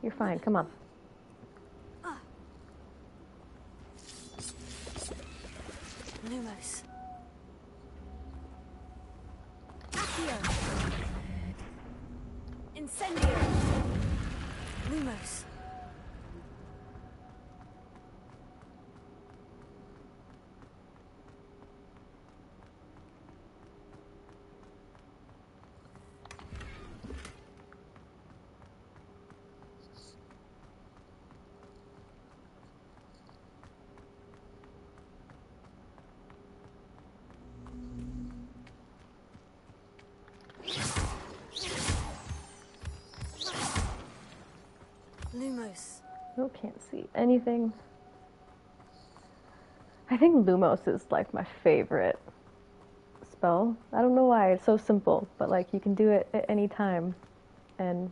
You're fine, come on. Lumos. Incendio! Lumos. Lumos. Oh, can't see anything. I think Lumos is like my favorite spell. I don't know why, it's so simple, but like you can do it at any time and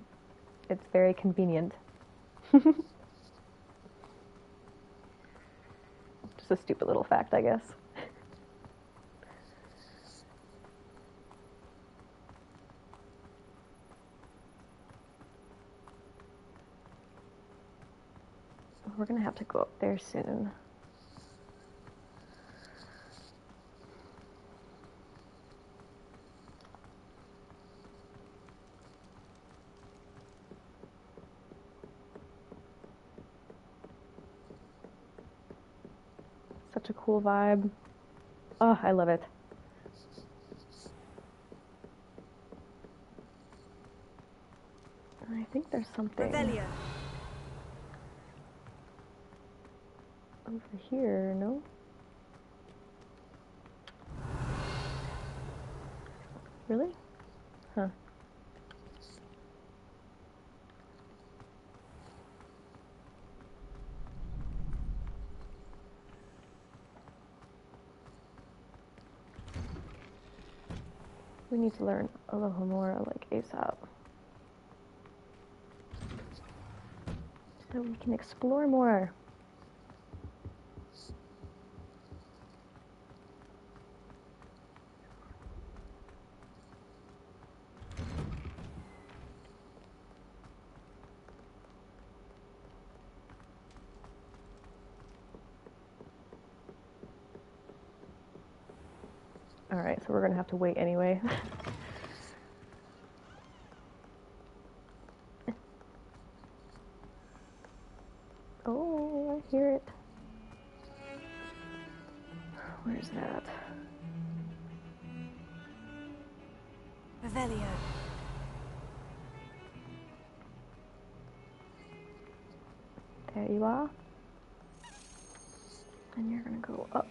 it's very convenient. Just a stupid little fact, I guess. We're gonna have to go up there soon. Such a cool vibe. Oh, I love it. I think there's something Revelio. over here, no? Really? Huh. We need to learn Alohomora like ASAP. So we can explore more. Alright, so we're gonna have to wait anyway. Oh, I hear it. Where's that? Revelio. There you are. And you're gonna go up.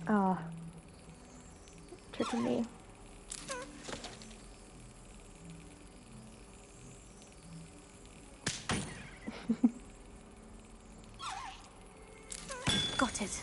Ah, tricking me. Got it.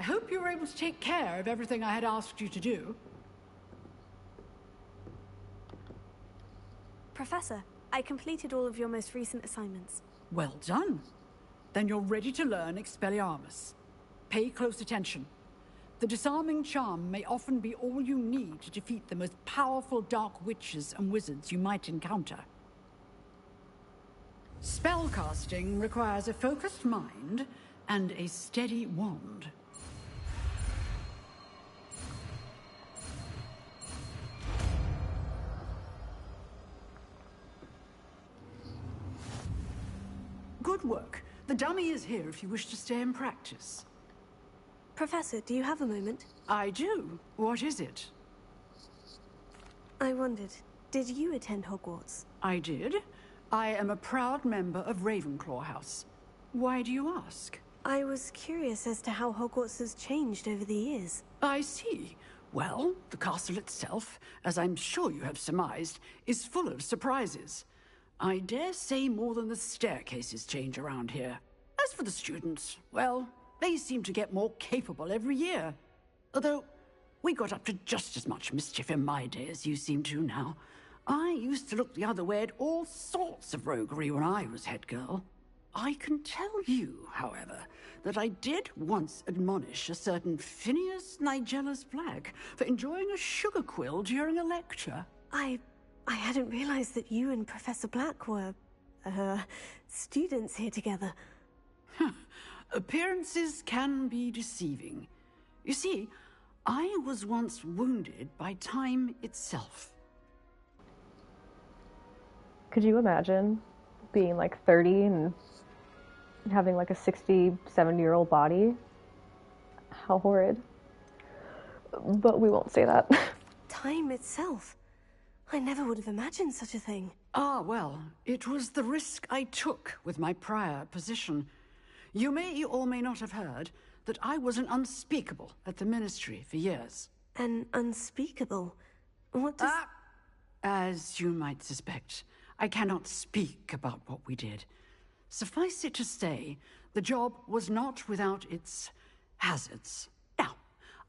hope you were able to take care of everything I had asked you to do. Professor, I completed all of your most recent assignments. Well done. Then you're ready to learn Expelliarmus. Pay close attention. The disarming charm may often be all you need to defeat the most powerful dark witches and wizards you might encounter. Spellcasting requires a focused mind and a steady wand. Good work. The dummy is here if you wish to stay and practice. Professor, do you have a moment? I do. What is it? I wondered, did you attend Hogwarts? I did. I am a proud member of Ravenclaw House. Why do you ask? I was curious as to how Hogwarts has changed over the years. I see. Well, the castle itself, as I'm sure you have surmised, is full of surprises. I dare say more than the staircases change around here. As for the students, well, they seem to get more capable every year. Although, we got up to just as much mischief in my day as you seem to now. I used to look the other way at all sorts of roguery when I was head girl. I can tell you, however, that I did once admonish a certain Phineas Nigellus Black for enjoying a sugar quill during a lecture. I hadn't realized that you and Professor Black were, students here together. Appearances can be deceiving. You see, I was once wounded by time itself. Could you imagine being like 30 and having like a 60, 70-year-old body? How horrid. But we won't say that. Time itself? I never would have imagined such a thing. Ah, well, it was the risk I took with my prior position. You may or may not have heard that I was an unspeakable at the Ministry for years. An unspeakable? What does... As you might suspect, I cannot speak about what we did. Suffice it to say, the job was not without its hazards. Now,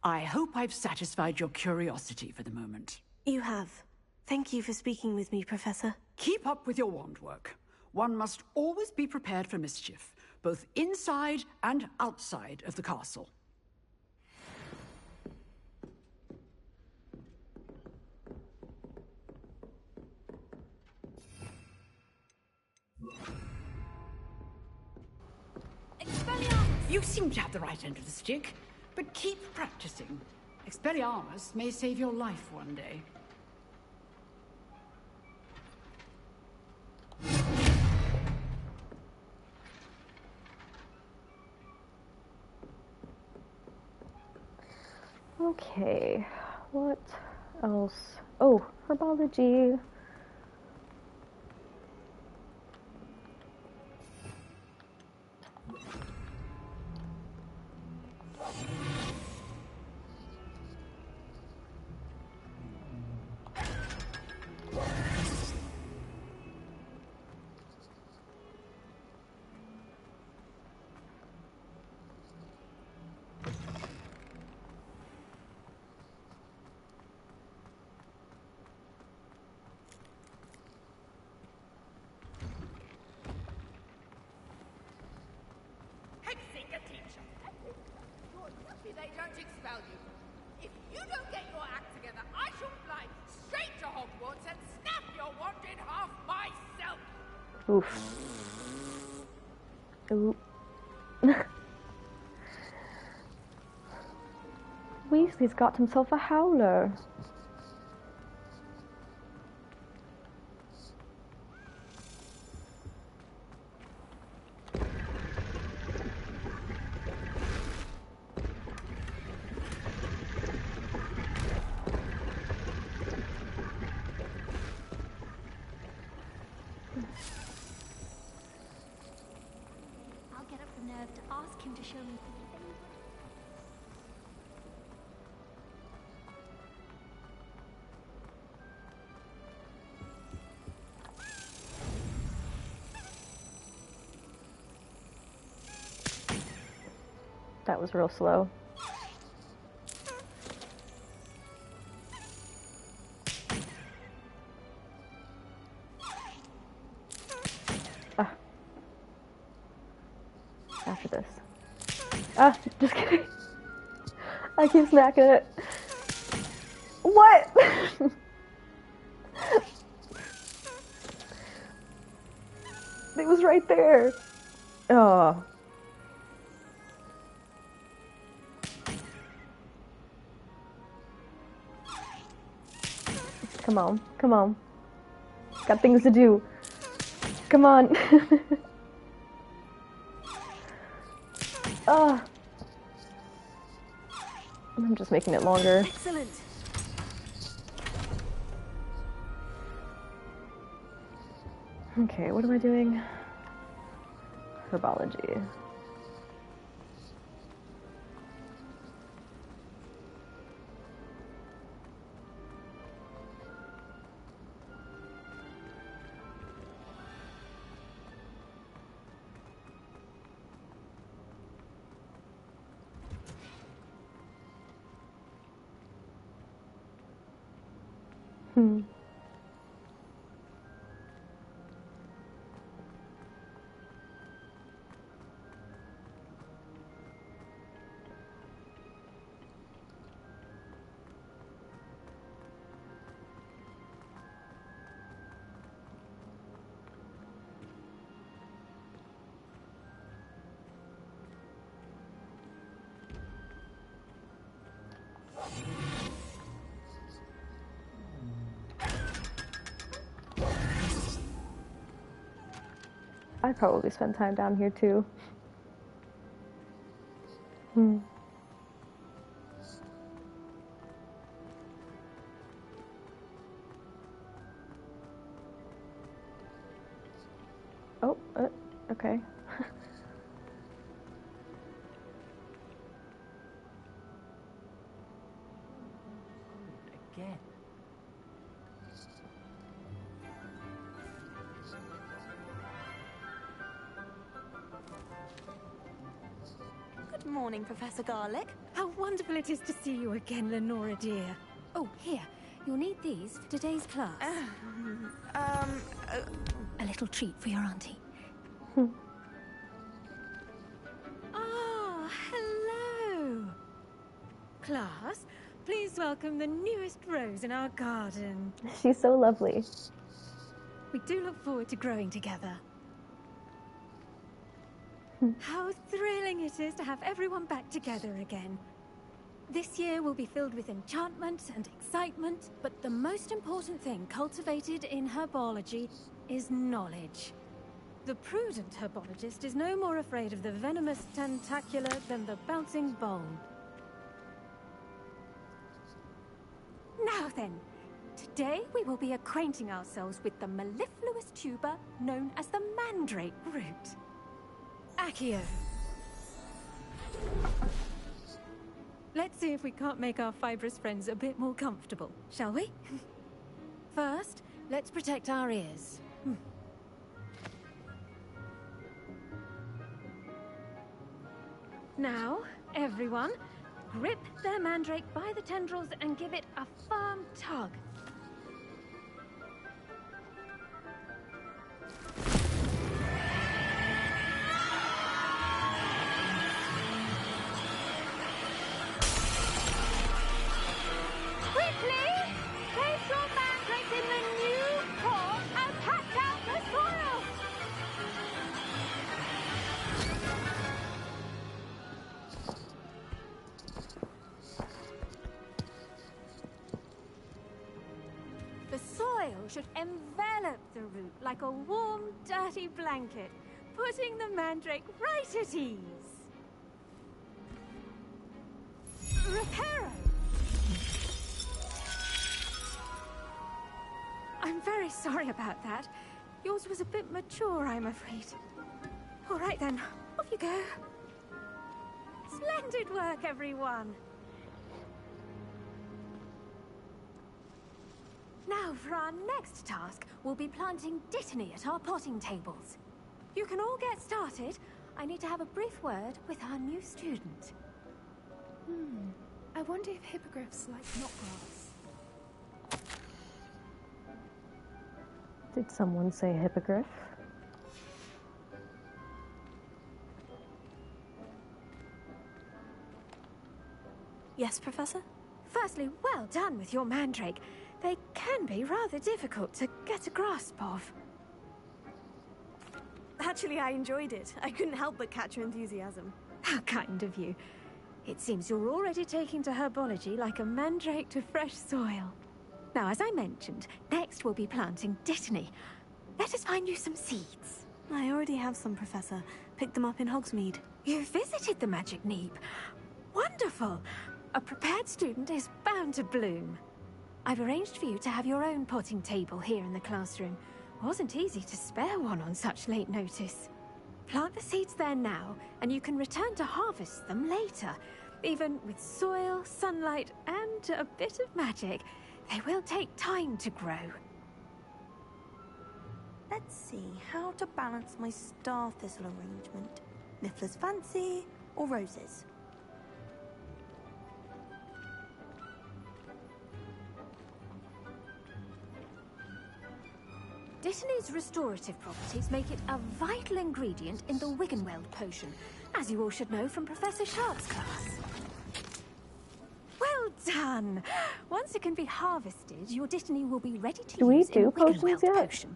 I hope I've satisfied your curiosity for the moment. You have. Thank you for speaking with me, Professor. Keep up with your wand work. One must always be prepared for mischief, both inside and outside of the castle. You seem to have the right end of the stick, but keep practicing. Expelliarmus may save your life one day. Okay, what else? Oh, herbology. They don't expel you. If you don't get your act together, I shall fly straight to Hogwarts and snap your wand in half myself. Oof. Weasley's got himself a howler. To show me that was real slow. this. Ah, just kidding. I keep smacking it. What? It was right there. Oh. Come on, come on. Got things to do. Come on. Ah. I'm just making it longer. Excellent. Okay, what am I doing? Herbology. Hmm. I'd probably spend time down here too. Hmm. Oh, okay. Again. Good morning, Professor Garlick. How wonderful it is to see you again, Lenora dear. Oh, here. You'll need these for today's class. A little treat for your auntie. Ah, hello. Class, please welcome the newest rose in our garden. She's so lovely. We do look forward to growing together. How thrilling it is to have everyone back together again. This year will be filled with enchantment and excitement, but the most important thing cultivated in herbology is knowledge. The prudent herbologist is no more afraid of the venomous tentacular than the bouncing bulb. Now then, today we will be acquainting ourselves with the mellifluous tuber known as the mandrake root. Accio. Let's see if we can't make our fibrous friends a bit more comfortable, shall we? First, let's protect our ears. Now, everyone, grip their mandrake by the tendrils and give it a firm tug. Quickly! Place your mandrakes in the new core and patch out the soil! The soil should envelop the root like a warm, dirty blanket, putting the mandrake right at ease. Reparo! I'm very sorry about that. Yours was a bit mature, I'm afraid. All right then, off you go. Splendid work, everyone. Now, for our next task, we'll be planting Dittany at our potting tables. You can all get started. I need to have a brief word with our new student. I wonder if hippogriffs like knotgrass. Did someone say hippogriff? Yes, Professor? Firstly, well done with your mandrake. They can be rather difficult to get a grasp of. Actually, I enjoyed it. I couldn't help but catch your enthusiasm. How kind of you. It seems you're already taking to herbology like a mandrake to fresh soil. Now, as I mentioned, next we'll be planting Dittany. Let us find you some seeds. I already have some, Professor. Picked them up in Hogsmeade. You visited the Magic Neep. Wonderful! A prepared student is bound to bloom. I've arranged for you to have your own potting table here in the classroom. Wasn't easy to spare one on such late notice. Plant the seeds there now, and you can return to harvest them later. Even with soil, sunlight, and a bit of magic, they will take time to grow. Let's see how to balance my star thistle arrangement. Niffler's Fancy or roses? Dittany's restorative properties make it a vital ingredient in the Wiggenweld potion, as you all should know from Professor Sharp's class. Well done! Once it can be harvested, your Dittany will be ready to Do we use in do potions Wiggenweld yet? potion.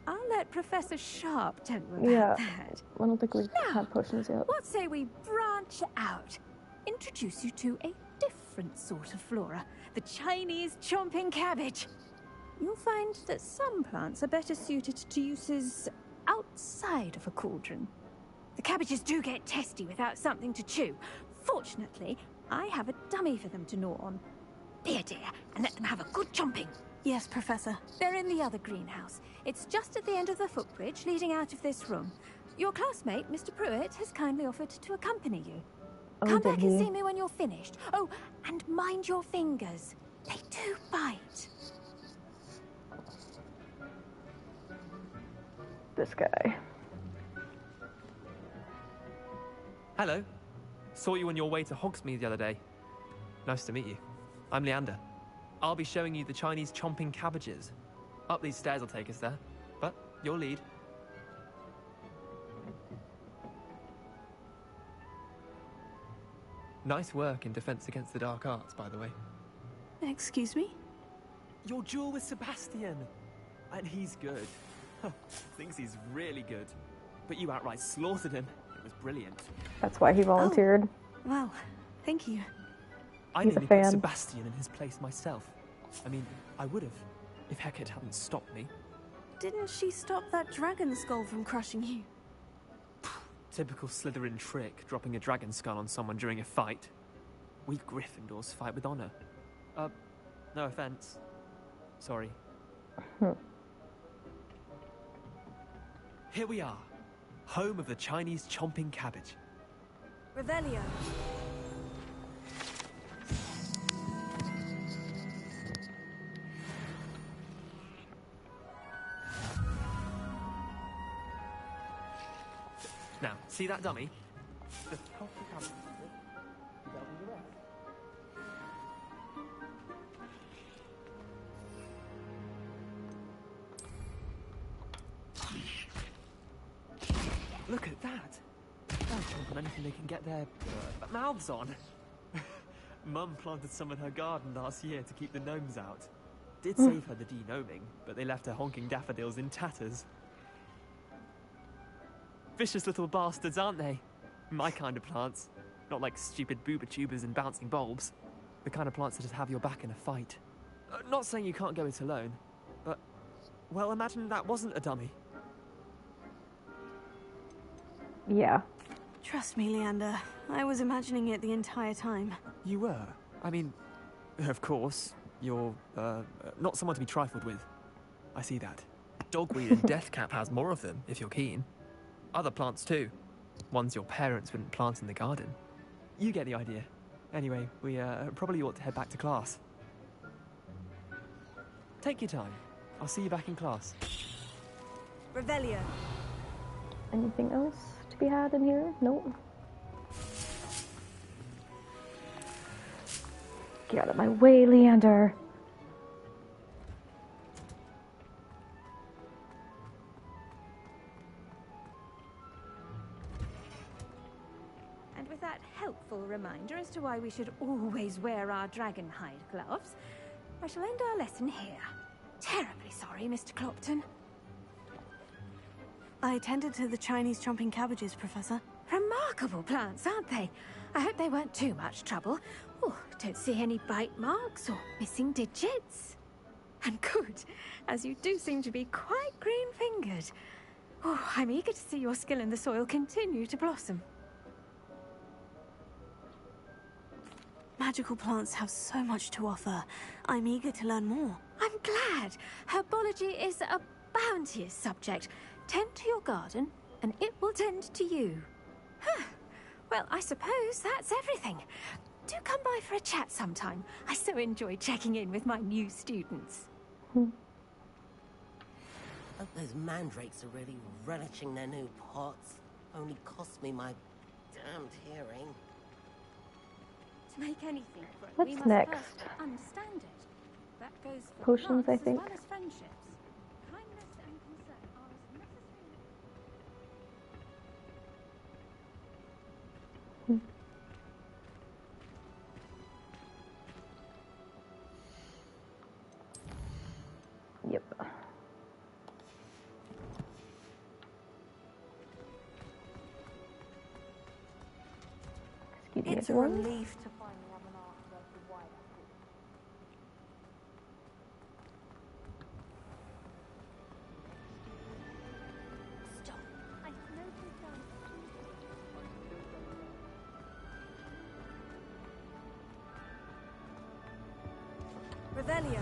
I'll let Professor Sharp tell you about Yeah. that. I don't think we've had potions yet. What say we branch out? Introduce you to a different sort of flora, the Chinese chomping cabbage. You'll find that some plants are better suited to uses outside of a cauldron. The cabbages do get testy without something to chew. Fortunately, I have a dummy for them to gnaw on. Here, dear, and let them have a good chomping. Yes, Professor. They're in the other greenhouse. It's just at the end of the footbridge leading out of this room. Your classmate, Mr. Pruitt, has kindly offered to accompany you. Oh, Come did back and he? see me when you're finished. Oh, and mind your fingers. They do bite. This guy. Hello. Saw you on your way to Hogsmeade the other day. Nice to meet you. I'm Leander. I'll be showing you the Chinese chomping cabbages. Up these stairs will take us there, but you'll lead. Nice work in Defense Against the Dark Arts, by the way. Excuse me? Your duel with Sebastian! And he's good. Thinks he's really good. But you outright slaughtered him. It was brilliant. That's why he volunteered. Well, thank you. I He's a nearly put fan. Sebastian in his place myself. I mean, I would have, if Hecate hadn't stopped me. Didn't she stop that dragon skull from crushing you? Typical Slytherin trick, dropping a dragon skull on someone during a fight. We Gryffindors fight with honor. No offense. Sorry. Here we are, home of the Chinese chomping cabbage. Revelio. Now, see that dummy? Look at that! They'll chomp on anything they can get their mouths on. Mum planted some in her garden last year to keep the gnomes out. Did save her the de-gnoming, but they left her honking daffodils in tatters. Vicious little bastards, aren't they? My kind of plants. Not like stupid booba tubers and bouncing bulbs. The kind of plants that just have your back in a fight. Not saying you can't go it alone, but, well, imagine that wasn't a dummy. Yeah. Trust me, Leander. I was imagining it the entire time. You were? I mean, of course, you're, not someone to be trifled with. I see that. Dogweed and deathcap has more of them, if you're keen. Other plants too. Ones your parents wouldn't plant in the garden. You get the idea. Anyway, we probably ought to head back to class. Take your time. I'll see you back in class. Revelio. Anything else to be had in here? Nope. Get out of my way, Leander. And with that helpful useful reminder as to why we should always wear our dragonhide gloves, I shall end our lesson here. Terribly sorry, Mr. Clopton. I attended to the Chinese chomping cabbages, Professor. Remarkable plants, aren't they? I hope they weren't too much trouble. Oh, don't see any bite marks or missing digits. And good, as you do seem to be quite green-fingered. Oh, I'm eager to see your skill in the soil continue to blossom. Magical plants have so much to offer. I'm eager to learn more. I'm glad. Herbology is a bounteous subject. Tend to your garden, and it will tend to you. Huh. Well, I suppose that's everything. Do come by for a chat sometime. I so enjoy checking in with my new students. Hope those mandrakes are really relishing their new pots. Only cost me my damned hearing. To make anything grow, What's we must next? first understand it. That goes for Potions, I plants think. as well as friendships. Kindness and concern are as necessary. Yep. Excuse me, It's a everyone. relief to finally have an art worth the while. Stop. I've noted down. Revelio.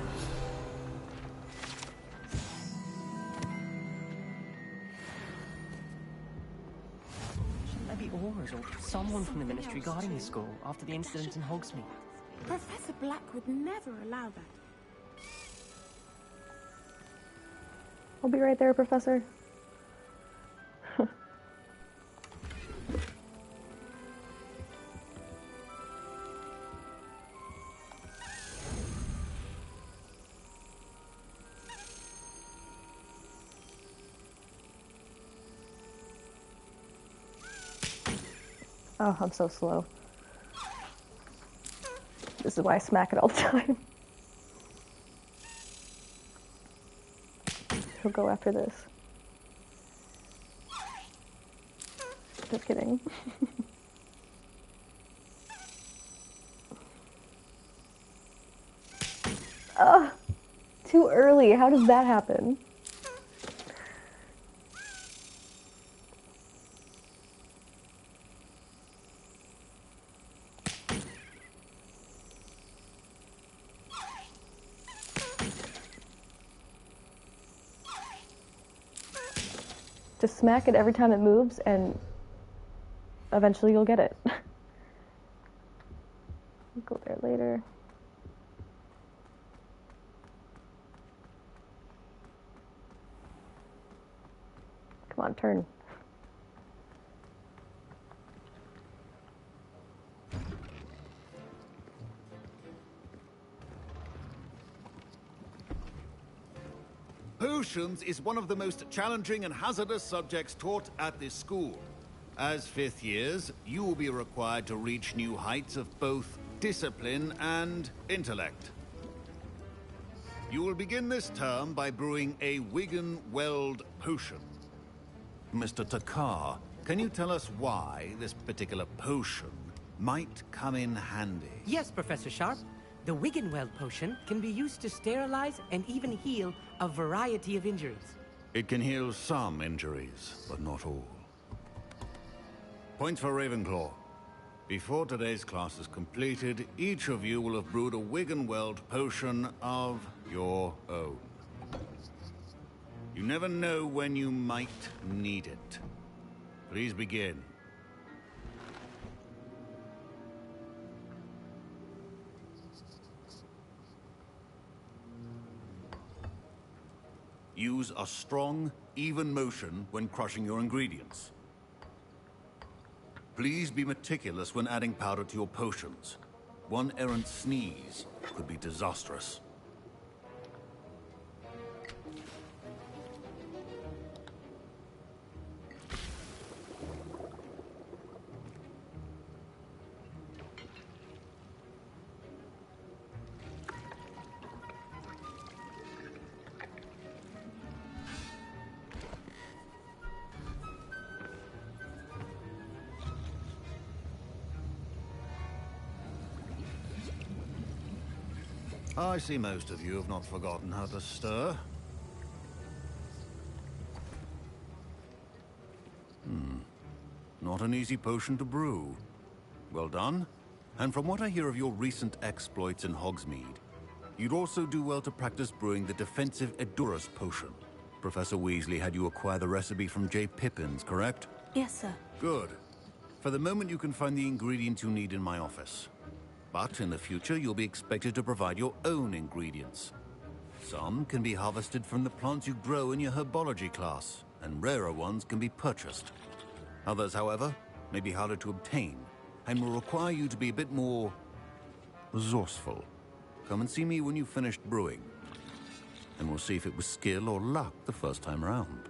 Shouldn't there be Auras or someone from the Ministry guarding the school after the incident in Hogsmeade? Professor Black would never allow that. I'll be right there, Professor. Oh, I'm so slow. This is why I smack it all the time. He'll go after this. Just kidding. Ugh, too early. How does that happen? Just smack it every time it moves, and eventually you'll get it. I'll go there later. Come on, turn. Potions is one of the most challenging and hazardous subjects taught at this school. As fifth years, you will be required to reach new heights of both discipline and intellect. You will begin this term by brewing a Wigan Weld potion. Mr. Takar, can you tell us why this particular potion might come in handy? Yes, Professor Sharp. The Wiggenweld potion can be used to sterilize and even heal a variety of injuries. It can heal some injuries, but not all. Point for Ravenclaw. Before today's class is completed, each of you will have brewed a Wiggenweld potion of your own. You never know when you might need it. Please begin. Use a strong, even motion when crushing your ingredients. Please be meticulous when adding powder to your potions. One errant sneeze could be disastrous. I see most of you have not forgotten how to stir. Not an easy potion to brew. Well done. And from what I hear of your recent exploits in Hogsmeade, you'd also do well to practice brewing the defensive Edurus potion. Professor Weasley had you acquire the recipe from J. Pippins, correct? Yes, sir. Good. For the moment, you can find the ingredients you need in my office. But in the future, you'll be expected to provide your own ingredients. Some can be harvested from the plants you grow in your herbology class, and rarer ones can be purchased. Others, however, may be harder to obtain, and will require you to be a bit more resourceful. Come and see me when you've finished brewing, and we'll see if it was skill or luck the first time around.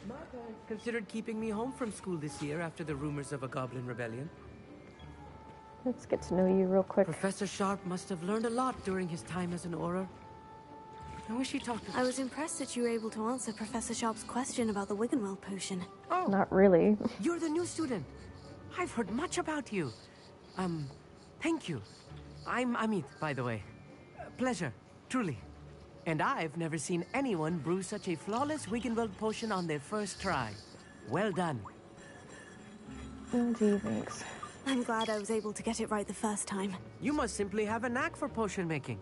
My parents considered keeping me home from school this year after the rumors of a goblin rebellion. Let's get to know you real quick. Professor Sharp must have learned a lot during his time as an Auror. I wish he talked to... I was impressed that you were able to answer Professor Sharp's question about the Wiggenweld potion. Oh, not really. You're the new student. I've heard much about you. Thank you. I'm Amit, by the way. Pleasure, truly. And I've never seen anyone brew such a flawless Wiggenweld potion on their first try. Well done. Oh, gee, thanks. I'm glad I was able to get it right the first time. You must simply have a knack for potion making.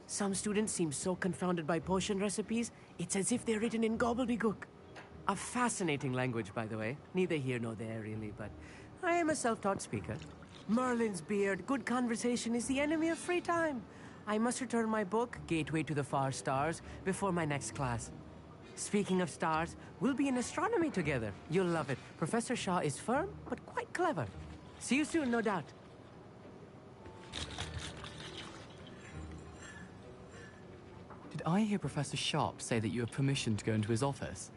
Some students seem so confounded by potion recipes, it's as if they're written in gobbledygook. A fascinating language, by the way. Neither here nor there, really, but I am a self-taught speaker. Merlin's beard, good conversation is the enemy of free time. I must return my book, Gateway to the Far Stars, before my next class. Speaking of stars, we'll be in astronomy together. You'll love it. Professor Shaw is firm, but quite clever. See you soon, no doubt. Did I hear Professor Sharp say that you have permission to go into his office?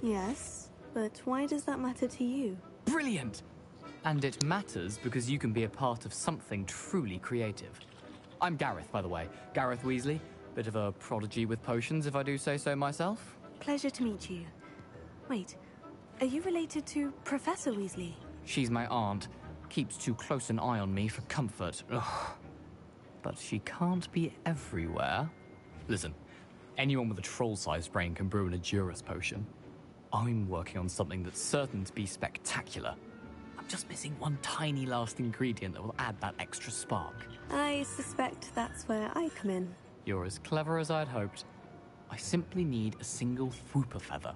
Yes, but why does that matter to you? Brilliant! And it matters because you can be a part of something truly creative. I'm Gareth, by the way. Gareth Weasley. Bit of a prodigy with potions, if I do say so myself. Pleasure to meet you. Wait, are you related to Professor Weasley? She's my aunt. Keeps too close an eye on me for comfort. Ugh. But she can't be everywhere. Listen, anyone with a troll-sized brain can brew an Edurus potion. I'm working on something that's certain to be spectacular. I'm just missing one tiny last ingredient that will add that extra spark. I suspect that's where I come in. You're as clever as I'd hoped. I simply need a single Fwooper feather.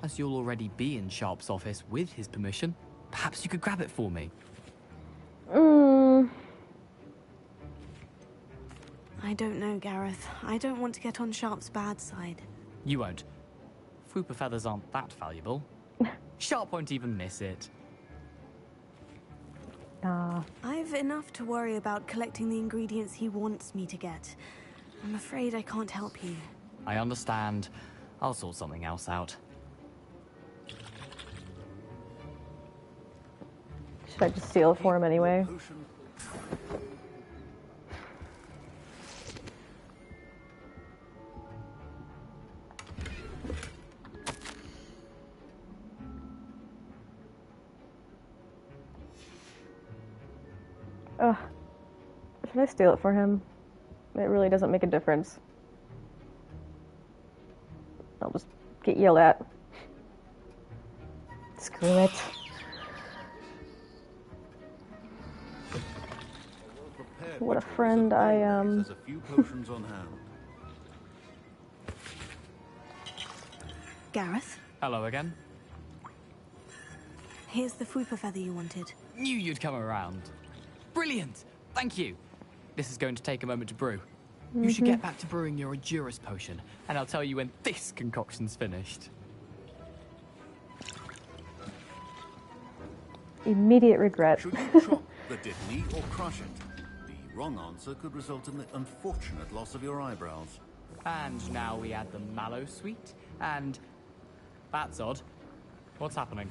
As you'll already be in Sharp's office with his permission, perhaps you could grab it for me. I don't know, Gareth. I don't want to get on Sharp's bad side. You won't. Fwooper feathers aren't that valuable. Sharp won't even miss it. I've enough to worry about collecting the ingredients he wants me to get. I'm afraid I can't help you. I understand. I'll sort something else out. Should I just steal it for him anyway? Ugh. Should I steal it for him? It really doesn't make a difference. I'll just get yelled at. Screw it. What a friend I am. There's a few potions on hand. Gareth? Hello again. Here's the Fwooper feather you wanted. Knew you'd come around. Brilliant! Thank you. This is going to take a moment to brew. You should get back to brewing your Edurus potion, and I'll tell you when this concoction's finished. Immediate regret. Should you chop the Dittany or crush it? The wrong answer could result in the unfortunate loss of your eyebrows. And now we add the mallow sweet, and... That's odd. What's happening?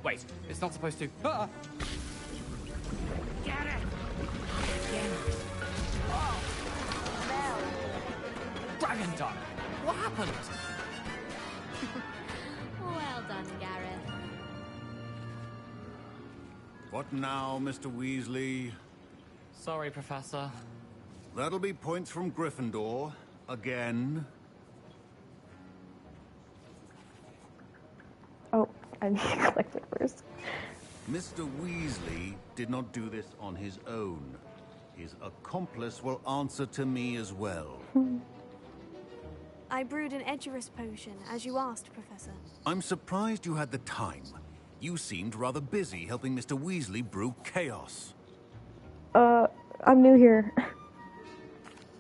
Wait, it's not supposed to. Ah! Get it! Dragon Duck! What happened? Well done, Gareth. What now, Mr. Weasley? Sorry, Professor. That'll be points from Gryffindor. Again. Oh, I need to collect it first. Mr. Weasley did not do this on his own. His accomplice will answer to me as well. I brewed an Edurus potion, as you asked, Professor. I'm surprised you had the time. You seemed rather busy helping Mr. Weasley brew chaos. I'm new here.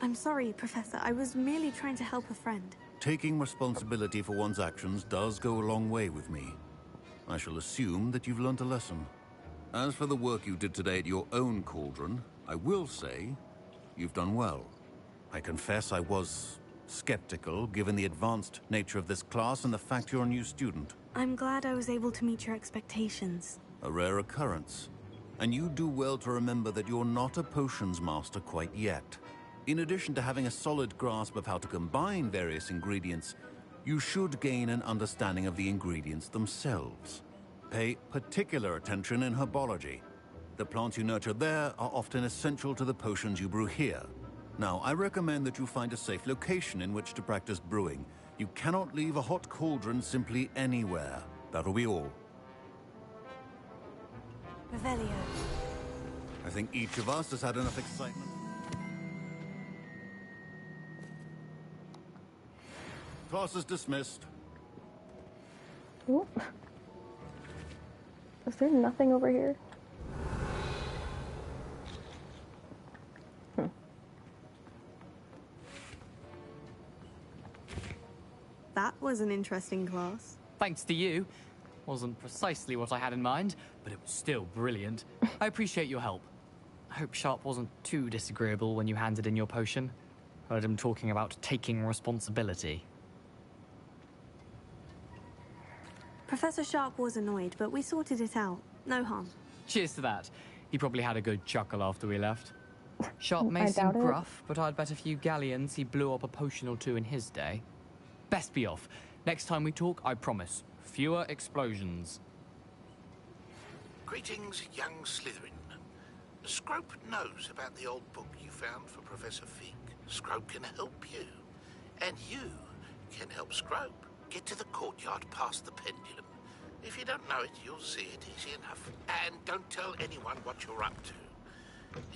I'm sorry, Professor. I was merely trying to help a friend. Taking responsibility for one's actions does go a long way with me. I shall assume that you've learnt a lesson. As for the work you did today at your own cauldron, I will say you've done well. I confess I was skeptical, given the advanced nature of this class and the fact you're a new student. I'm glad I was able to meet your expectations. A rare occurrence. And you do well to remember that you're not a potions master quite yet. In addition to having a solid grasp of how to combine various ingredients, you should gain an understanding of the ingredients themselves. Pay particular attention in herbology. The plants you nurture there are often essential to the potions you brew here. Now, I recommend that you find a safe location in which to practice brewing. You cannot leave a hot cauldron simply anywhere. That'll be all. Revelio. I think each of us has had enough excitement. Class is dismissed. Ooh. Is there nothing over here? That was an interesting class. Thanks to you. Wasn't precisely what I had in mind, but it was still brilliant. I appreciate your help. I hope Sharp wasn't too disagreeable when you handed in your potion. Heard him talking about taking responsibility. Professor Sharp was annoyed, but we sorted it out. No harm. Cheers to that. He probably had a good chuckle after we left. Sharp may I seem doubt it. gruff, but I'd bet a few galleons he blew up a potion or two in his day. Best be off. Next time we talk, I promise. Fewer explosions. Greetings, young Slytherin. Scrope knows about the old book you found for Professor Fig. Scrope can help you. And you can help Scrope. Get to the courtyard past the pendulum. If you don't know it, you'll see it easy enough. And don't tell anyone what you're up to.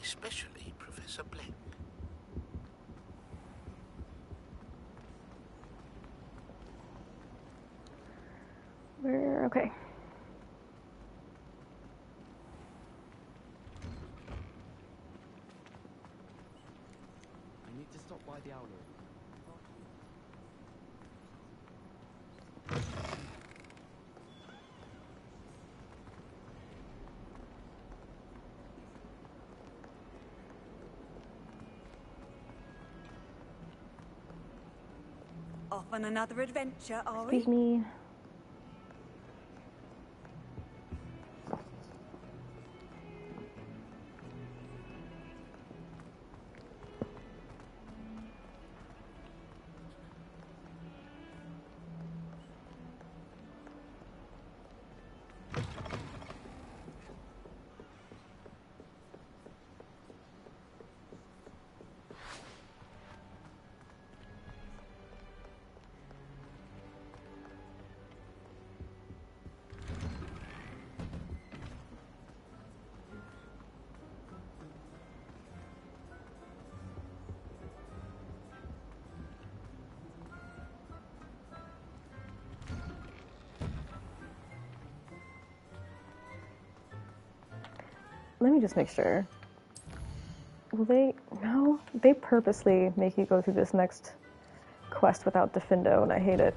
Especially Professor Black. Okay. I need to stop by the owl. Off on another adventure, are we? Excuse me. Let me just make sure. Will they? No, they purposely make you go through this next quest without Defendo, and I hate it.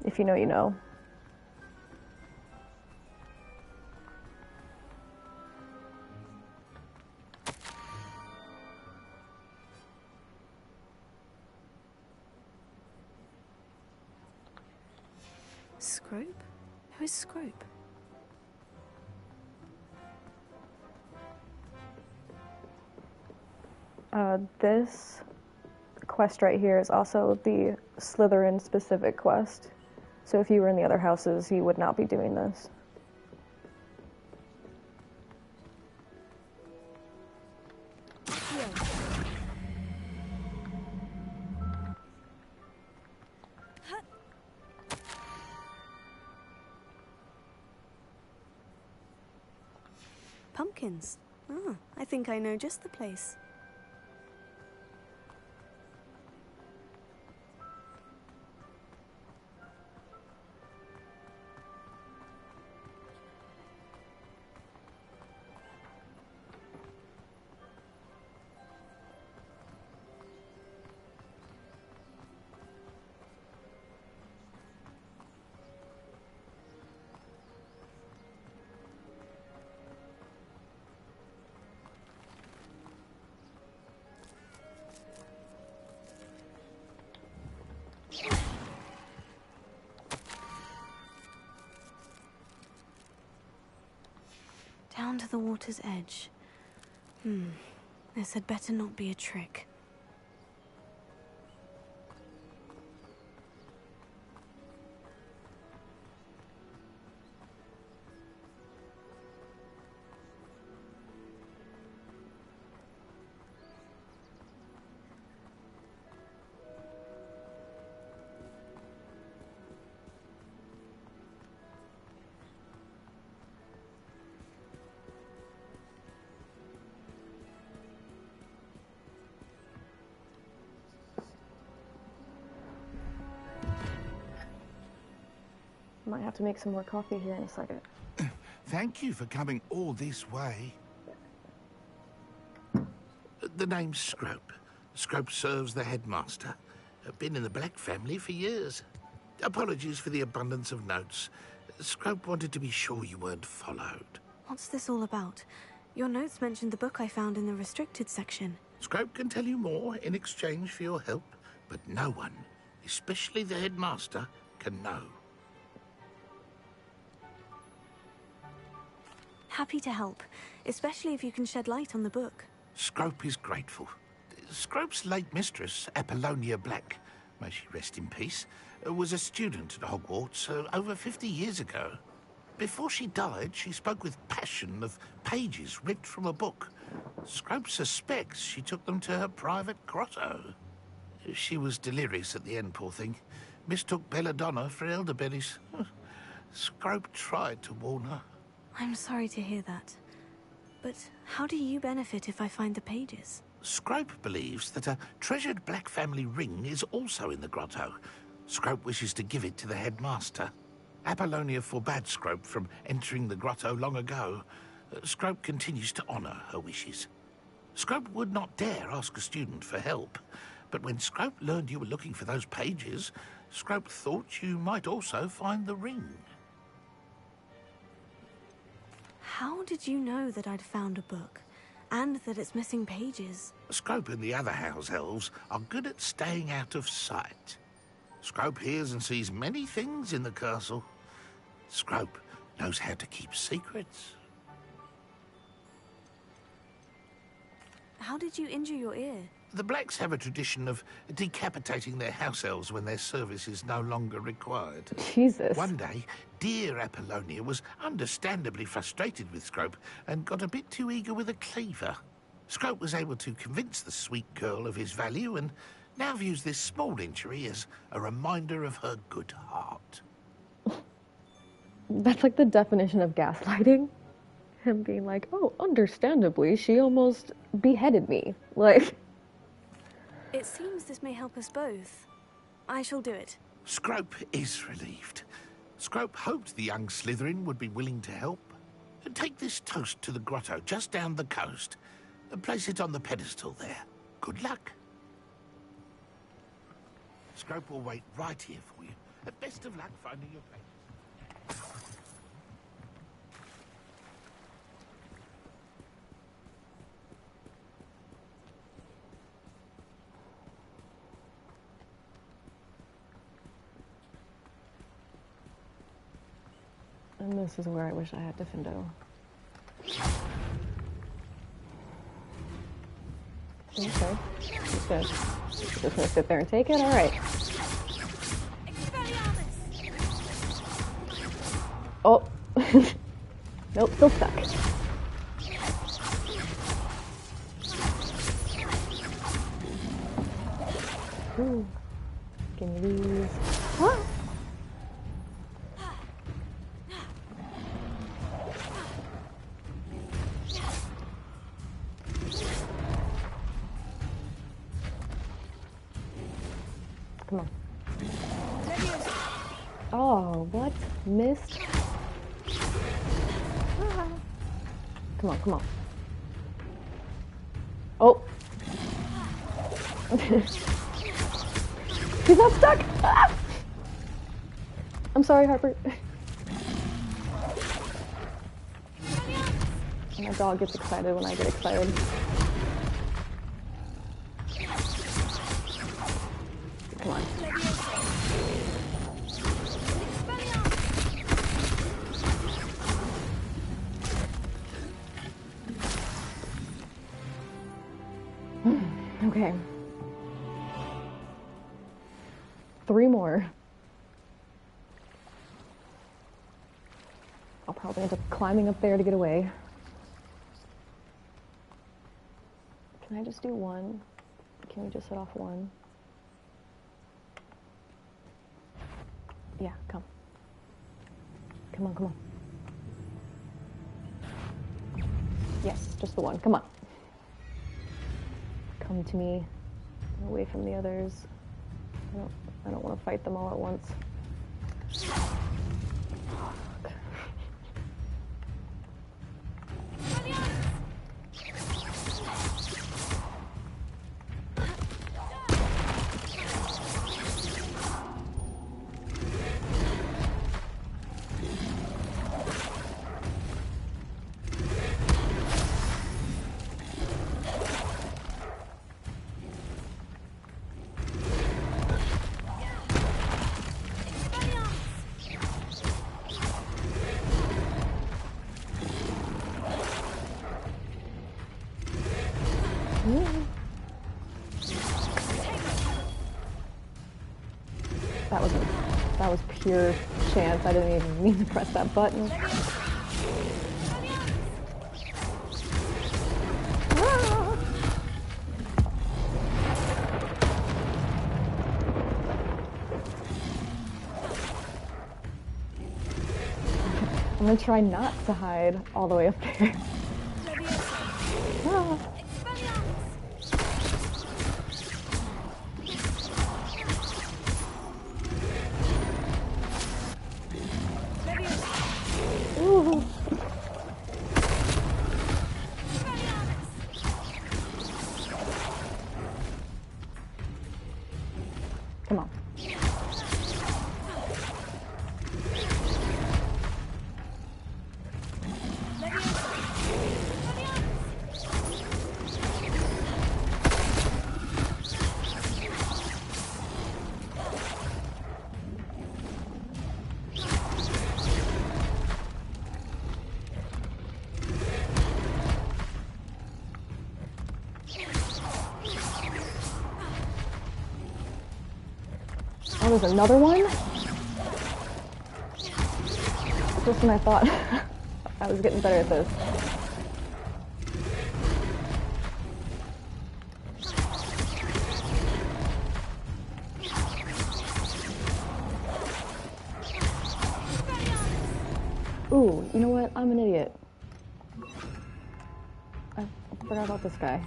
If you know, you know. Scrope? Who is Scrope? This quest right here is also the Slytherin specific quest. So if you were in the other houses, you would not be doing this. Pumpkins. Oh, I think I know just the place. Down to the water's edge. This had better not be a trick. Might have to make some more coffee here in a second. Thank you for coming all this way. The name's Scrope. Scrope serves the headmaster. Been in the Black family for years. Apologies for the abundance of notes. Scrope wanted to be sure you weren't followed. What's this all about? Your notes mentioned the book I found in the restricted section. Scrope can tell you more in exchange for your help, but no one, especially the headmaster, can know. Happy to help, especially if you can shed light on the book. Scrope is grateful. Scrope's late mistress, Apollonia Black, may she rest in peace, was a student at Hogwarts over 50 years ago. Before she died, she spoke with passion of pages ripped from a book. Scrope suspects she took them to her private grotto. She was delirious at the end, poor thing. Mistook belladonna for elderberries. Scrope tried to warn her. I'm sorry to hear that. But how do you benefit if I find the pages? Scrope believes that a treasured Black family ring is also in the grotto. Scrope wishes to give it to the headmaster. Apollonia forbade Scrope from entering the grotto long ago. Scrope continues to honour her wishes. Scrope would not dare ask a student for help, but when Scrope learned you were looking for those pages, Scrope thought you might also find the ring. How did you know that I'd found a book, and that it's missing pages? Scrope and the other house elves are good at staying out of sight. Scrope hears and sees many things in the castle. Scrope knows how to keep secrets. How did you injure your ear? The Blacks have a tradition of decapitating their house elves when their service is no longer required. Jesus. One day, dear Apollonia was understandably frustrated with Scrope and got a bit too eager with a cleaver. Scrope was able to convince the sweet girl of his value and now views this small injury as a reminder of her good heart. That's like the definition of gaslighting. Him being like, oh, understandably, she almost beheaded me. Like... It seems this may help us both. I shall do it. Scrope is relieved. Scrope hoped the young Slytherin would be willing to help. Take this toast to the grotto just down the coast. Place it on the pedestal there. Good luck. Scrope will wait right here for you. Best of luck finding your place. And this is where I wish I had Diffindo. Okay, just gonna sit there and take it. All right. Oh, nope, still stuck. Ooh, give me these. Ah! Come on. Oh, what? Missed? Ah. Come on, come on. Oh. He's not stuck! Ah! I'm sorry, Harper. My dog gets excited when I get excited. Come on. Okay. 3 more. I'll probably end up climbing up there to get away. Can I just do 1? Can we just set off 1? Yeah, come. Come on, come on. Yes, just the 1. Come on. Come to me. Away from the others. I don't want to fight them all at once. That was pure chance. I didn't even mean to press that button. Ah! I'm gonna try not to hide all the way up there. Ah. Ooh. Come on. Oh, there's another one? Just when I thought I was getting better at this. Ooh, you know what? I'm an idiot. I forgot about this guy.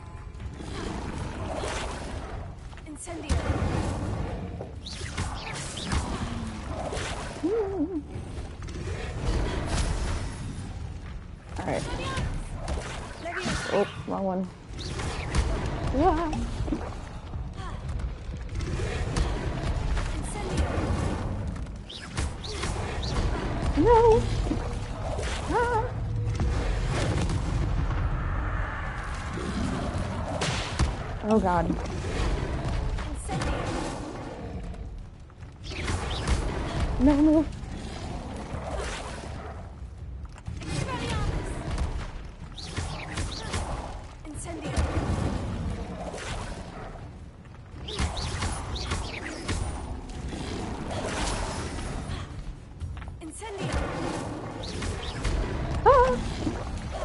Incendio. Alright. Oh, wrong one. Yeah. No. Ah. Oh God. No.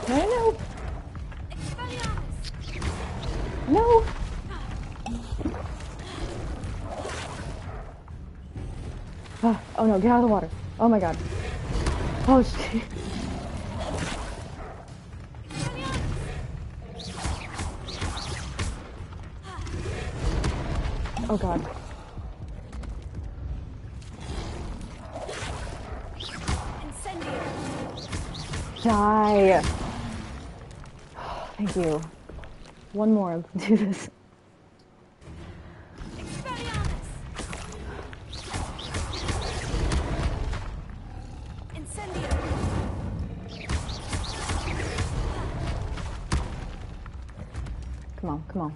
No. No. Oh no, get out of the water. Oh my god. Oh shit. Oh god. Die. Thank you. One more. Let's do this. Come on, come on.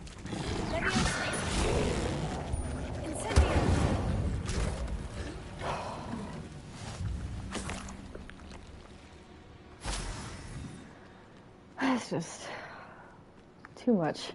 It's just too much.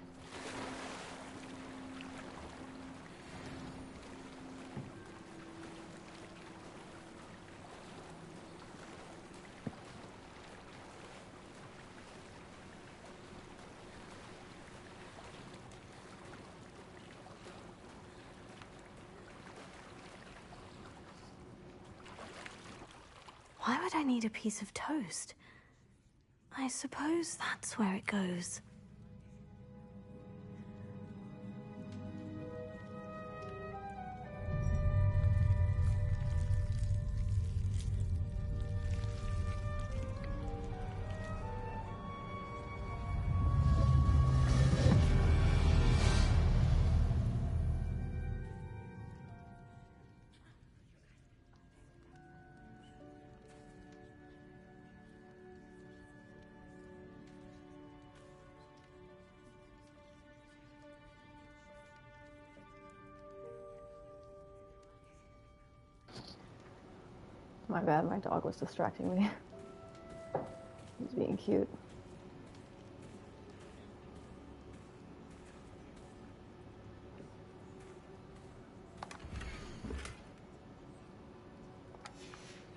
Why would I need a piece of toast? I suppose that's where it goes. My bad, my dog was distracting me. He's being cute.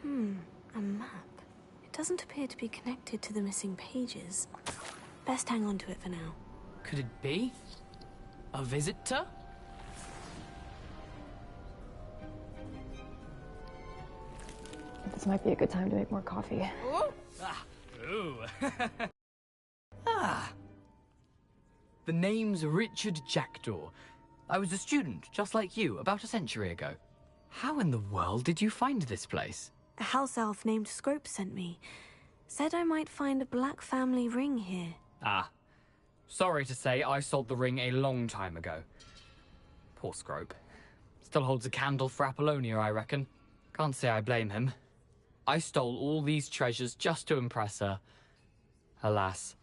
A map. It doesn't appear to be connected to the missing pages. Best hang on to it for now. Could it be? A visitor? This might be a good time to make more coffee. Ooh. The name's Richard Jackdaw. I was a student, just like you, about a century ago. How in the world did you find this place? A house elf named Scrope sent me. Said I might find a black family ring here. Ah. Sorry to say, I sold the ring a long time ago. Poor Scrope. Still holds a candle for Apollonia, I reckon. Can't say I blame him. I stole all these treasures just to impress her. Alas,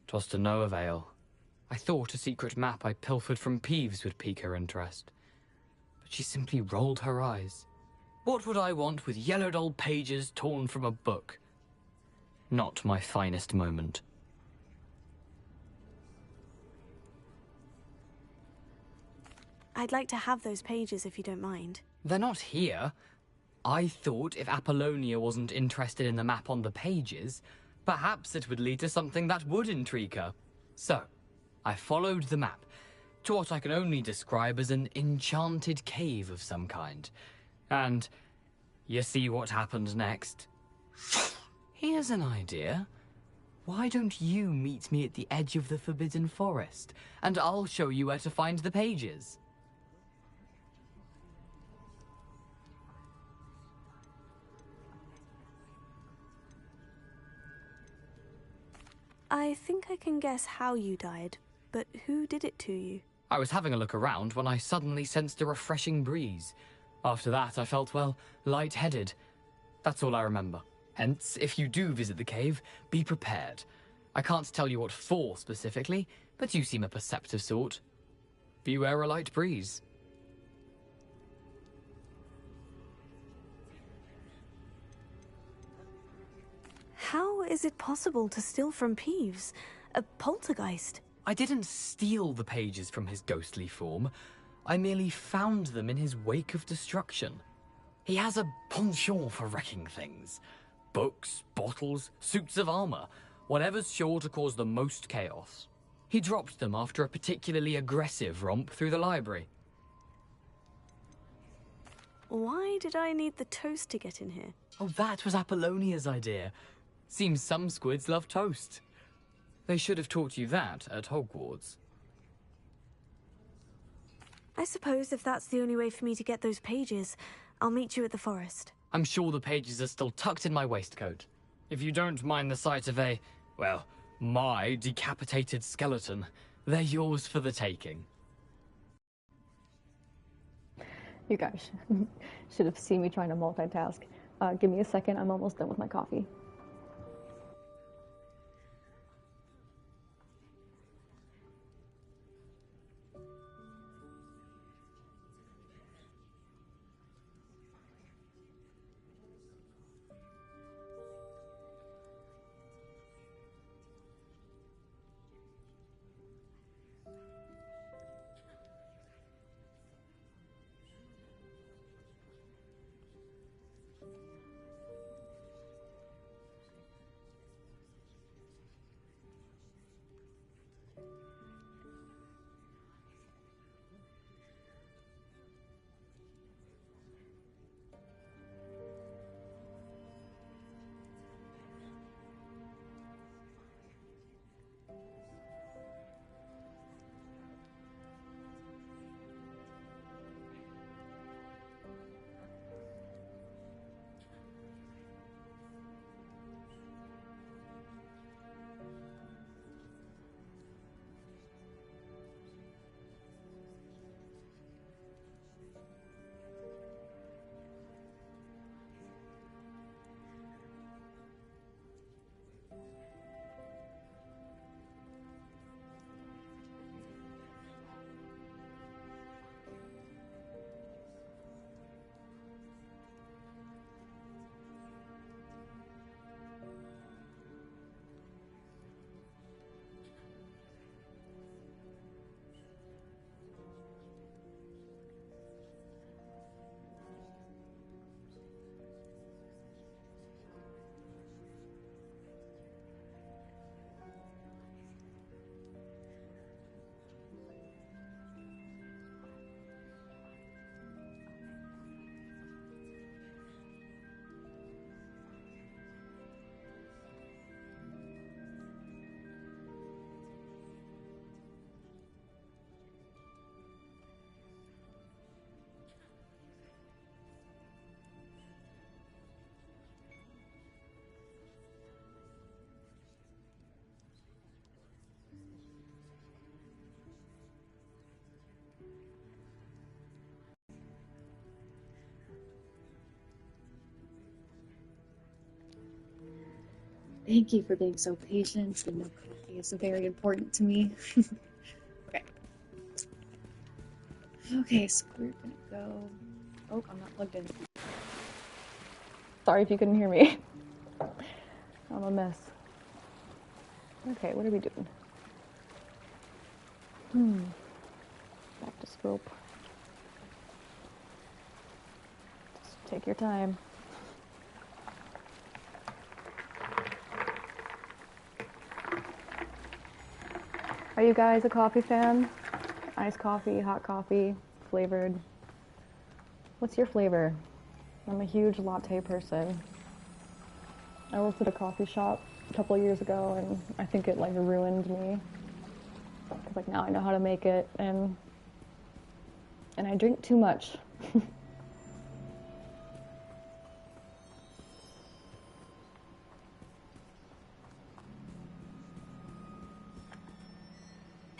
'twas to no avail. I thought a secret map I pilfered from Peeves would pique her interest. But she simply rolled her eyes. What would I want with yellowed old pages torn from a book? Not my finest moment. I'd like to have those pages if you don't mind. They're not here. I thought if Apollonia wasn't interested in the map on the pages, perhaps it would lead to something that would intrigue her. So, I followed the map to what I can only describe as an enchanted cave of some kind. And you see what happened next? Here's an idea. Why don't you meet me at the edge of the Forbidden Forest, and I'll show you where to find the pages. I think I can guess how you died, but who did it to you? I was having a look around when I suddenly sensed a refreshing breeze. After that, I felt, well, lightheaded. That's all I remember. Hence, if you do visit the cave, be prepared. I can't tell you what for specifically, but you seem a perceptive sort. Beware a light breeze. How is it possible to steal from Peeves? A poltergeist? I didn't steal the pages from his ghostly form. I merely found them in his wake of destruction. He has a penchant for wrecking things. Books, bottles, suits of armor, whatever's sure to cause the most chaos. He dropped them after a particularly aggressive romp through the library. Why did I need the toast to get in here? Oh, that was Apollonia's idea. Seems some squids love toast. They should have taught you that at Hogwarts. I suppose if that's the only way for me to get those pages, I'll meet you at the forest. I'm sure the pages are still tucked in my waistcoat. If you don't mind the sight of a, well, my decapitated skeleton, they're yours for the taking. You guys should have seen me trying to multitask. Give me a second, I'm almost done with my coffee. Thank you for being so patient. I know coffee is very important to me. Okay. Okay, so we're gonna go. Oh, I'm not plugged in. Sorry if you couldn't hear me. I'm a mess. Okay, what are we doing? Back to scope. Just take your time. Are you guys a coffee fan? Iced coffee, hot coffee, flavored? What's your flavor? I'm a huge latte person. I worked at a coffee shop a couple of years ago and I think it like ruined me. Cause like now I know how to make it and I drink too much.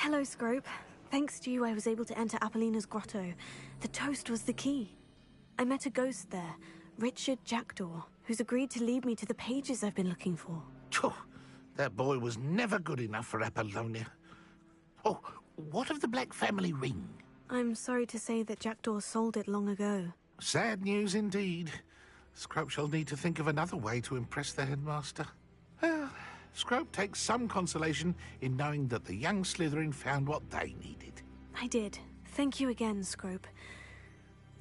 Hello, Scrope. Thanks to you, I was able to enter Apollina's grotto. The toast was the key. I met a ghost there, Richard Jackdaw, who's agreed to lead me to the pages I've been looking for. Phew, that boy was never good enough for Apollonia. Oh, what of the Black family ring? I'm sorry to say that Jackdaw sold it long ago. Sad news indeed. Scrope shall need to think of another way to impress the headmaster. Well, Scrope takes some consolation in knowing that the young Slytherin found what they needed. I did. Thank you again, Scrope.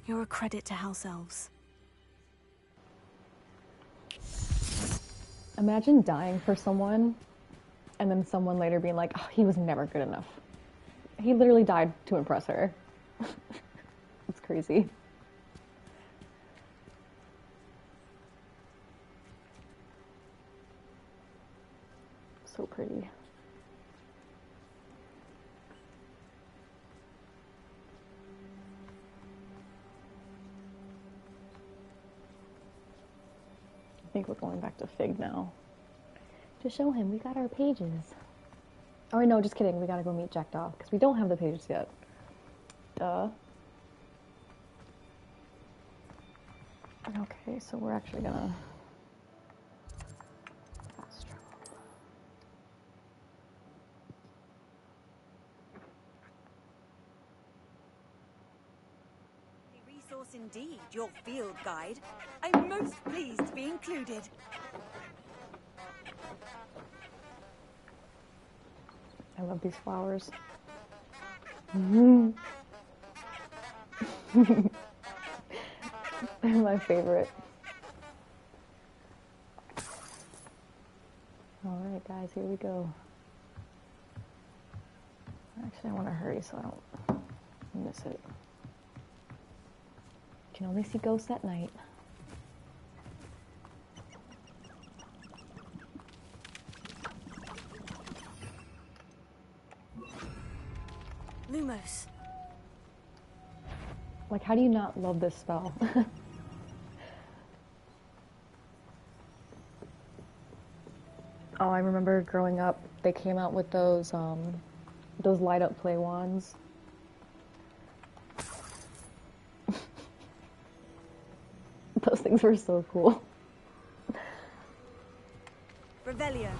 You're a credit to House Elves. Imagine dying for someone and then someone later being like, oh, he was never good enough. He literally died to impress her. It's crazy. So pretty. I think we're going back to Fig now. To show him we got our pages. Oh, no, just kidding. We gotta go meet Jackdaw, because we don't have the pages yet. Duh. Okay, so we're actually gonna fast travel. Resource indeed, your field guide. I'm most pleased to be included. I love these flowers. They're my favorite. Alright guys, here we go. Actually, I want to hurry so I don't miss it. You can only see ghosts at night. Lumos. Like, how do you not love this spell? Oh, I remember growing up, they came out with those light up play wands. Those things were so cool. Revelio.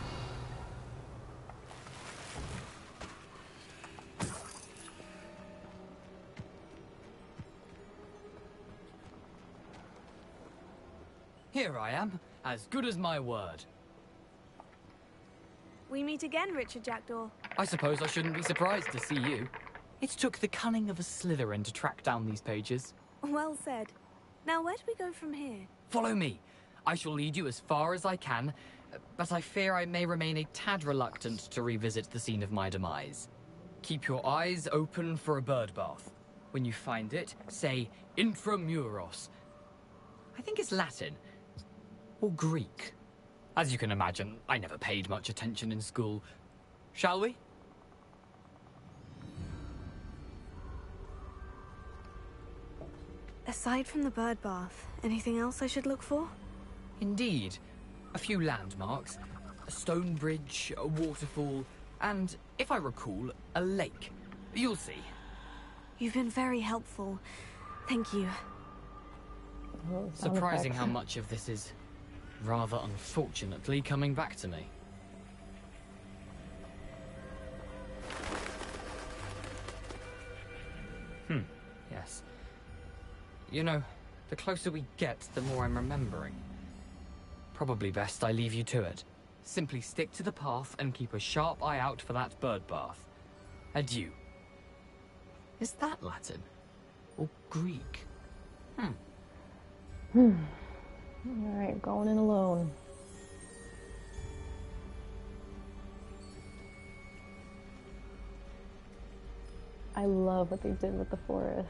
Here I am, as good as my word. We meet again, Richard Jackdaw. I suppose I shouldn't be surprised to see you. It took the cunning of a Slytherin to track down these pages. Well said. Now, where do we go from here? Follow me. I shall lead you as far as I can, but I fear I may remain a tad reluctant to revisit the scene of my demise. Keep your eyes open for a bird bath. When you find it, say Intramuros. I think it's Latin. Or Greek. As you can imagine, I never paid much attention in school. Shall we? Aside from the bird bath, anything else I should look for? Indeed. A few landmarks. A stone bridge, a waterfall, and, if I recall, a lake. You'll see. You've been very helpful. Thank you. Surprising how much of this is, rather unfortunately, coming back to me. Yes. You know, the closer we get, the more I'm remembering. Probably best I leave you to it. Simply stick to the path and keep a sharp eye out for that bird bath. Adieu. Is that Latin? Or Greek? Alright, going in alone. I love what they did with the forest.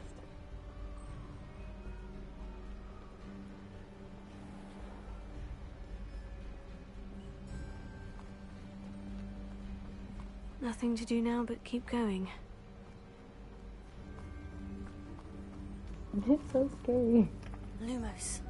Nothing to do now but keep going. It's so scary. Lumos.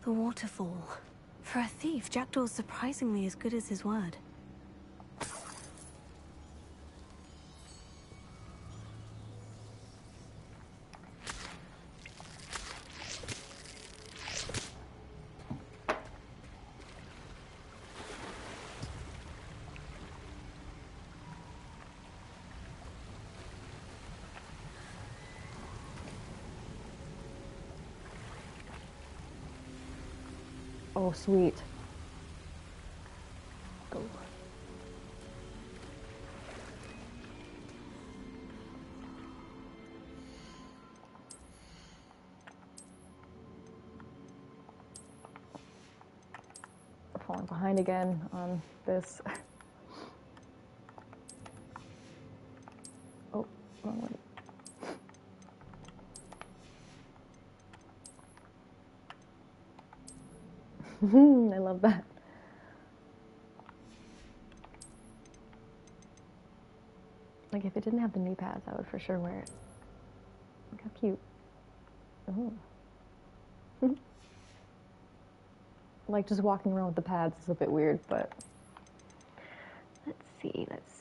The waterfall. For a thief, Jackdaw's surprisingly as good as his word. Oh, sweet. Go. Falling behind again on this. Oh, wrong one. I love that. Like, if it didn't have the knee pads, I would for sure wear it. Look how cute. Oh. Like, just walking around with the pads is a bit weird, but let's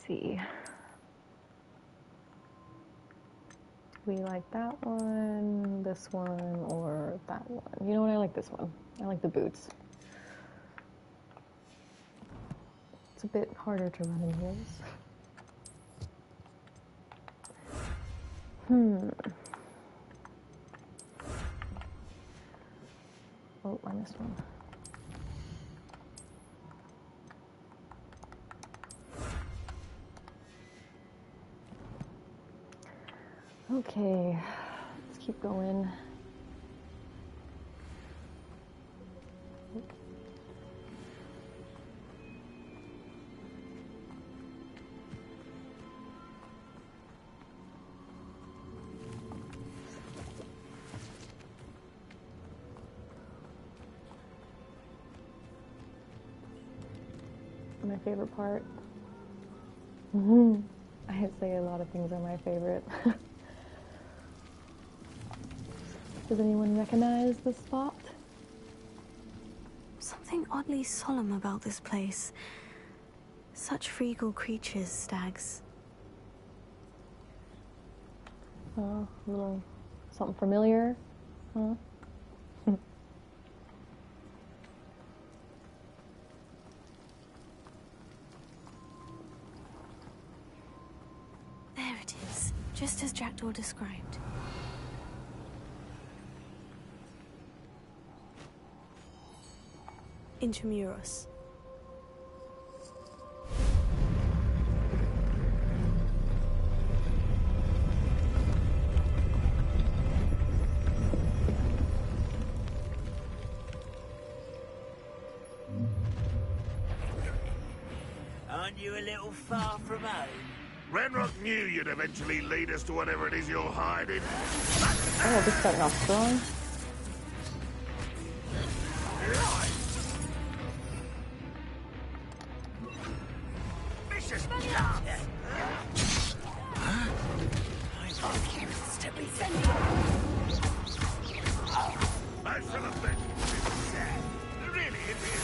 see. Do we like that one, this one, or that one? You know what? I like this one. I like the boots. It's a bit harder to run in heels. Oh, I missed one. Okay, let's keep going. My favorite part. I'd say a lot of things are my favorite. Does anyone recognize the spot? Something oddly solemn about this place. Such regal creatures, stags. Oh, a little something familiar, huh? There it is, just as Jackdaw described. Intramuros. Aren't you a little far from home? Ranrock knew you'd eventually lead us to whatever it is you're hiding. Oh, this starting off strong. Vicious I shall avenge this. Really, it is.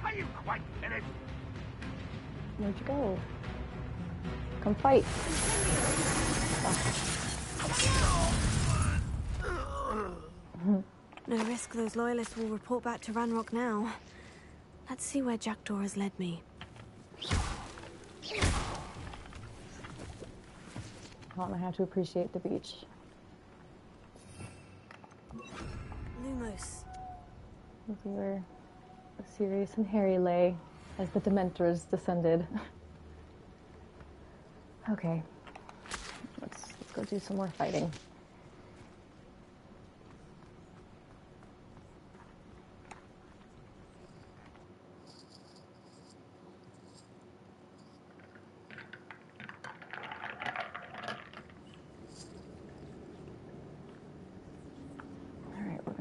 Are you quite finished? Where'd you go? Come fight. No risk those loyalists will report back to Ranrock now. Let's see where Jackdaw has led me. I don't know how to appreciate the beach. Lumos. This is where Sirius and Harry lay as the Dementors descended. Okay, let's go do some more fighting.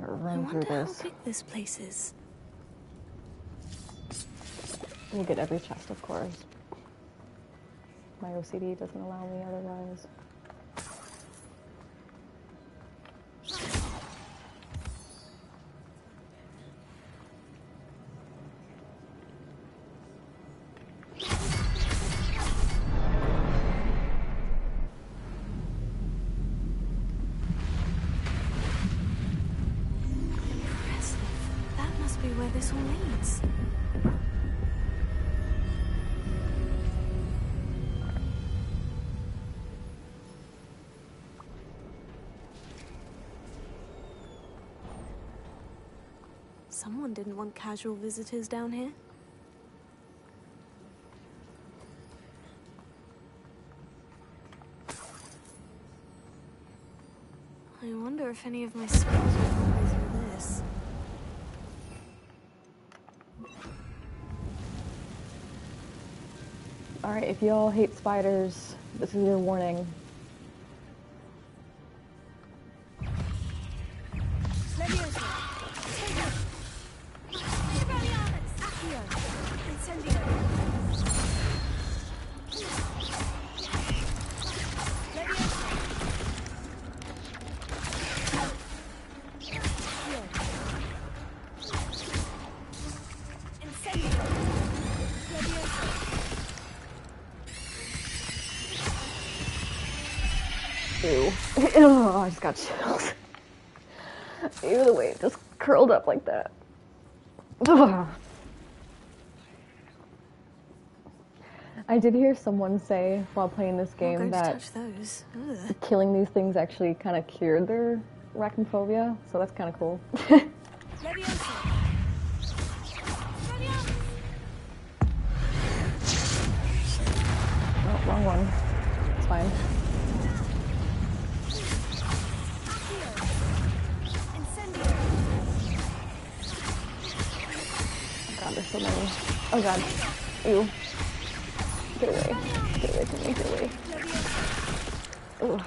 Run through this. How big this place is. We'll get every chest, of course. My OCD doesn't allow me otherwise. Where this all leads. Someone didn't want casual visitors down here. I wonder if any of my spells will go through this. Alright, if y'all hate spiders, this is your warning. Ew. Oh, I just got chills. Ew, the way it just curled up like that. Ugh. I did hear someone say while playing this game that killing these things actually kind of cured their arachnophobia, so that's kind of cool. Oh, wrong one. It's fine. God, there's so many. Oh god. Ew. Get away. Get away from me. Get away. Ugh.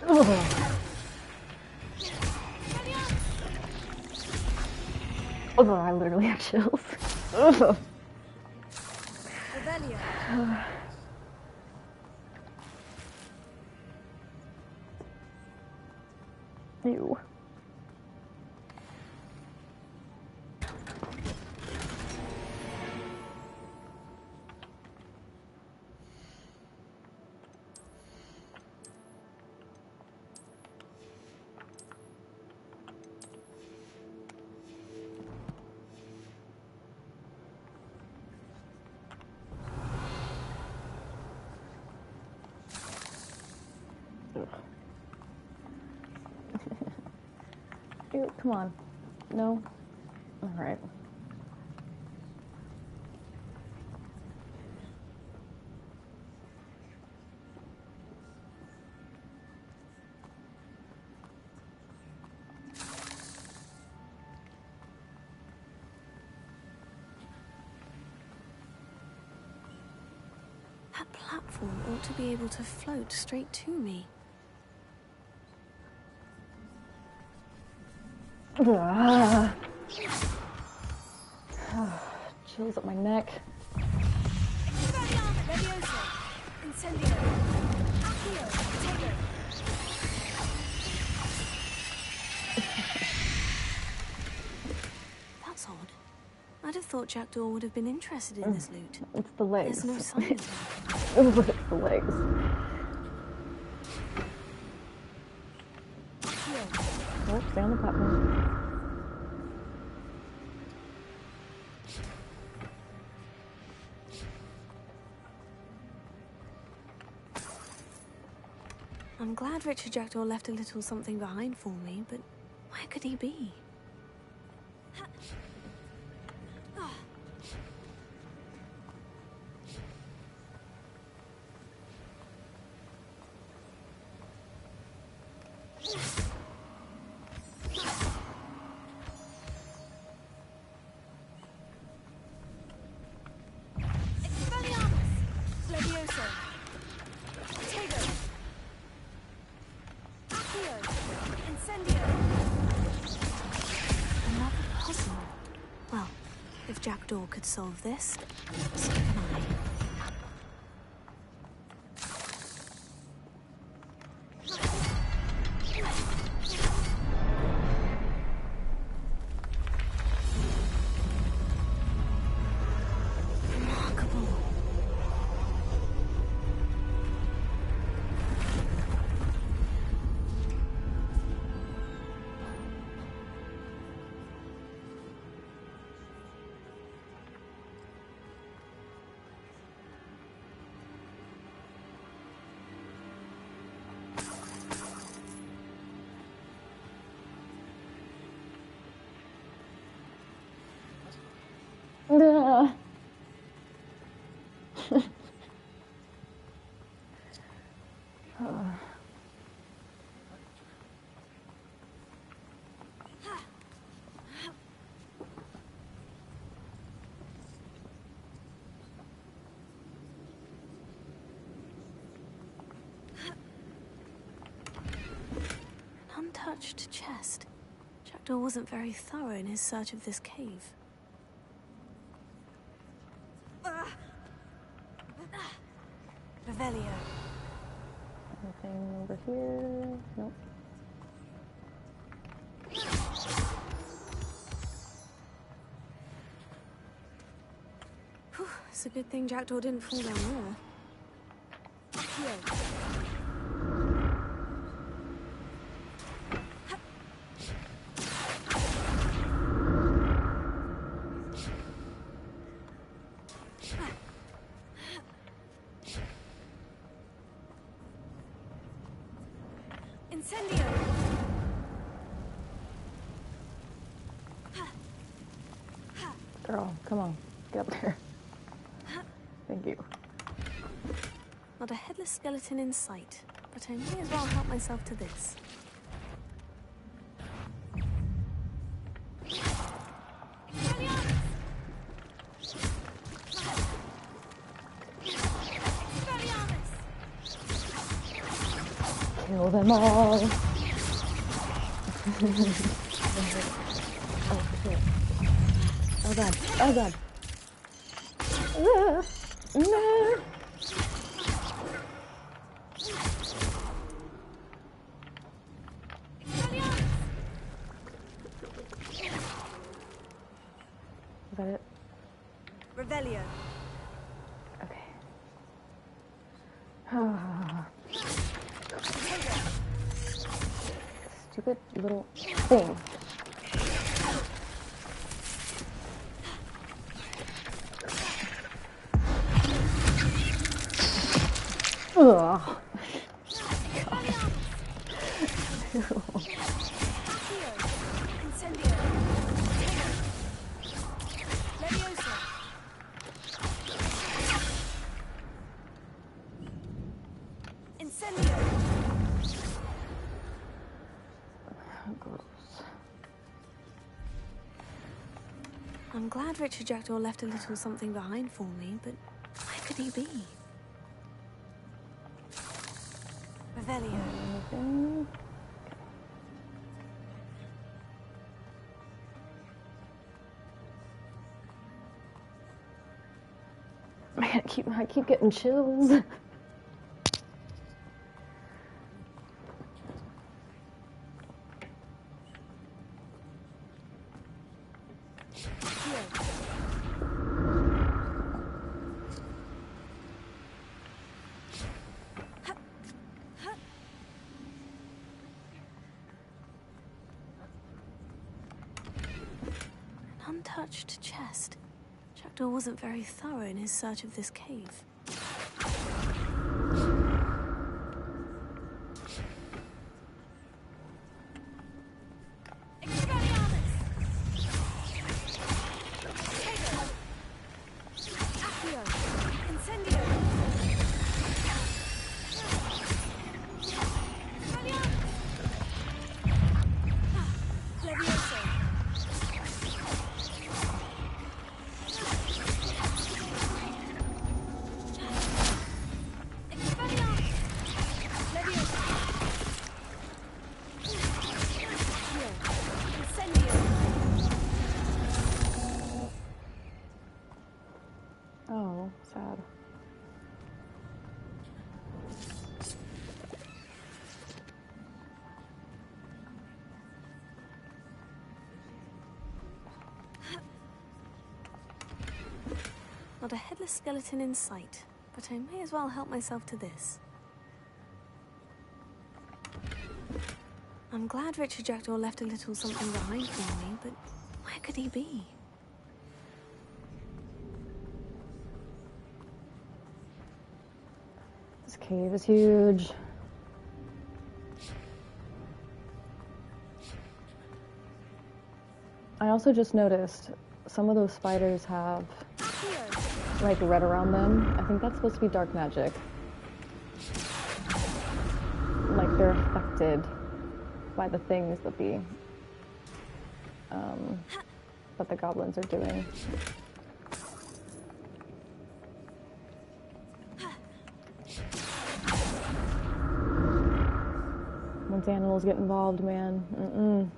Ugh. Oh, I literally have chills. Ugh. Ew. Ew, come on. No? Alright. That platform ought to be able to float straight to me. Ah. Chills up my neck. That's odd. I'd have thought Jackdaw would have been interested in this loot. It's the legs. There's no sign of that. Look at the legs. Oh, stay on the platform. I'm glad Richard Jackdaw left a little something behind for me, but where could he be? Jackdaw could solve this, so can I. untouched chest. Jackdaw wasn't very thorough in his search of this cave. Revelio. Anything over here? Nope. Whew, it's a good thing Jackdaw didn't fall down there. Incendio! Girl, come on. Get up there. Thank you. Not a headless skeleton in sight, but I may as well help myself to this. Kill them all. Oh shit. Oh god. Oh god. No. Is that it? Revelio. Okay. Stupid little thing. Ugh. I'm glad Richard Jackdaw left a little something behind for me, but where could he be? Revelio. Man, I keep getting chills. Untouched chest. Jackdaw wasn't very thorough in his search of this cave. Oh, sad. Not a headless skeleton in sight, but I may as well help myself to this. I'm glad Richard Jackdaw left a little something behind for me, but where could he be? This cave is huge. I also just noticed some of those spiders have like red around them. I think that's supposed to be dark magic. Like they're affected by the things that the goblins are doing. Once animals get involved, man. Mm-mm.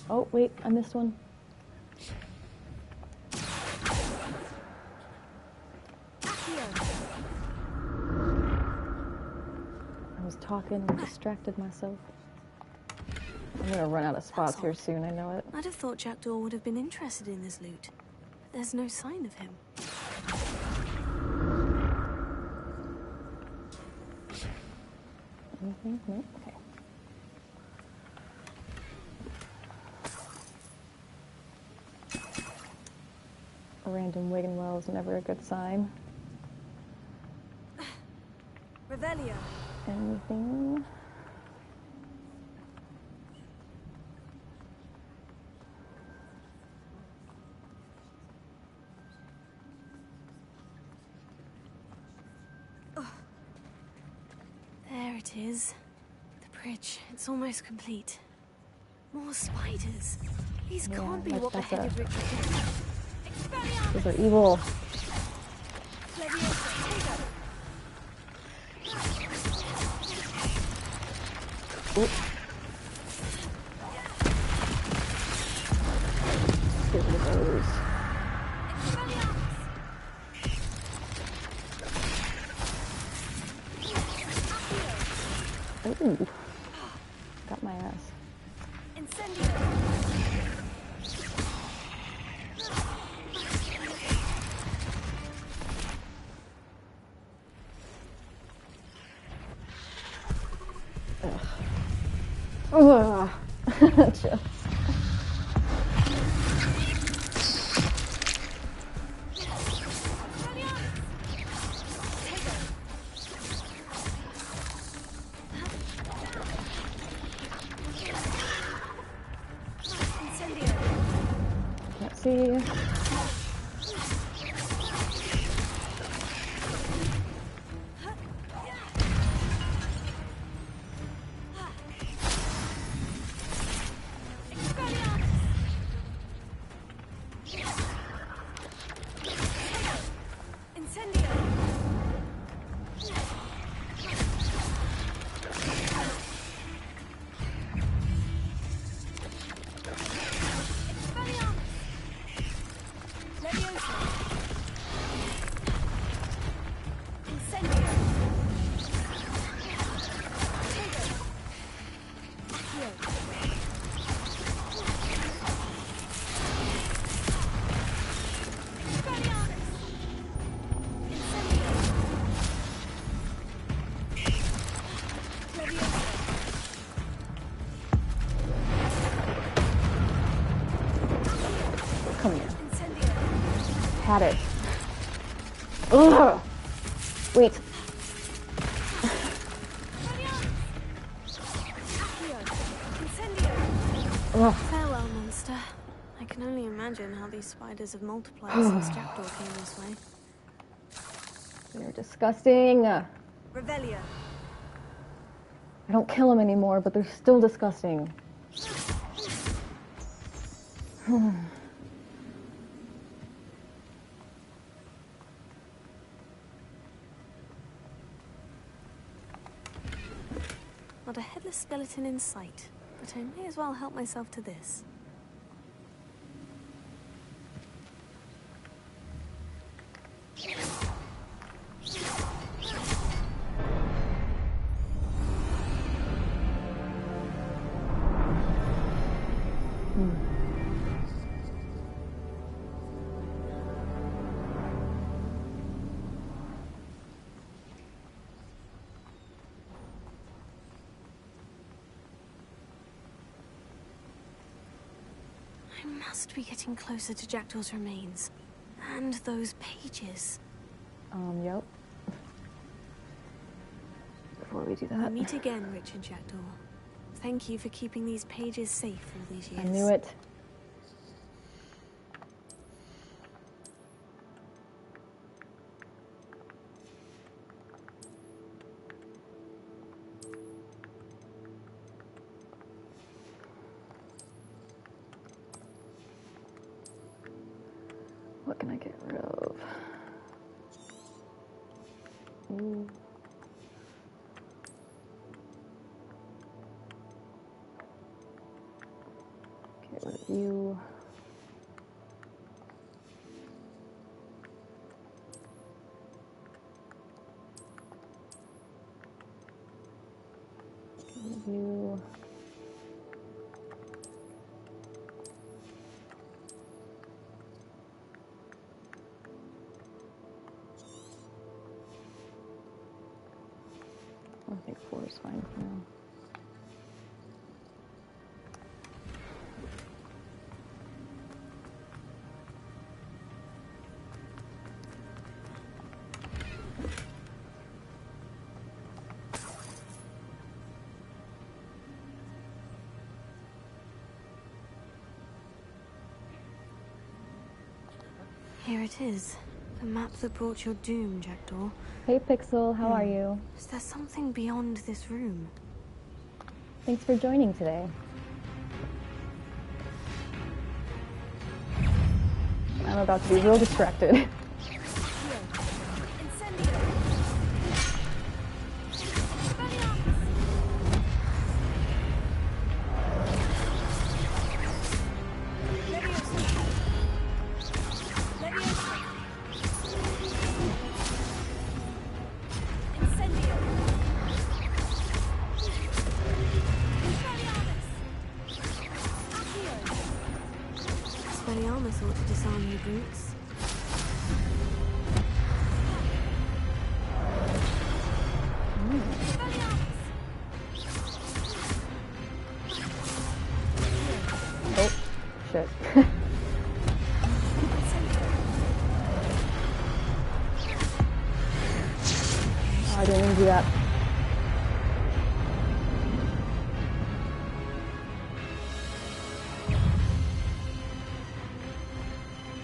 Oh, wait, I missed one. I was talking and distracted myself. I'm gonna run out of spots here soon, I know it. I'd have thought Jackdaw would have been interested in this loot. But there's no sign of him. Anything? No? Okay. A random Wigan well is never a good sign. Revelio. Anything? There it is. The bridge. It's almost complete. More spiders. These can't be what beheaded Richard did. Those are evil. Oop. Get rid of those. Ooh. Got my ass. Ugh. Chill. Let's see. Come here. Had it. Ugh. Wait. Ugh. Farewell, monster. I can only imagine how these spiders have multiplied since Jackdaw came this way. They're disgusting. Revelio. I don't kill them anymore, but they're still disgusting. Not a headless skeleton in sight, but I may as well help myself to this. I must be getting closer to Jackdaw's remains. And those pages. Yep. Before we do that. We'll meet again, Richard Jackdaw. Thank you for keeping these pages safe all these years. I knew it. What can I get rid of? Ooh. review. Review. I think 4 is fine for now. Here it is. The map that brought your doom, Jackdaw. Hey Pixel, how are you? Is there something beyond this room? Thanks for joining today. I'm about to be real distracted. Expelliarmus ought to disarm you brutes. Oh, shit. Oh, I didn't mean to do that.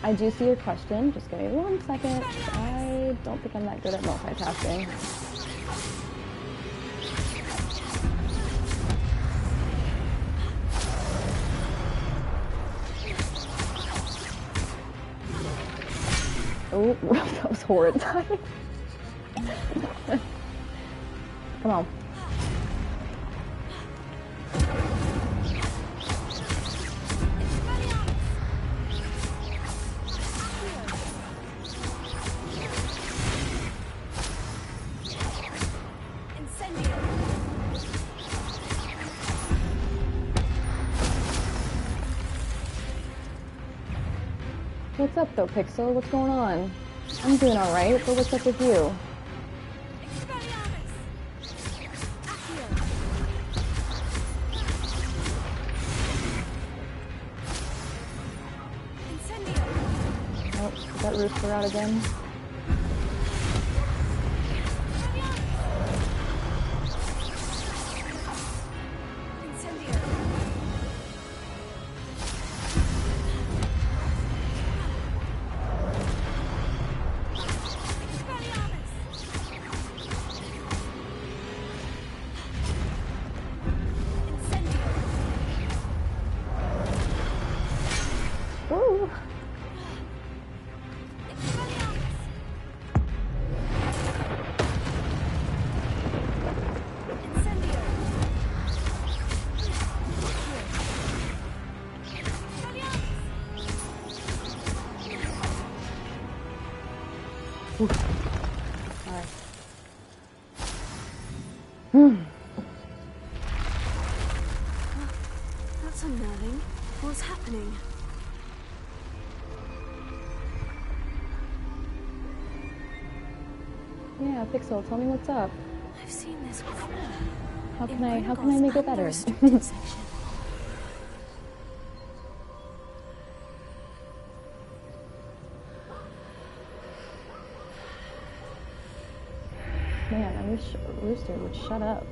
I do see your question. Just give me 1 second. I don't think I'm that good at multitasking. Oh, that was horrid timing. Come on. What's up though, Pixel? What's going on? I'm doing alright, but what's up with you? Oh, is that rooster out again? Ooh. Alright. That's unnerving. What's happening? Yeah, Pixel, tell me what's up. I've seen this before. How can I make it better? Restricted section. Man, I wish Rooster would shut up.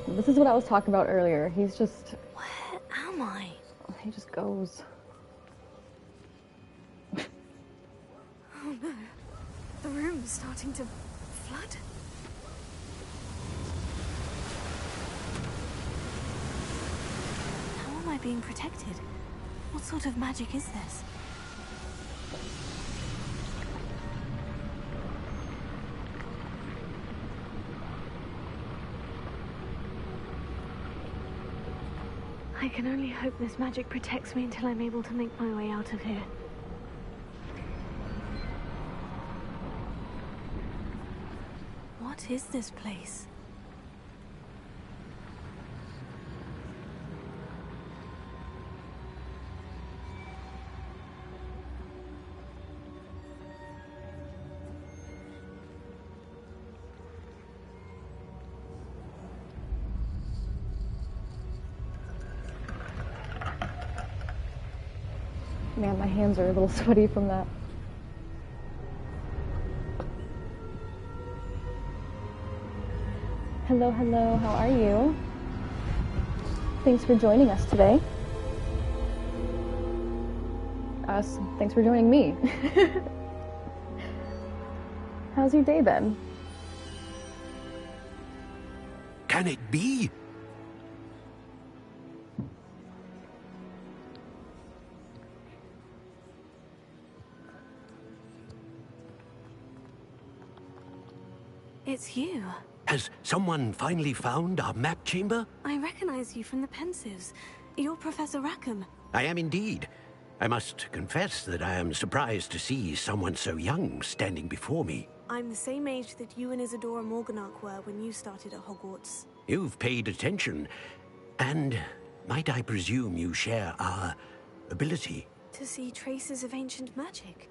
This is what I was talking about earlier. He's just... Where am I? He just goes. Oh no. The room's starting to flood. How am I being protected? What sort of magic is this? I can only hope this magic protects me until I'm able to make my way out of here. What is this place? Man, my hands are a little sweaty from that. Hello, hello, how are you? Thanks for joining us today. Thanks for joining me. How's your day been? Can it be? It's you. Has someone finally found our map chamber? I recognize you from the Pensives. You're Professor Rackham. I am indeed. I must confess that I am surprised to see someone so young standing before me. I'm the same age that you and Isadora Morganach were when you started at Hogwarts. You've paid attention. And might I presume you share our ability? To see traces of ancient magic?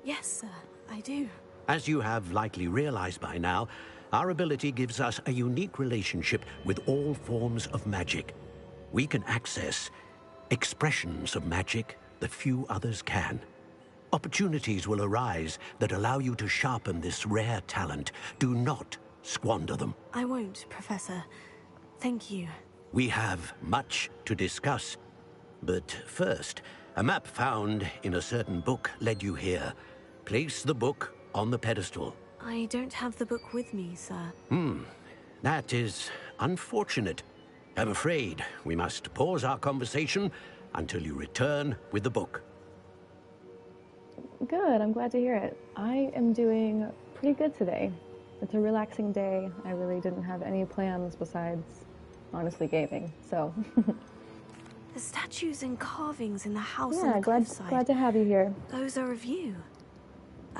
Yes, sir, I do. As you have likely realized by now, our ability gives us a unique relationship with all forms of magic. We can access expressions of magic that few others can. Opportunities will arise that allow you to sharpen this rare talent. Do not squander them. I won't, Professor. Thank you. We have much to discuss. But first, a map found in a certain book led you here. Place the book on the pedestal. I don't have the book with me, sir. That is unfortunate. I'm afraid we must pause our conversation until you return with the book. Good, I'm glad to hear it. I am doing pretty good today. It's a relaxing day. I really didn't have any plans besides, honestly, gaming, so. The statues and carvings in the house Yeah, on the glad cliffside. to have you here. Those are of you.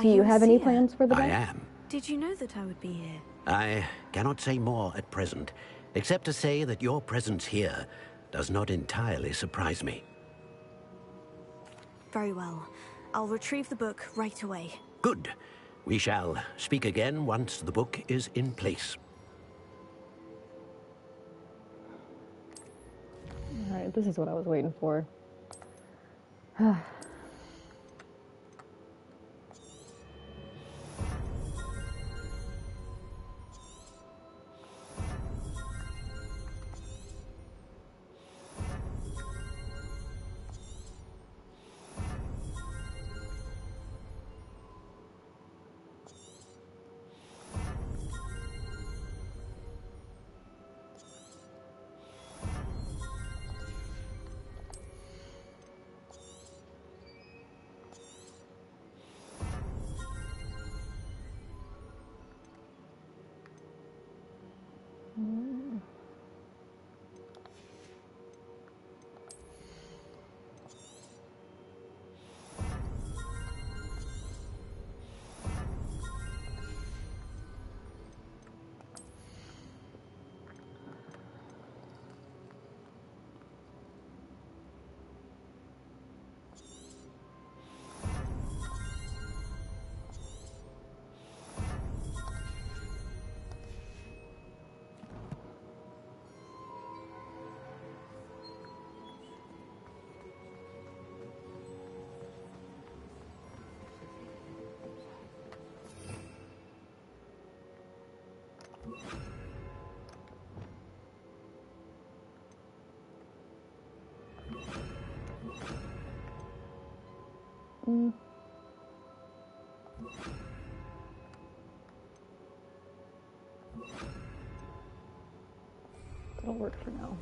Do you have any seer? plans for the day? I am. Did you know that I would be here? I cannot say more at present, except to say that your presence here does not entirely surprise me. Very well. I'll retrieve the book right away. Good. We shall speak again once the book is in place. Alright, this is what I was waiting for. It'll work for now.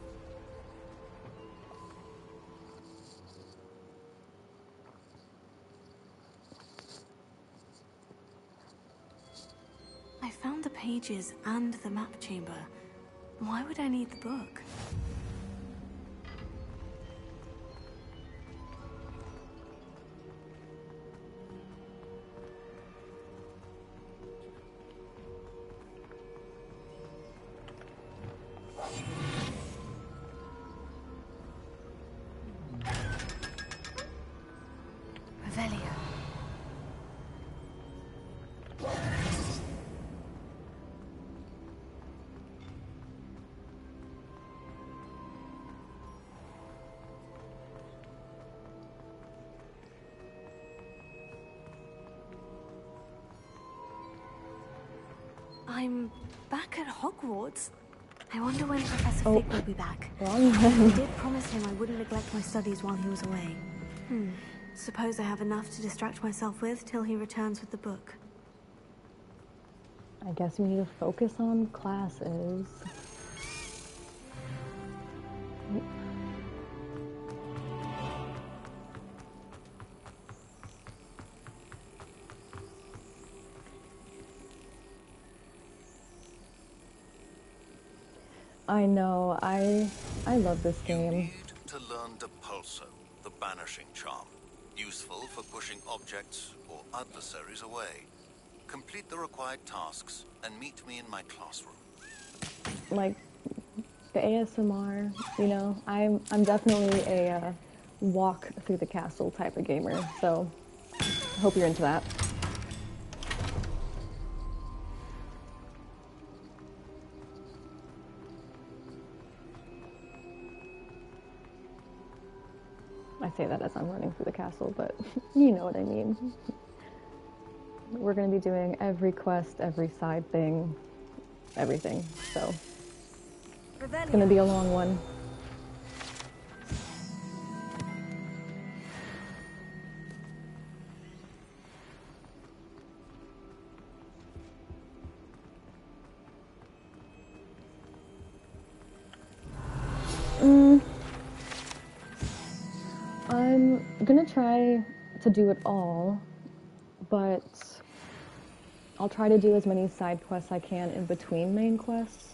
I found the pages and the map chamber. Why would I need the book? I'm back at Hogwarts. I wonder when Professor Fig will be back. Wrong I one. did promise him I wouldn't neglect my studies while he was away. Suppose I have enough to distract myself with till he returns with the book. I guess we need to focus on classes. I know, I love this game. To learn Depulso, the banishing charm. Useful for pushing objects or adversaries away. Complete the required tasks and meet me in my classroom. Like, the ASMR, you know, I'm definitely a walk through the castle type of gamer, so I hope you're into that. I say that as I'm running through the castle, but you know what I mean. We're going to be doing every quest, every side thing, everything, so it's going to be a long one. I'm gonna try to do it all, but I'll try to do as many side quests I can in between main quests.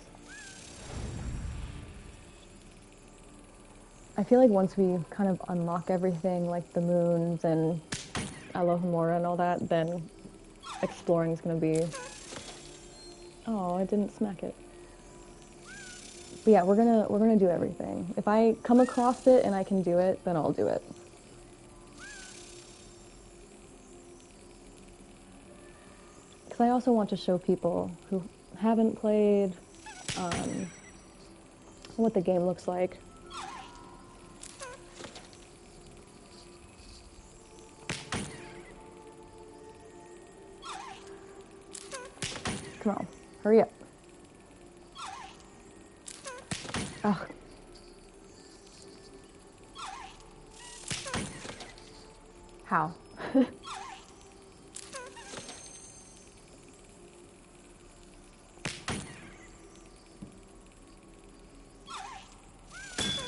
I feel like once we kind of unlock everything, like the moons and Alohomora and all that, then exploring is gonna be... Oh, I didn't smack it. But yeah, we're gonna do everything. If I come across it and I can do it, then I'll do it. Because I also want to show people who haven't played what the game looks like. Come on, hurry up. Ugh. How?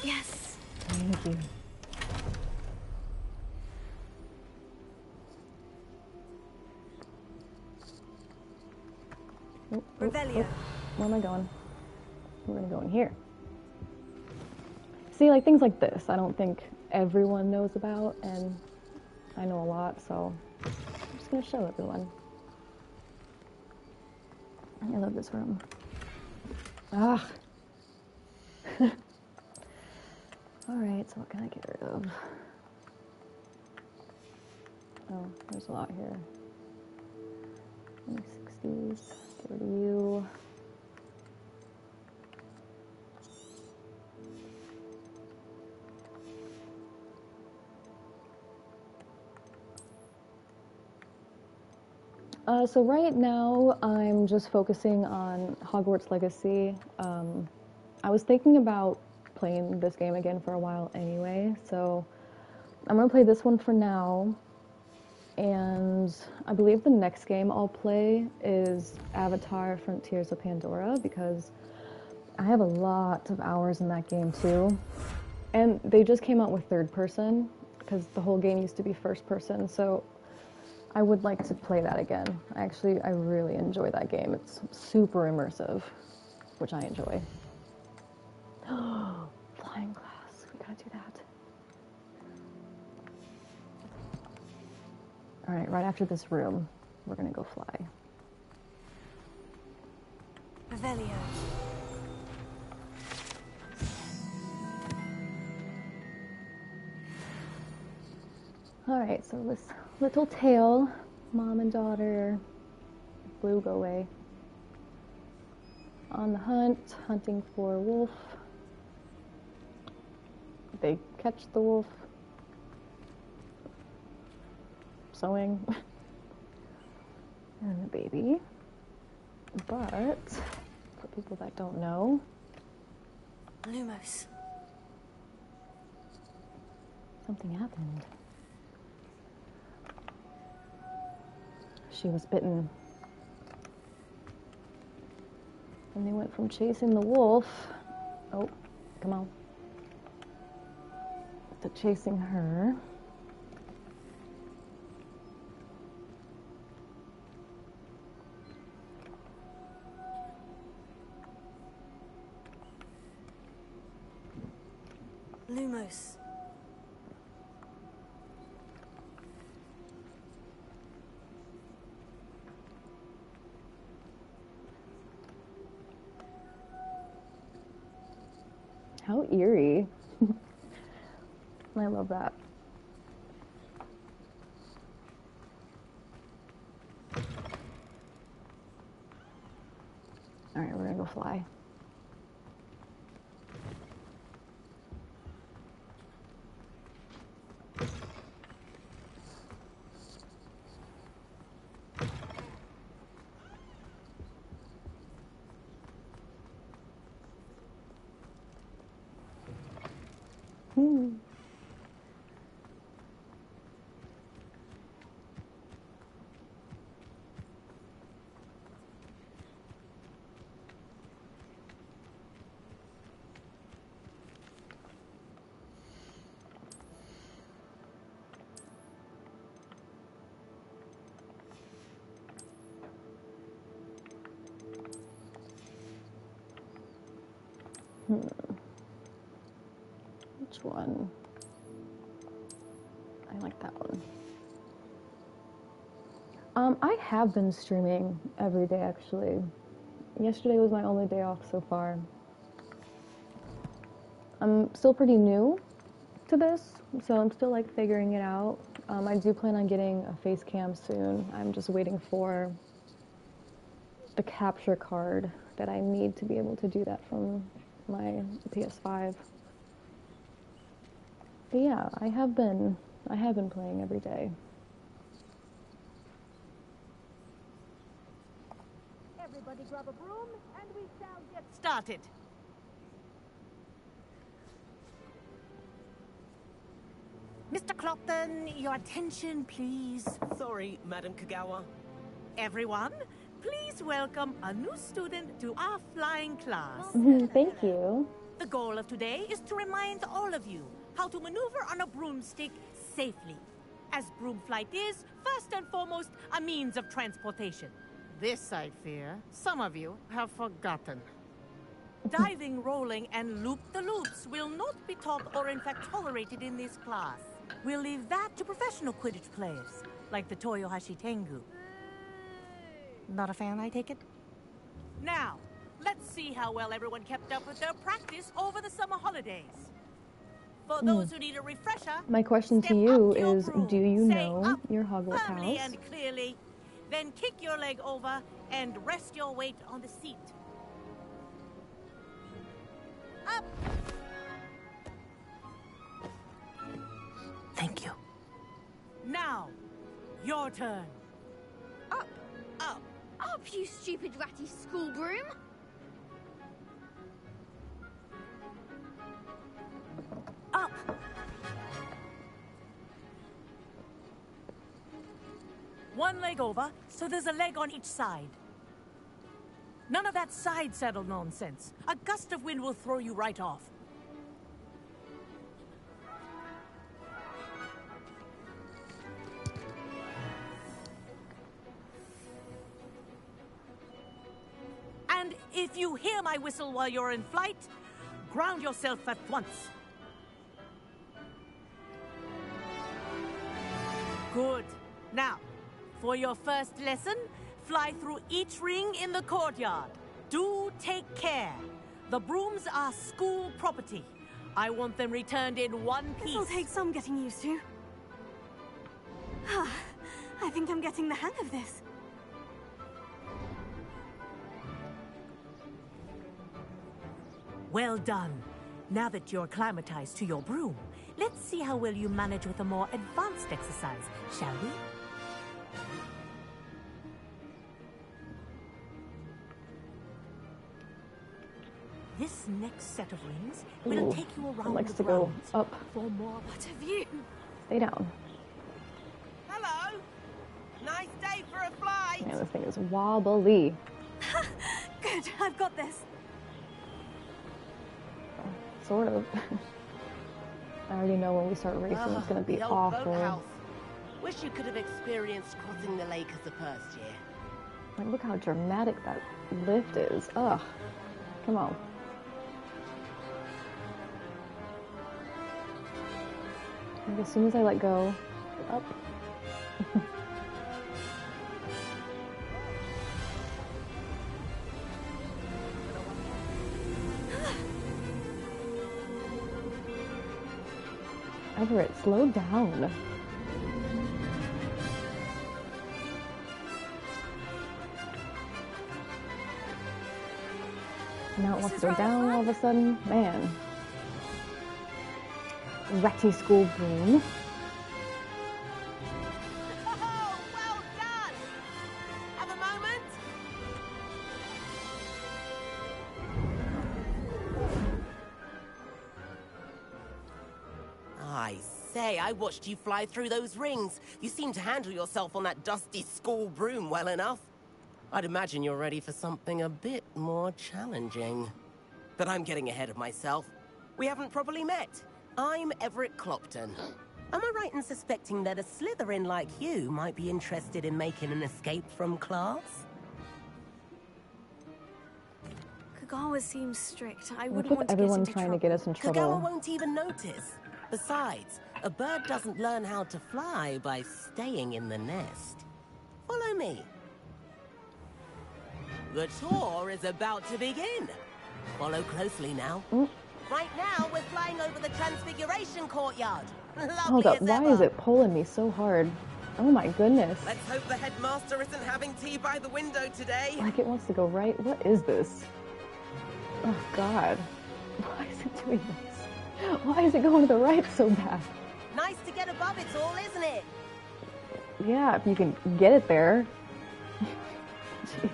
Yes. Thank you. Revelio. Where am I going? We're gonna go in here. See, like things like this, I don't think everyone knows about, and I know a lot, so I'm just gonna show everyone. I love this room. Ah. Alright, so what can I get rid of? Oh, there's a lot here. 60s, get rid of you. So right now, I'm just focusing on Hogwarts Legacy. I was thinking about playing this game again for a while anyway, so I'm gonna play this one for now. And I believe the next game I'll play is Avatar Frontiers of Pandora, because I have a lot of hours in that game too. And they just came out with third person, because the whole game used to be first person, so I would like to play that again. I really enjoy that game. It's super immersive, which I enjoy. Flying glass, we gotta do that. All right, right after this room, we're gonna go fly. Revelio. All right, so this little tale, mom and daughter, Blue, go away. On the hunt, hunting for a wolf. They catch the wolf. Sewing. And the baby. But for people that don't know, Lumos. something happened. She was bitten. And they went from chasing the wolf, oh, come on, to chasing her. Lumos. How eerie. I love that. All right, we're gonna go fly. Which one? I like that one. I have been streaming every day, actually. Yesterday was my only day off so far. I'm still pretty new to this, so I'm still like figuring it out. I do plan on getting a face cam soon. I'm just waiting for the capture card that I need to be able to do that from my PS5. But yeah, I have been playing every day. Everybody grab a broom and we shall get started. Mr. Clopton, your attention, please. Sorry, Madam Kagawa. Everyone, please welcome a new student to our flying class. Thank you. The goal of today is to remind all of you how to maneuver on a broomstick safely, as broom flight is, first and foremost, a means of transportation. This, I fear, some of you have forgotten. Diving, rolling, and loop-the-loops will not be taught or in fact tolerated in this class. We'll leave that to professional Quidditch players, like the Toyohashi Tengu. Not a fan, I take it? Now, let's see how well everyone kept up with their practice over the summer holidays. For those who need a refresher, My question to you is, do you know your Hogwarts firmly house? and clearly, then kick your leg over and rest your weight on the seat. Up! Thank you. Now, your turn. Up! Up! Up, you stupid ratty school broom! Up! One leg over, so there's a leg on each side. None of that side saddle nonsense. A gust of wind will throw you right off. And if you hear my whistle while you're in flight, ground yourself at once. Good. Now, for your first lesson, fly through each ring in the courtyard. Do take care. The brooms are school property. I want them returned in one piece. This'll take some getting used to. I think I'm getting the hang of this. Well done. Now that you're acclimatized to your broom, let's see how well you manage with a more advanced exercise, shall we? This next set of rings will Ooh, take you it around likes the to go grounds up. for more. What a view! Stay down. Hello. Nice day for a flight. Man, this thing is wobbly. Good, I've got this. Sort of. I already know when we start racing it's gonna be the old awful. boathouse. Wish you could have experienced crossing the lake as the first year. Like, look how dramatic that lift is. Ugh. Come on. Like, as soon as I let go, up. Everett, slow down. Now it wants to go down all of a sudden. Man. Ratty school broom. Oh, well done. Have a moment. I say, I watched you fly through those rings. You seem to handle yourself on that dusty school broom well enough. I'd imagine you're ready for something a bit more challenging. But I'm getting ahead of myself. We haven't properly met. I'm Everett Clopton. Am I right in suspecting that a Slytherin like you might be interested in making an escape from class? Kagawa seems strict. I Look wouldn't at want to everyone get into trying trouble. to get us in Kagawa trouble. won't even notice. Besides, a bird doesn't learn how to fly by staying in the nest. Follow me. The tour is about to begin. Follow closely now. Right now, we're flying over the Transfiguration Courtyard. Hold up, why is it pulling me so hard? Oh my goodness. Let's hope the headmaster isn't having tea by the window today. Like it wants to go right. What is this? Oh god. Why is it doing this? Why is it going to the right so bad? Nice to get above it all, isn't it? Yeah, if you can get it there.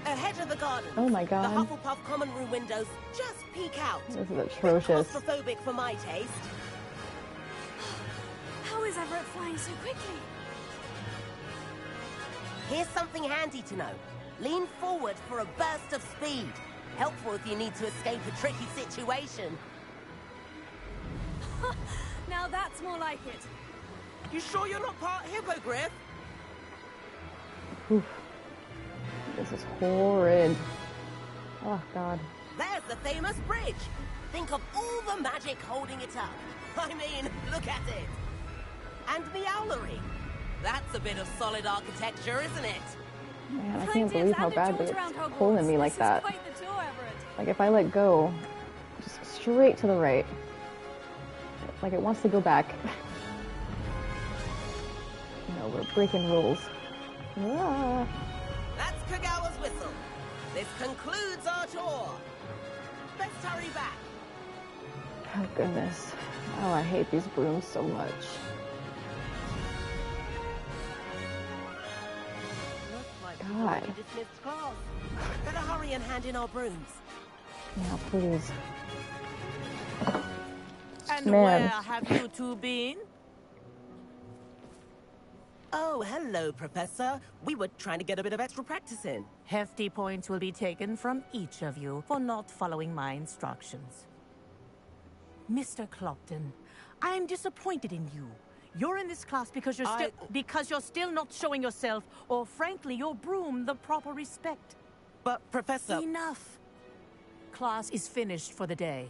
Ahead of the garden. Oh my god. The Hufflepuff common room windows just peek out. This is atrocious. Claustrophobic for my taste. How is Everett flying so quickly? Here's something handy to know. Lean forward for a burst of speed. Helpful if you need to escape a tricky situation. Now that's more like it. You sure you're not part Hippogriff? Oof. This is horrid. Oh god. There's the famous bridge. Think of all the magic holding it up. I mean, look at it. And the owlery. That's a bit of solid architecture, isn't it? Man, I can't believe how badly it's pulling me like that. Like if I let go, just straight to the right. Like it wants to go back. No, we're breaking rules. Ah. That's Kagawa's whistle. This concludes our tour. Let's hurry back. Oh goodness. Oh, I hate these brooms so much. God. Dismissed class. Better hurry and hand in our brooms. Now, please. And Man. where have you two been? Oh, hello, Professor. We were trying to get a bit of extra practice in. Hefty points will be taken from each of you for not following my instructions. Mr. Clopton, I am disappointed in you. You're in this class because you're still not showing yourself, or frankly, your broom the proper respect. But, Professor... Enough. Class is finished for the day.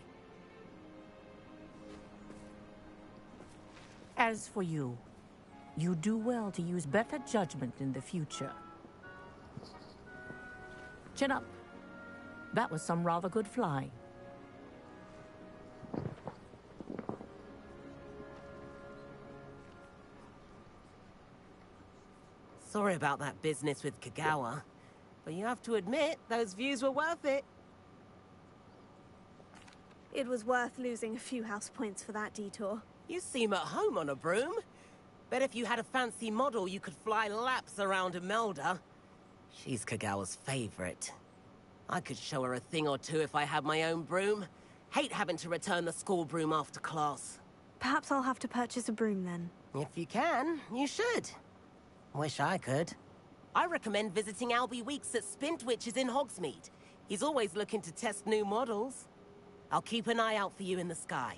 As for you, you do well to use better judgment in the future. Chin up. That was some rather good flying. Sorry about that business with Kagawa, but you have to admit, those views were worth it. It was worth losing a few house points for that detour. You seem at home on a broom. Bet if you had a fancy model, you could fly laps around Imelda. She's Kagawa's favorite. I could show her a thing or two if I had my own broom. Hate having to return the school broom after class. Perhaps I'll have to purchase a broom then. If you can, you should. Wish I could. I recommend visiting Albie Weeks at Spintwitches in Hogsmeade. He's always looking to test new models. I'll keep an eye out for you in the sky.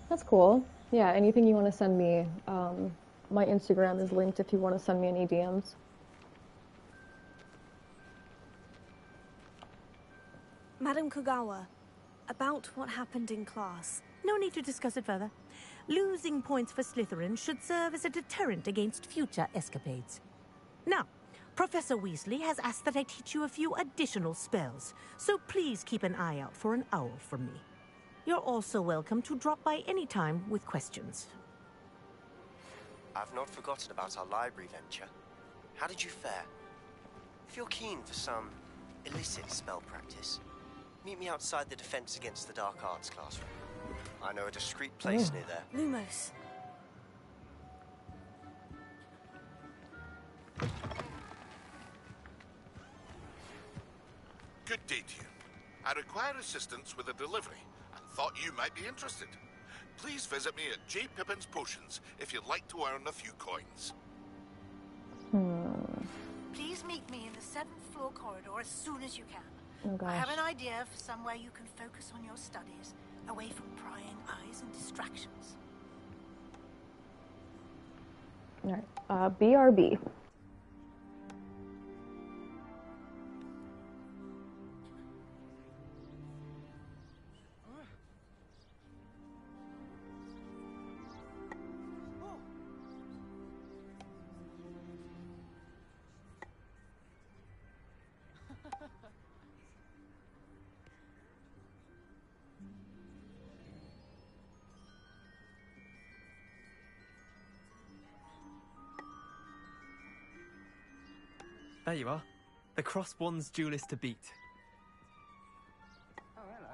That's cool. Yeah, anything you want to send me, my Instagram is linked if you want to send me any DMs. Madam Kogawa, about what happened in class. No need to discuss it further. Losing points for Slytherin should serve as a deterrent against future escapades. Now, Professor Weasley has asked that I teach you a few additional spells, so please keep an eye out for an owl from me. You're also welcome to drop by any time with questions. I've not forgotten about our library venture. How did you fare? If you're keen for some illicit spell practice, meet me outside the Defense Against the Dark Arts classroom. I know a discreet place near there. Lumos. Good day to you. I require assistance with a delivery and thought you might be interested. Please visit me at J. Pippin's Potions if you'd like to earn a few coins. Please meet me in the 7th floor corridor as soon as you can. Oh gosh. I have an idea for somewhere you can focus on your studies, away from prying eyes and distractions. Alright, BRB. There you are. The Crosswands duelist to beat. Oh, hello.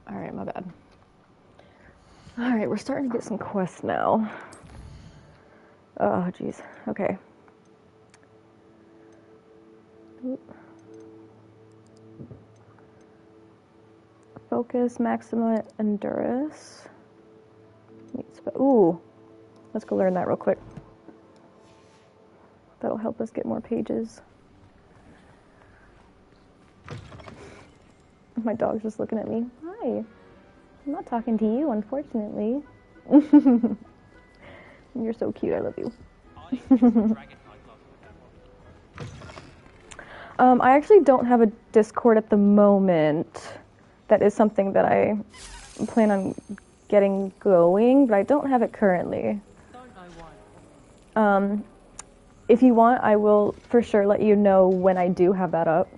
Alright, my bad. Alright, we're starting to get some quests now. Oh, jeez. Okay. Oop. Focus, Maxima, Endurus. Ooh. Let's go learn that real quick. That'll help us get more pages. My dog's just looking at me. Hi. I'm not talking to you, unfortunately. You're so cute. I love you. I actually don't have a Discord at the moment. That is something that I plan on getting going, but I don't have it currently. If you want, I will for sure let you know when I do have that up.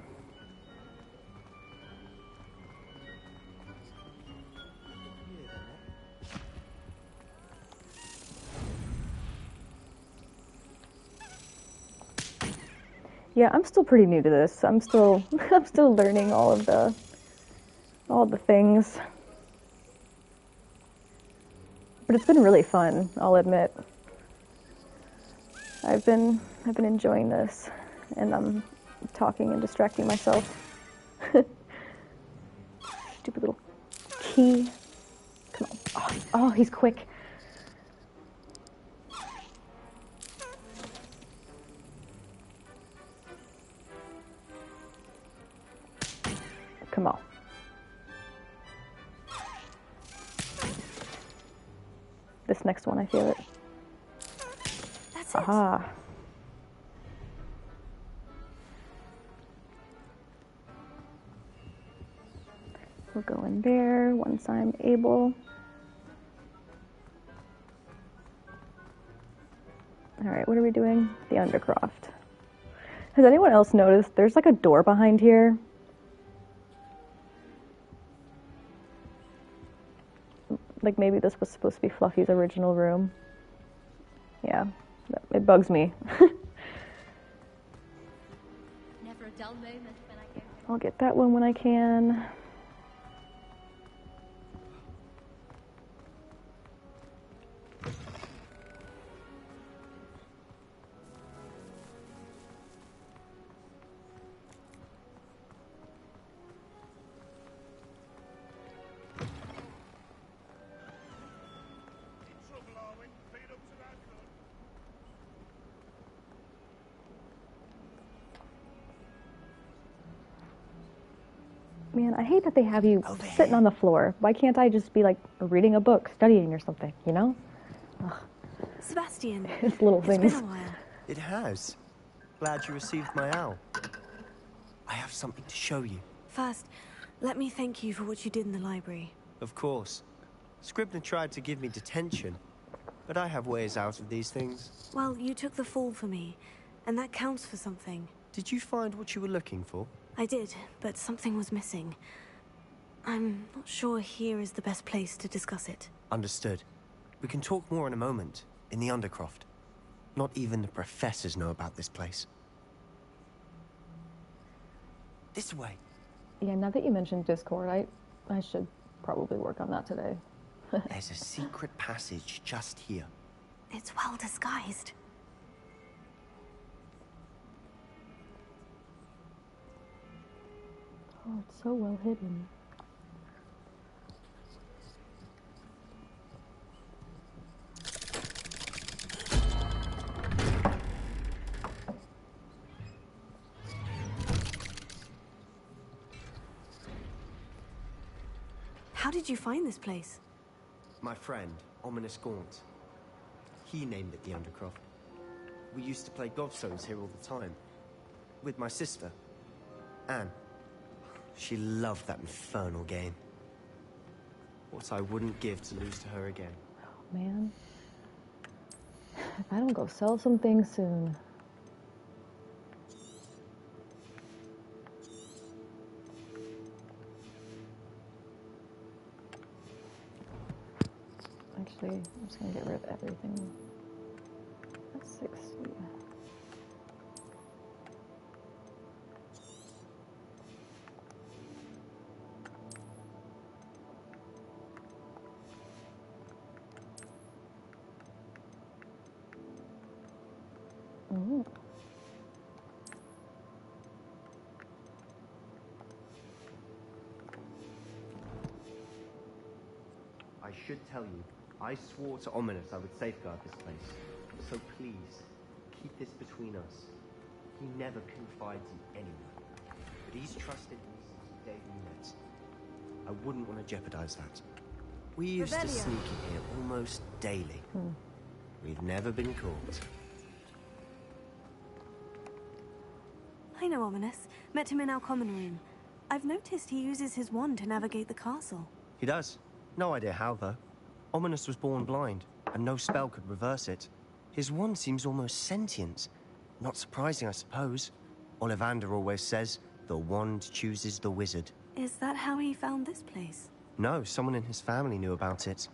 Yeah, I'm still pretty new to this. I'm still learning all the things. But it's been really fun, I'll admit. I've been enjoying this, and I'm talking and distracting myself. Stupid little key. Come on. Oh, he's quick. Come on. This next one, I feel it. That's Aha. We'll go in there once I'm able. Alright, what are we doing? The Undercroft. Has anyone else noticed there's like a door behind here? Like maybe this was supposed to be Fluffy's original room. Yeah, it bugs me. Never a dull moment when I go. I'll get that one when I can. Man, I hate that they have you sitting on the floor. Why can't I just be like reading a book, studying or something, you know? Ugh. Sebastian, It's little things. It's been a while. It has. Glad you received my owl. I have something to show you. First, let me thank you for what you did in the library. Of course. Scribner tried to give me detention, but I have ways out of these things. Well, you took the fall for me, and that counts for something. Did you find what you were looking for? I did, but something was missing. I'm not sure here is the best place to discuss it. Understood. We can talk more in a moment, in the Undercroft. Not even the professors know about this place. This way. Yeah, now that you mentioned Discord, I should probably work on that today. There's a secret passage just here. It's well disguised. Oh, it's so well hidden. How did you find this place? My friend, Ominous Gaunt. He named it the Undercroft. We used to play gobstones here all the time. With my sister, Anne. She loved that infernal game. What I wouldn't give to lose to her again. Oh, man. If I don't go sell some things soon. Actually, I'm just gonna get rid of everything. That's 60. Ooh. I should tell you, I swore to Ominous I would safeguard this place. So please, keep this between us. He never confides in anyone. But he's trusted me since the day we met. I wouldn't want to jeopardize that. We used to sneak in here almost daily. We've never been caught. I know Ominous. Met him in our common room. I've noticed he uses his wand to navigate the castle. He does. No idea how, though. Ominous was born blind, and no spell could reverse it. His wand seems almost sentient. Not surprising, I suppose. Ollivander always says, the wand chooses the wizard. Is that how he found this place? No, someone in his family knew about it.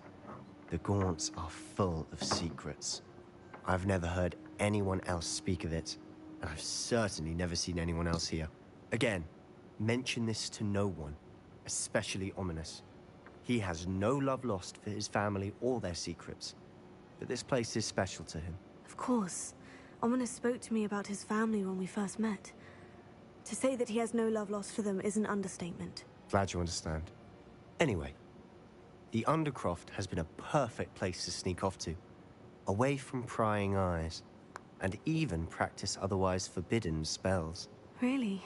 The Gaunts are full of secrets. I've never heard anyone else speak of it, and I've certainly never seen anyone else here. Again, mention this to no one, especially Ominous. He has no love lost for his family or their secrets, but this place is special to him. Of course. Ominous spoke to me about his family when we first met. To say that he has no love lost for them is an understatement. Glad you understand. Anyway, the Undercroft has been a perfect place to sneak off to, away from prying eyes, and even practice otherwise forbidden spells. Really?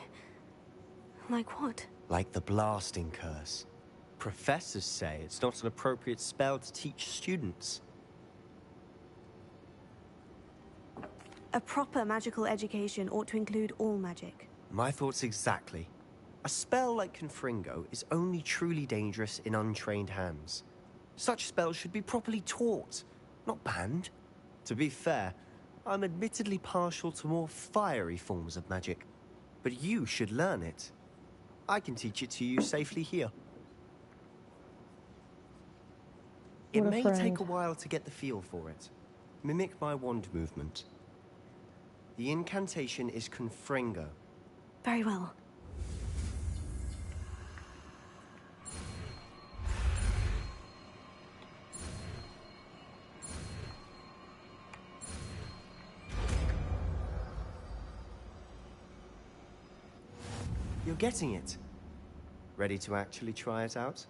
Like what? Like the Blasting Curse. Professors say it's not an appropriate spell to teach students. A proper magical education ought to include all magic. My thoughts exactly. A spell like Confringo is only truly dangerous in untrained hands. Such spells should be properly taught, not banned. To be fair, I'm admittedly partial to more fiery forms of magic, but you should learn it. I can teach it to you safely here. It What a may friend. take a while to get the feel for it. Mimic my wand movement. The incantation is Confringo. Very well. You're getting it. Ready to actually try it out?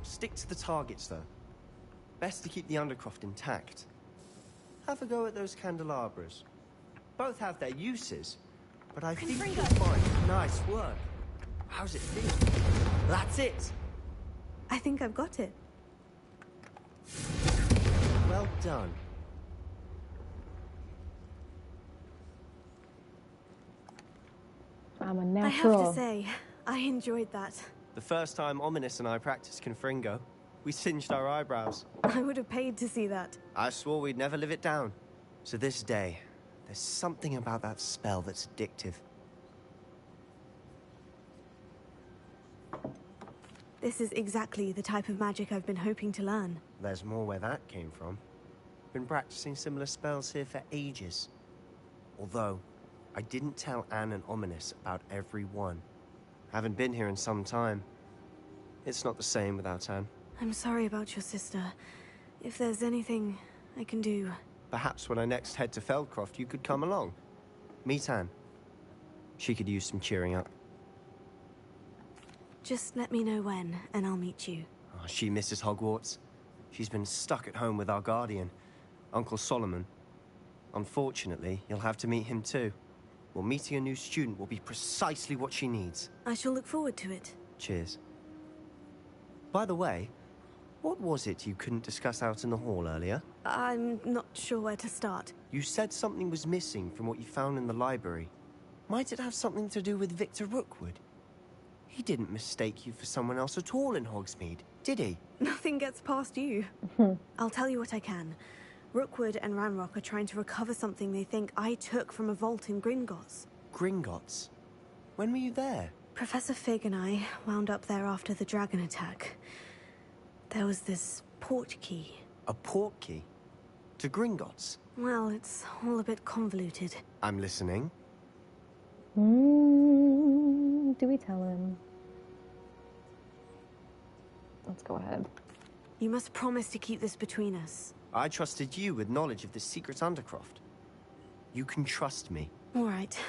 Stick to the targets, though. Best to keep the Undercroft intact. Have a go at those candelabras. Both have their uses, but I think you'll find nice work. How's it feel? That's it! I think I've got it. Well done. I'm a I natural. have to say, I enjoyed that. The first time Ominous and I practiced Confringo, we singed our eyebrows. I would have paid to see that. I swore we'd never live it down. So this day, there's something about that spell that's addictive. This is exactly the type of magic I've been hoping to learn. There's more where that came from. Been practicing similar spells here for ages. Although, I didn't tell Anne and Ominous about every one. Haven't been here in some time. It's not the same without Anne. I'm sorry about your sister. If there's anything I can do... Perhaps when I next head to Feldcroft, you could come along. Meet Anne. She could use some cheering up. Just let me know when, and I'll meet you. Oh, she misses Hogwarts. She's been stuck at home with our guardian, Uncle Solomon. Unfortunately, you'll have to meet him too. Well, meeting a new student will be precisely what she needs. I shall look forward to it. Cheers. By the way, what was it you couldn't discuss out in the hall earlier? I'm not sure where to start. You said something was missing from what you found in the library. Might it have something to do with Victor Rookwood? He didn't mistake you for someone else at all in Hogsmeade, did he? Nothing gets past you. I'll tell you what I can. Rookwood and Ranrock are trying to recover something they think I took from a vault in Gringotts. Gringotts? When were you there? Professor Fig and I wound up there after the dragon attack. There was this port key. A port key? To Gringotts? Well, it's all a bit convoluted. I'm listening. Do we tell him? Let's go ahead. You must promise to keep this between us. I trusted you with knowledge of the secret Undercroft. You can trust me. All right.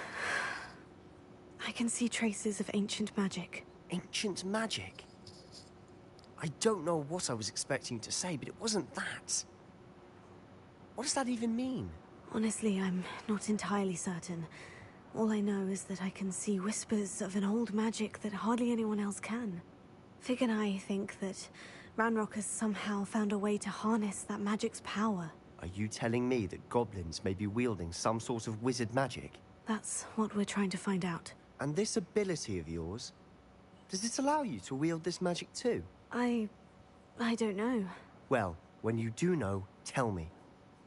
I can see traces of ancient magic. Ancient magic? I don't know what I was expecting to say, but it wasn't that. What does that even mean? Honestly, I'm not entirely certain. All I know is that I can see whispers of an old magic that hardly anyone else can. Fig and I think that Ranrock has somehow found a way to harness that magic's power. Are you telling me that goblins may be wielding some sort of wizard magic? That's what we're trying to find out. And this ability of yours, does it allow you to wield this magic too? I don't know. Well, when you do know, tell me.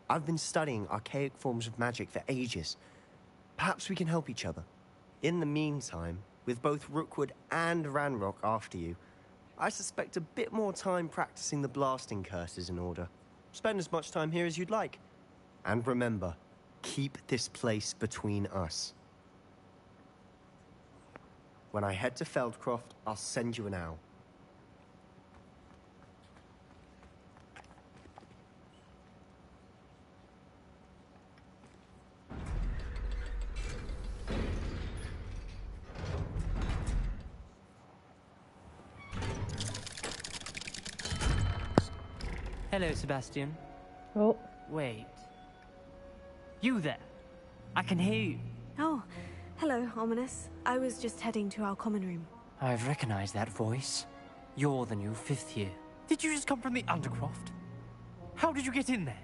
I've been studying archaic forms of magic for ages. Perhaps we can help each other. In the meantime, with both Rookwood and Ranrock after you, I suspect a bit more time practicing the blasting curse is in order. Spend as much time here as you'd like. And remember, keep this place between us. When I head to Feldcroft, I'll send you an owl. Hello, Sebastian. Oh. Wait. You there? I can hear you. Oh, hello, Ominous. I was just heading to our common room. I've recognized that voice. You're the new 5th year. Did you just come from the Undercroft? How did you get in there?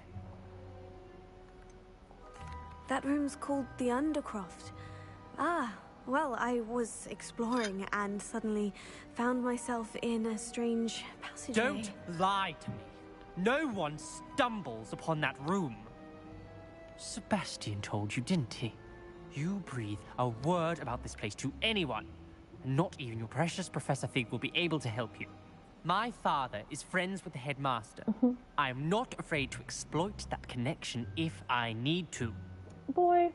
That room's called the Undercroft. Ah, Well, I was exploring and suddenly found myself in a strange passageway. Don't lie to me. No one stumbles upon that room. Sebastian told you, didn't he? You breathe a word about this place to anyone, and not even your precious Professor Fig will be able to help you. My father is friends with the headmaster. I am not afraid to exploit that connection if I need to. Boy.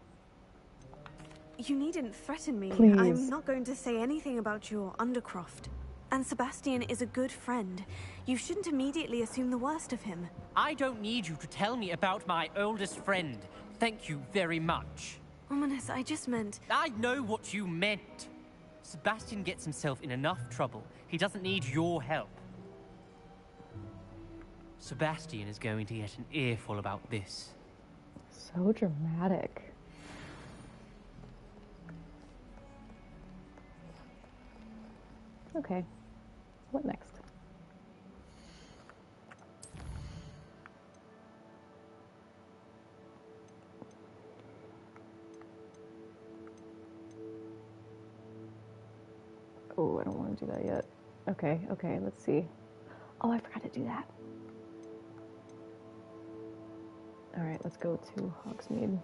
You needn't threaten me. Please. I'm not going to say anything about your Undercroft. And Sebastian is a good friend. You shouldn't immediately assume the worst of him. I don't need you to tell me about my oldest friend. Thank you very much. Ominous, I just meant... I know what you meant. Sebastian gets himself in enough trouble. He doesn't need your help. Sebastian is going to get an earful about this. So dramatic. Okay. What next? Oh, I don't want to do that yet. Okay, let's see. Oh, I forgot to do that. Alright, let's go to Hogsmeade.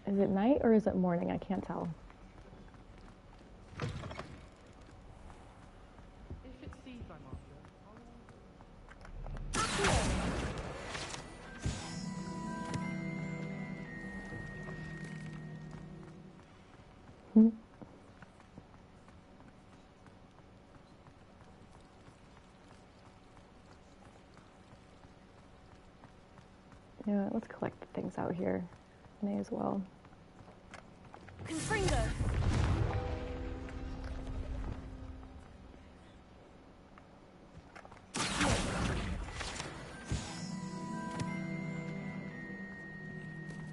Is it night or is it morning? I can't tell. You know what, let's collect the things out here. May as well. Confringo!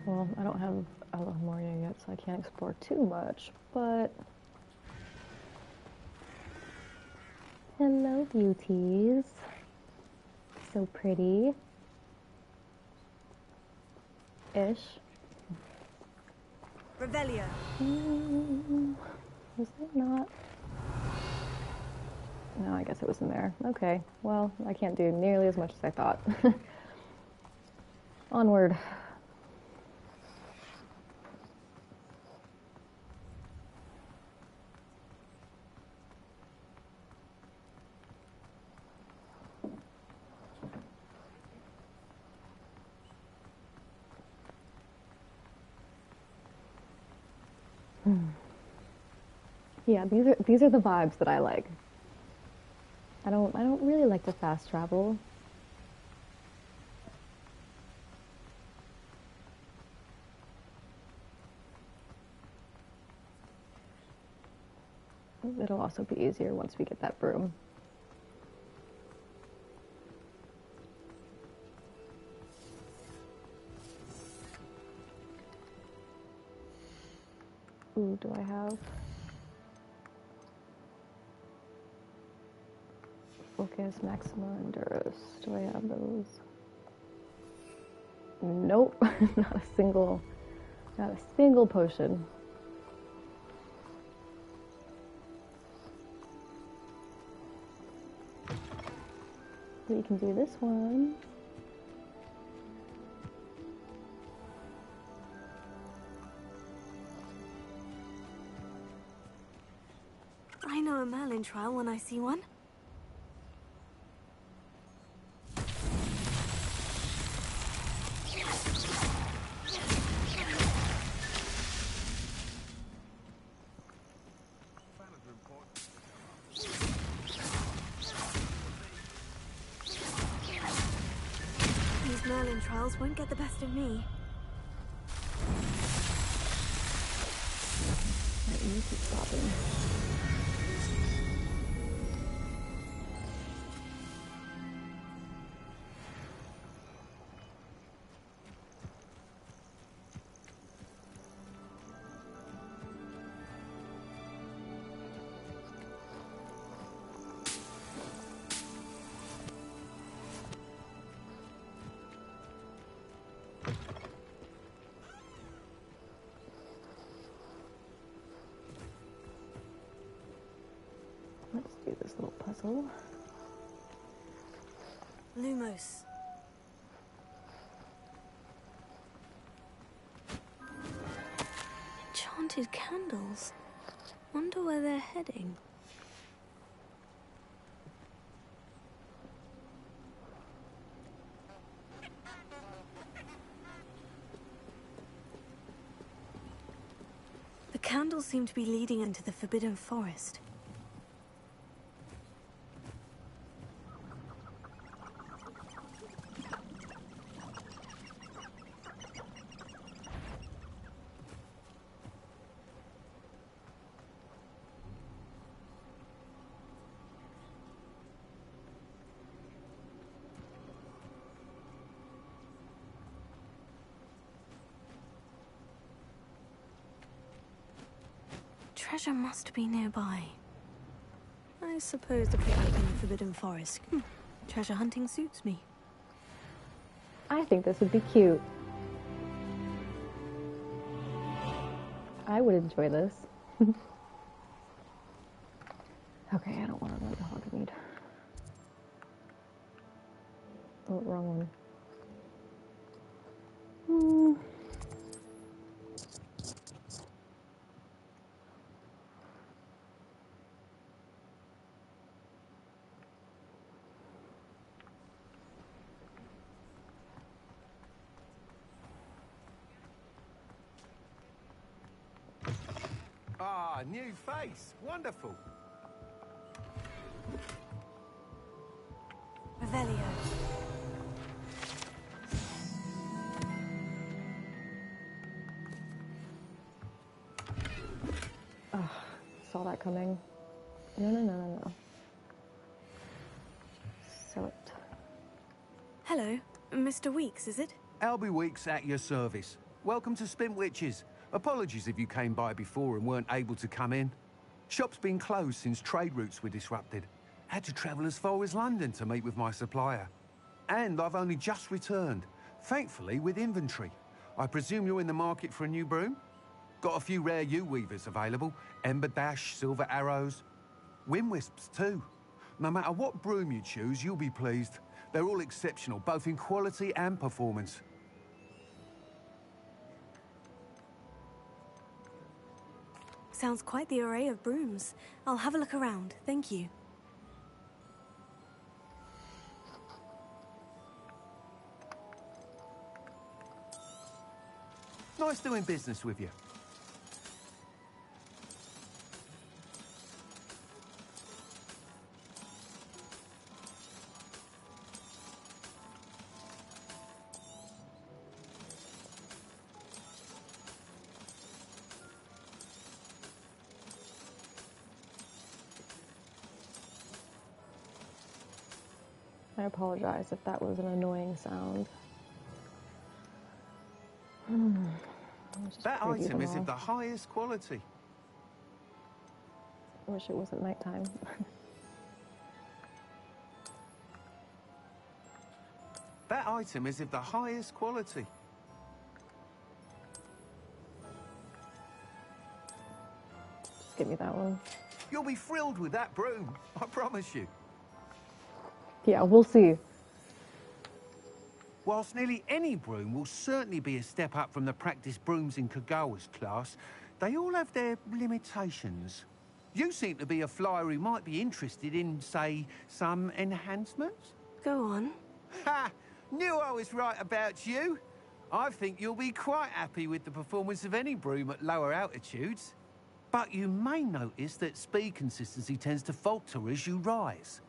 Well, I don't have Alamoria yet, so I can't explore too much, but... Hello, beauties. So pretty. Ish. Revelio. Was it not? No, I guess it was in there. Okay, well, I can't do nearly as much as I thought. Onward. Yeah, these are the vibes that I like. I don't really like to fast travel. It'll also be easier once we get that broom. Ooh, do I have? Focus, Maxima, Endurus. Do I have those? Nope, not a single potion. We can do this one. I know a Merlin trial when I see one. These Merlin trials won't get the best of me. Right, you keep stopping. Let's do this little puzzle. Lumos. Enchanted candles. Wonder where they're heading. The candles seem to be leading into the Forbidden Forest. Treasure must be nearby. I suppose the picnic in the Forbidden Forest. Treasure hunting suits me. I think this would be cute. I would enjoy this. Okay, I don't want to run to Hogsmeade. Oh, wrong one. Ah, new face. Wonderful. Revelio. Oh, saw that coming. No. So it. Hello, Mr. Weeks, is it? Albie Weeks at your service. Welcome to Spintwitches. Apologies if you came by before and weren't able to come in. Shop's been closed since trade routes were disrupted. Had to travel as far as London to meet with my supplier. And I've only just returned, thankfully with inventory. I presume you're in the market for a new broom? Got a few rare yew-weavers available. Ember Dash, Silver Arrows. Wind-wisps too. No matter what broom you choose, you'll be pleased. They're all exceptional, both in quality and performance. Sounds quite the array of brooms. I'll have a look around, thank you. Nice doing business with you. I apologize if that was an annoying sound. That item is of the highest quality. I wish it wasn't nighttime. That item is of the highest quality. Just give me that one. You'll be thrilled with that broom, I promise you. Yeah, we'll see. Whilst nearly any broom will certainly be a step up from the practice brooms in Kagawa's class, they all have their limitations. You seem to be a flyer who might be interested in, say, some enhancements? Go on. Ha! Knew I was right about you. I think you'll be quite happy with the performance of any broom at lower altitudes. But you may notice that speed consistency tends to falter as you rise.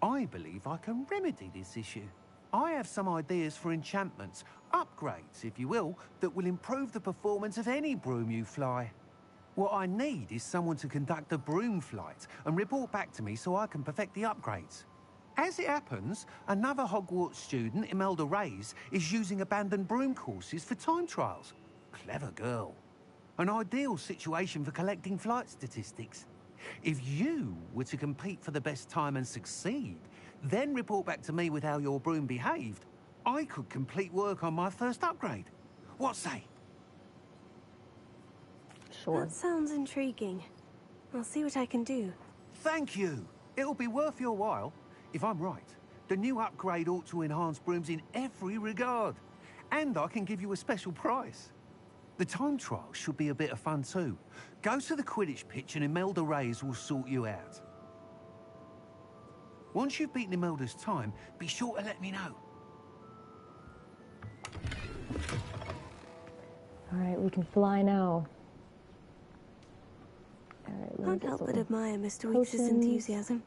I believe I can remedy this issue. I have some ideas for enchantments, upgrades, if you will, that will improve the performance of any broom you fly. What I need is someone to conduct a broom flight and report back to me so I can perfect the upgrades. As it happens, another Hogwarts student, Imelda Reyes, is using abandoned broom courses for time trials. Clever girl. An ideal situation for collecting flight statistics. If you were to compete for the best time and succeed, then report back to me with how your broom behaved, I could complete work on my first upgrade. What say? Sure. That sounds intriguing. I'll see what I can do. thank you. It'll be worth your while. If I'm right, the new upgrade ought to enhance brooms in every regard. And I can give you a special price. The time trial should be a bit of fun too. Go to the Quidditch pitch and Imelda Reyes will sort you out. Once you've beaten Imelda's time, be sure to let me know. Alright, we can fly now. Alright, Can't help but admire Mr. Weeks' enthusiasm.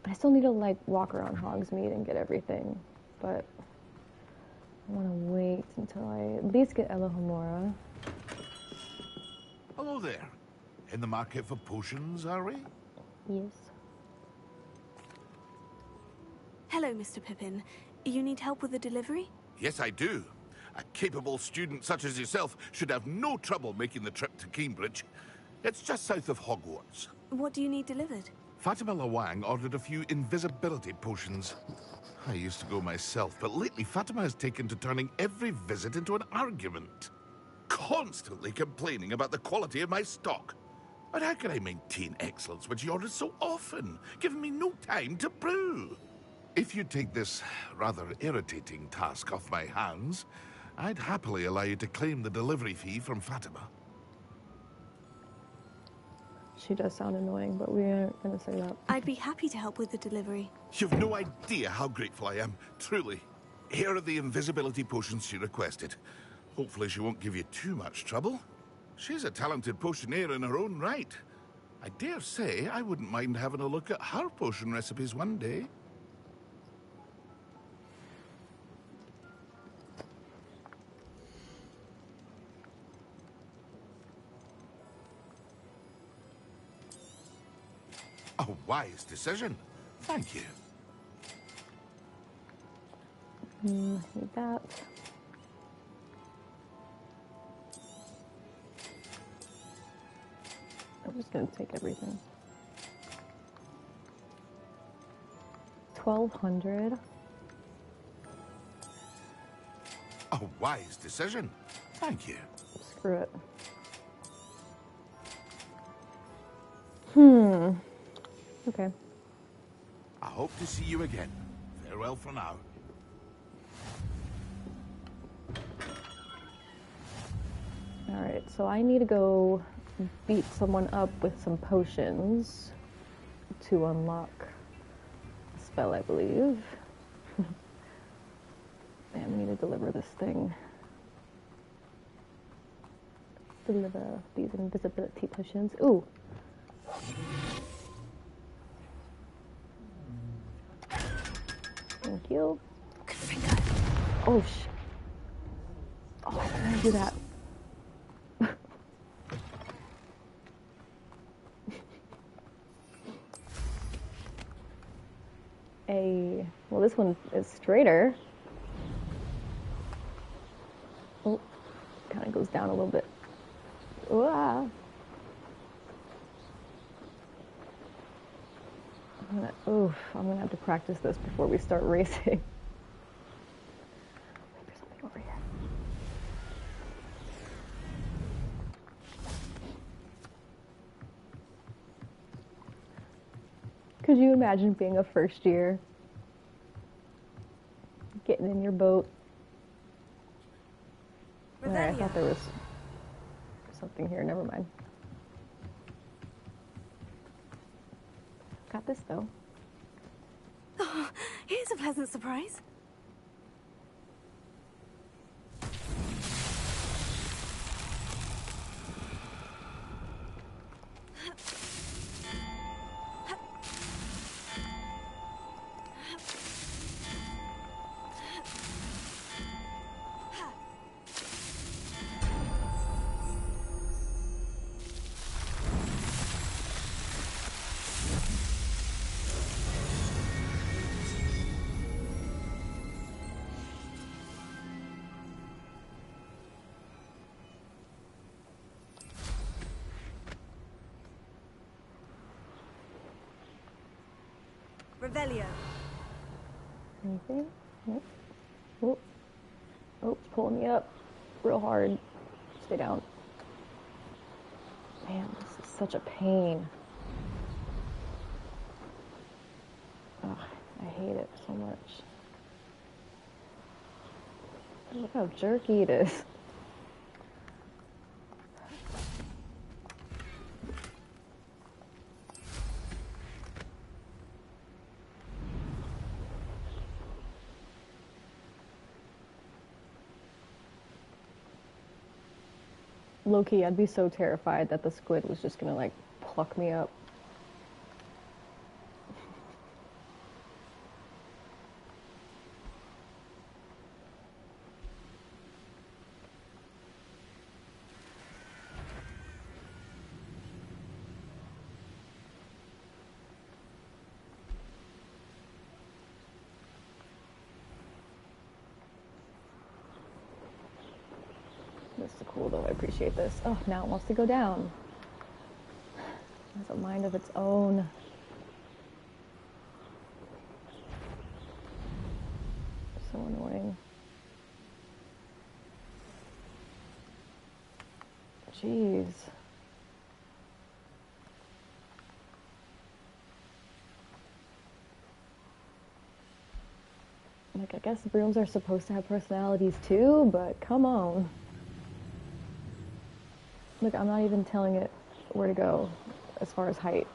I still need to, like, walk around Hogsmeade and get everything, but I want to wait until I at least get Elohomora. Hello there. In the market for potions, are we? Yes. Hello, Mr. Pippin. You need help with the delivery? Yes, I do. A capable student such as yourself should have no trouble making the trip to Cambridge. It's just south of Hogwarts. What do you need delivered? Fatima Lawang ordered a few invisibility potions. I used to go myself, but lately Fatima has taken to turning every visit into an argument. Constantly complaining about the quality of my stock. But how can I maintain excellence when she orders so often, giving me no time to brew? If you take this rather irritating task off my hands, I'd happily allow you to claim the delivery fee from Fatima. She does sound annoying, but we aren't going to say that. I'd be happy to help with the delivery. You've no idea how grateful I am, truly. Here are the invisibility potions she requested. Hopefully she won't give you too much trouble. She's a talented potioneer in her own right. I dare say I wouldn't mind having a look at her potion recipes one day. A wise decision. Thank you. Need that. I'm just gonna take everything. 1,200. A wise decision. Thank you. Screw it. Okay. I hope to see you again. Farewell for now. Alright, so I need to go beat someone up with some potions to unlock a spell, I believe. Man, we need to deliver this thing. Deliver these invisibility potions. Ooh! Thank you. Oh, oh, why did I do that? Well, this one is straighter. Oh, kind of goes down a little bit. Ooh, I'm gonna have to practice this before we start racing. Wait, there's something over here. Could you imagine being a first year? Getting in your boat. Alright, I thought there was something here, never mind. Got this though. Oh, here's a pleasant surprise. Revelio. Anything? Nope. Oh, it's pulling me up real hard. Stay down. Man, this is such a pain. Ugh, I hate it so much. Look how jerky it is. Low-key, I'd be so terrified that the squid was just gonna, like, pluck me up. This is cool, though. I appreciate this. Oh, now it wants to go down. It has a mind of its own. So annoying. Jeez. Like, I guess brooms are supposed to have personalities too, but come on. Look, I'm not even telling it where to go as far as height.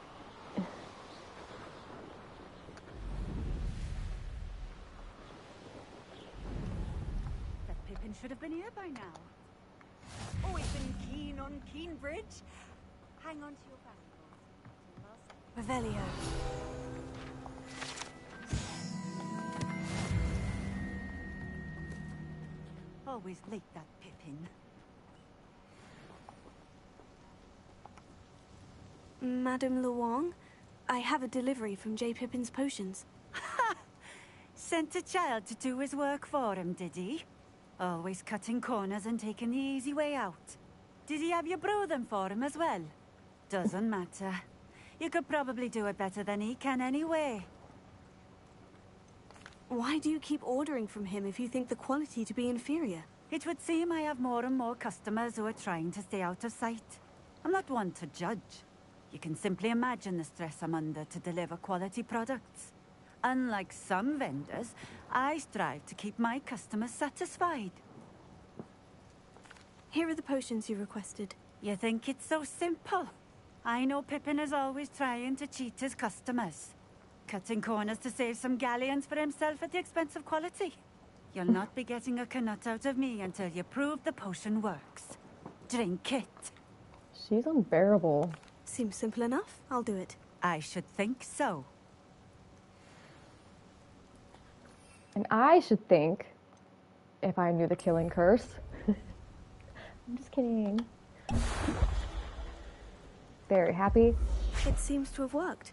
That Pippin should have been here by now. Always been keen on Keenbridge. Hang on to your passport. Revelio. Always late, that Pippin. Madame Luong, I have a delivery from J. Pippin's potions. Ha! Sent a child to do his work for him, did he? Always cutting corners and taking the easy way out. Did he have you brew them for him as well? Doesn't matter. You could probably do it better than he can anyway. Why do you keep ordering from him if you think the quality to be inferior? It would seem I have more and more customers who are trying to stay out of sight. I'm not one to judge. You can simply imagine the stress I'm under to deliver quality products. Unlike some vendors, I strive to keep my customers satisfied. Here are the potions you requested. You think it's so simple? I know Pippin is always trying to cheat his customers. Cutting corners to save some galleons for himself at the expense of quality. You'll not be getting a canut out of me until you prove the potion works. Drink it. She's unbearable. Seems simple enough. I'll do it. I should think so. And I should think, if I knew the killing curse. I'm just kidding. Very happy. It seems to have worked.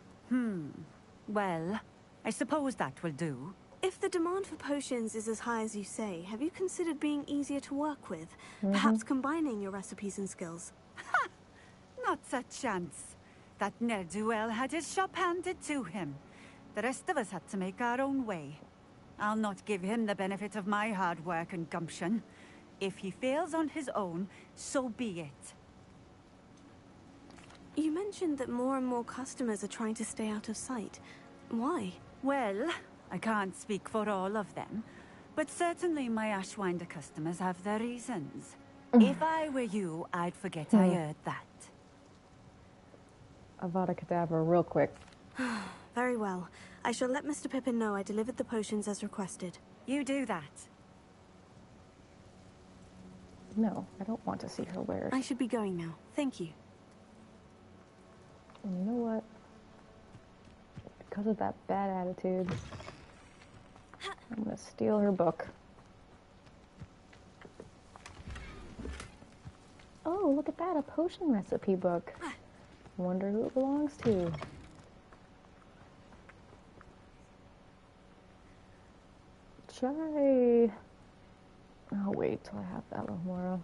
Well, I suppose that will do. If the demand for potions is as high as you say, have you considered being easier to work with? Perhaps combining your recipes and skills? Ha! Not a chance. That ne'er-do-well had his shop handed to him. The rest of us had to make our own way. I'll not give him the benefit of my hard work and gumption. If he fails on his own, so be it. You mentioned that more and more customers are trying to stay out of sight. Why? Well, I can't speak for all of them, but certainly my Ashwinder customers have their reasons. If I were you, I'd forget I heard that. Avada Kedavra real quick. Very well. I shall let Mr. Pippin know I delivered the potions as requested. You do that. No, I don't want to see her wear it. I should be going now. Thank you. And you know what? Because of that bad attitude, I'm gonna steal her book. Oh, look at that, a potion recipe book. Wonder who it belongs to. Try. I'll wait till I have that Lamora.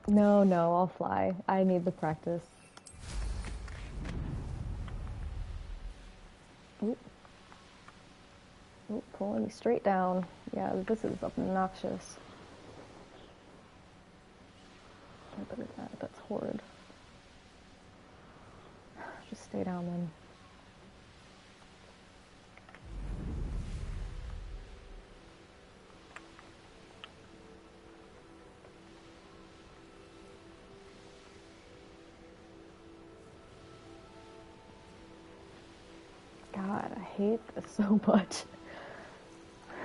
No, I'll fly. I need the practice. Ooh. Oh, pulling me straight down. Yeah, this is obnoxious. Look at that. That's horrid. Just stay down then. God, I hate this so much.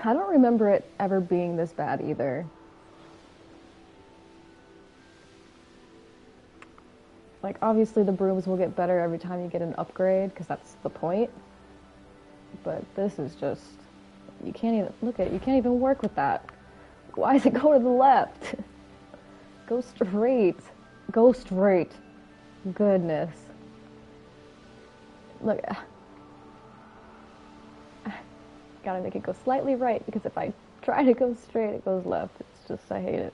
I don't remember it ever being this bad either. Like, obviously the brooms will get better every time you get an upgrade, because that's the point. But this is just... You can't even... Look at it, you can't even work with that. Why does it go to the left? Go straight. Go straight. Goodness. Look. Gotta make it go slightly right, because if I try to go straight, it goes left. It's just, I hate it.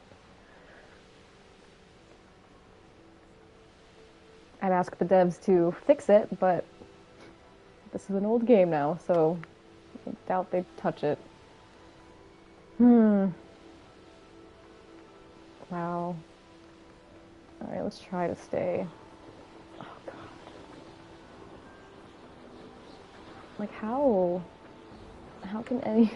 I'd ask the devs to fix it, but this is an old game now, so I doubt they'd touch it. Wow. Alright, let's try to stay. Oh, God. Like, how? How can any...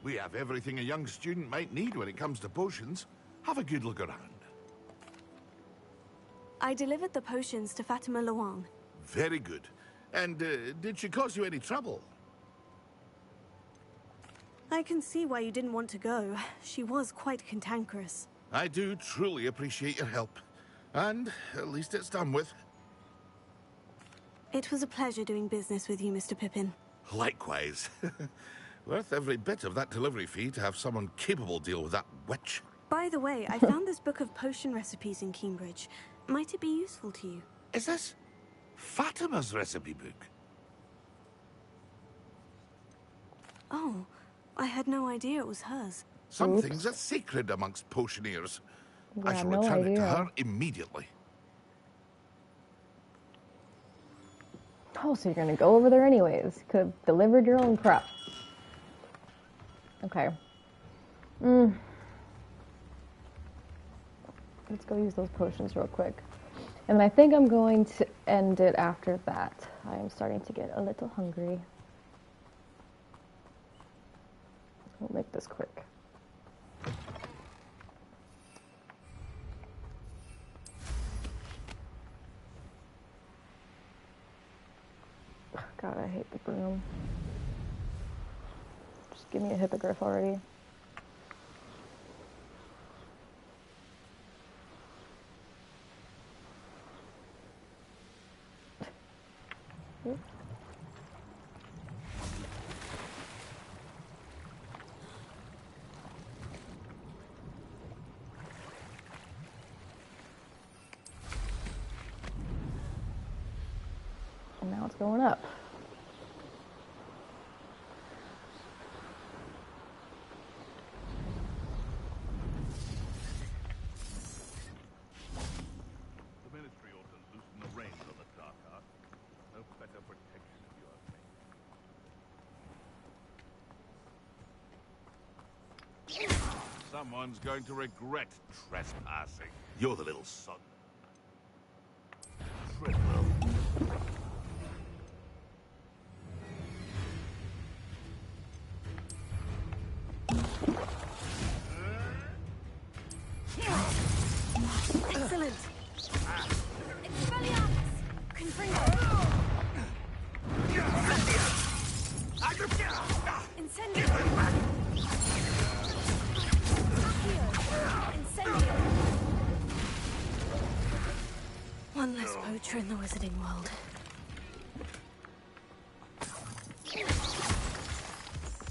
We have everything a young student might need when it comes to potions. Have a good look around. I delivered the potions to Fatima Luang. Very good. And did she cause you any trouble? I can see why you didn't want to go. She was quite cantankerous. I do truly appreciate your help. And at least it's done with. It was a pleasure doing business with you, Mr. Pippin. Likewise. Worth every bit of that delivery fee to have someone capable deal with that witch. By the way, I found this book of potion recipes in Cambridge. Might it be useful to you? Is this Fatima's recipe book? Oh, I had no idea it was hers. Some things are sacred amongst potioneers. I shall no return it to idea. her immediately. Oh, so you're gonna go over there anyways. Could have delivered your own crap. Okay. Let's go use those potions real quick. And then I think I'm going to end it after that. I am starting to get a little hungry. We'll make this quick. God, I hate the broom. Just give me a hippogriff already. And now it's going up. The Ministry ought to loosen the reins on the Dark Arts. No better protection, if you ask me. Someone's going to regret trespassing. You're the little son. Treadwell. Excellent. Expelliarmus! Confringo! Incendio! Accio! Incendio! One less poacher in the wizarding world.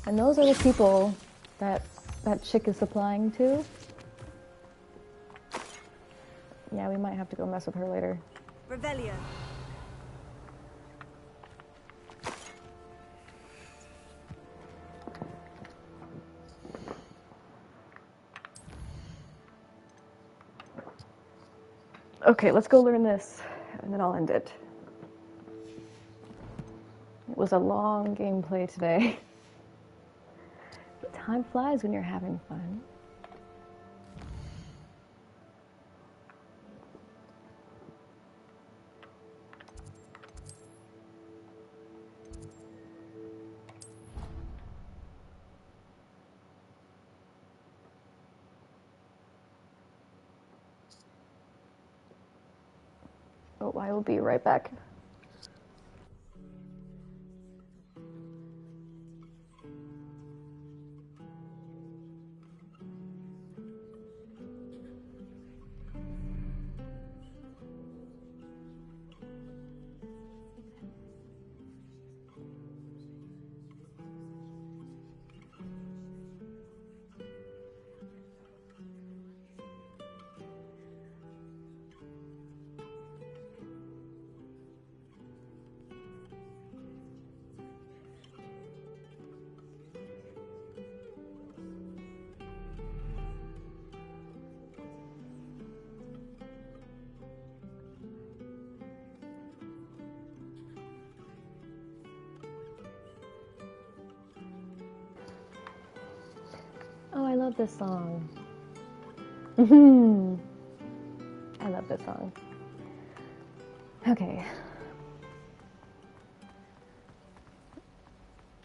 And those are the people that chick is supplying to. Yeah, we might have to go mess with her later. Revelio. Okay, let's go learn this, and then I'll end it. It was a long gameplay today. But time flies when you're having fun. Oh, I will be right back. Oh, I love this song. I love this song. Okay.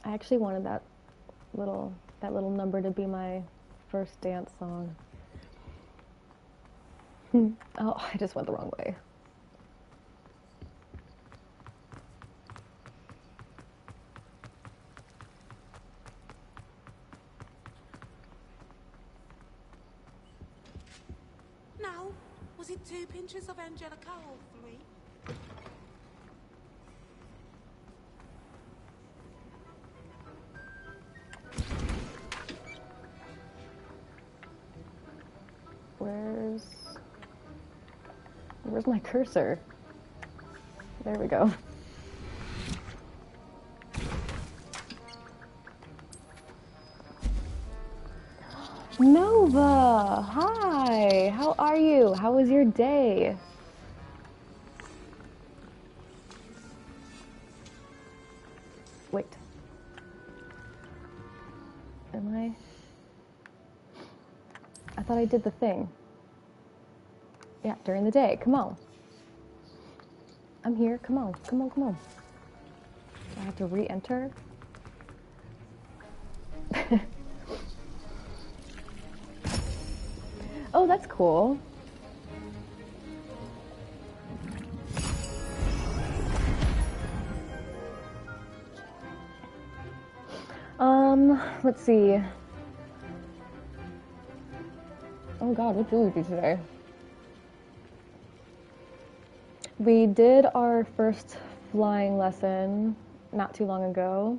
I actually wanted that little number to be my first dance song. Oh, I just went the wrong way. Now, was it 2 pinches of Angelica or 3? Where's my cursor? There we go. Nova! Hi! How are you? How was your day? Wait. Am I? I thought I did the thing. Yeah, during the day. Come on. I'm here. Come on. Come on, come on. Do I have to re-enter? Oh, that's cool. Let's see. Oh god, what did we do today? We did our first flying lesson not too long ago.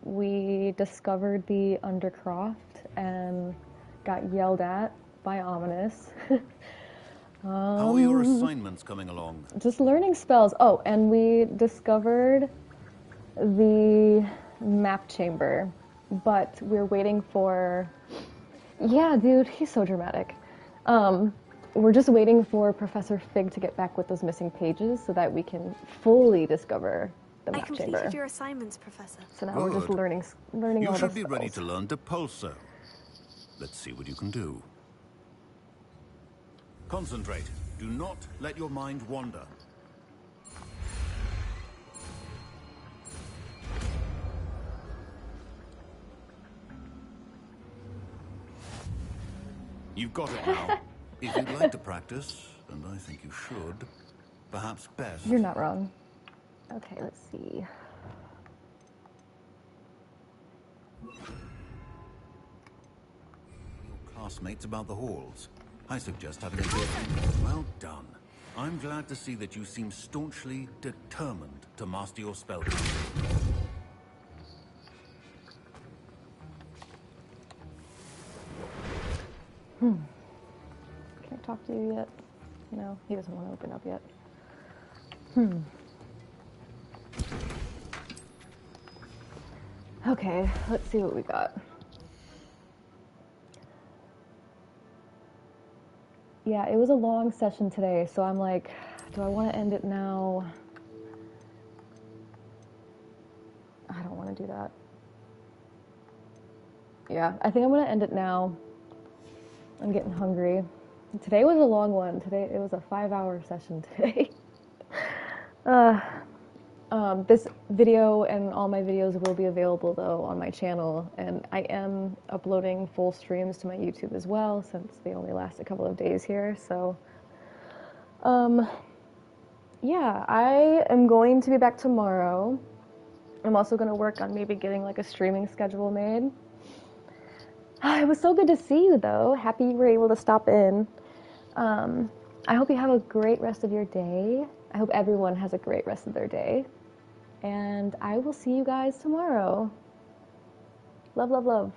We discovered the Undercroft and got yelled at by Ominous. How are your assignments coming along? Just learning spells. Oh, and we discovered the map chamber, but we're waiting for... Yeah, dude, he's so dramatic. We're just waiting for Professor Fig to get back with those missing pages so that we can fully discover the map chamber. I completed your assignments, Professor. So now we're just learning all the You spells. should be ready to learn Depulso. Let's see what you can do. Concentrate. Do not let your mind wander. You've got it now. If you'd like to practice, and I think you should. Perhaps best. You're not wrong. Okay, let's see. Classmates about the halls. I suggest having a beer. Well done. I'm glad to see that you seem staunchly determined to master your spell. Can't talk to you yet. No, he doesn't want to open up yet. Okay, let's see what we got. Yeah, it was a long session today, so I'm like, do I want to end it now? I don't want to do that. Yeah, I think I'm going to end it now. I'm getting hungry. Today was a long one. Today, it was a 5-hour session today. This video and all my videos will be available though on my channel, and I am uploading full streams to my YouTube as well since they only last a couple of days here. So yeah, I am going to be back tomorrow. I'm also going to work on maybe getting like a streaming schedule made. It was so good to see you though. Happy you were able to stop in. I hope you have a great rest of your day. I hope everyone has a great rest of their day. And I will see you guys tomorrow. Love, love, love.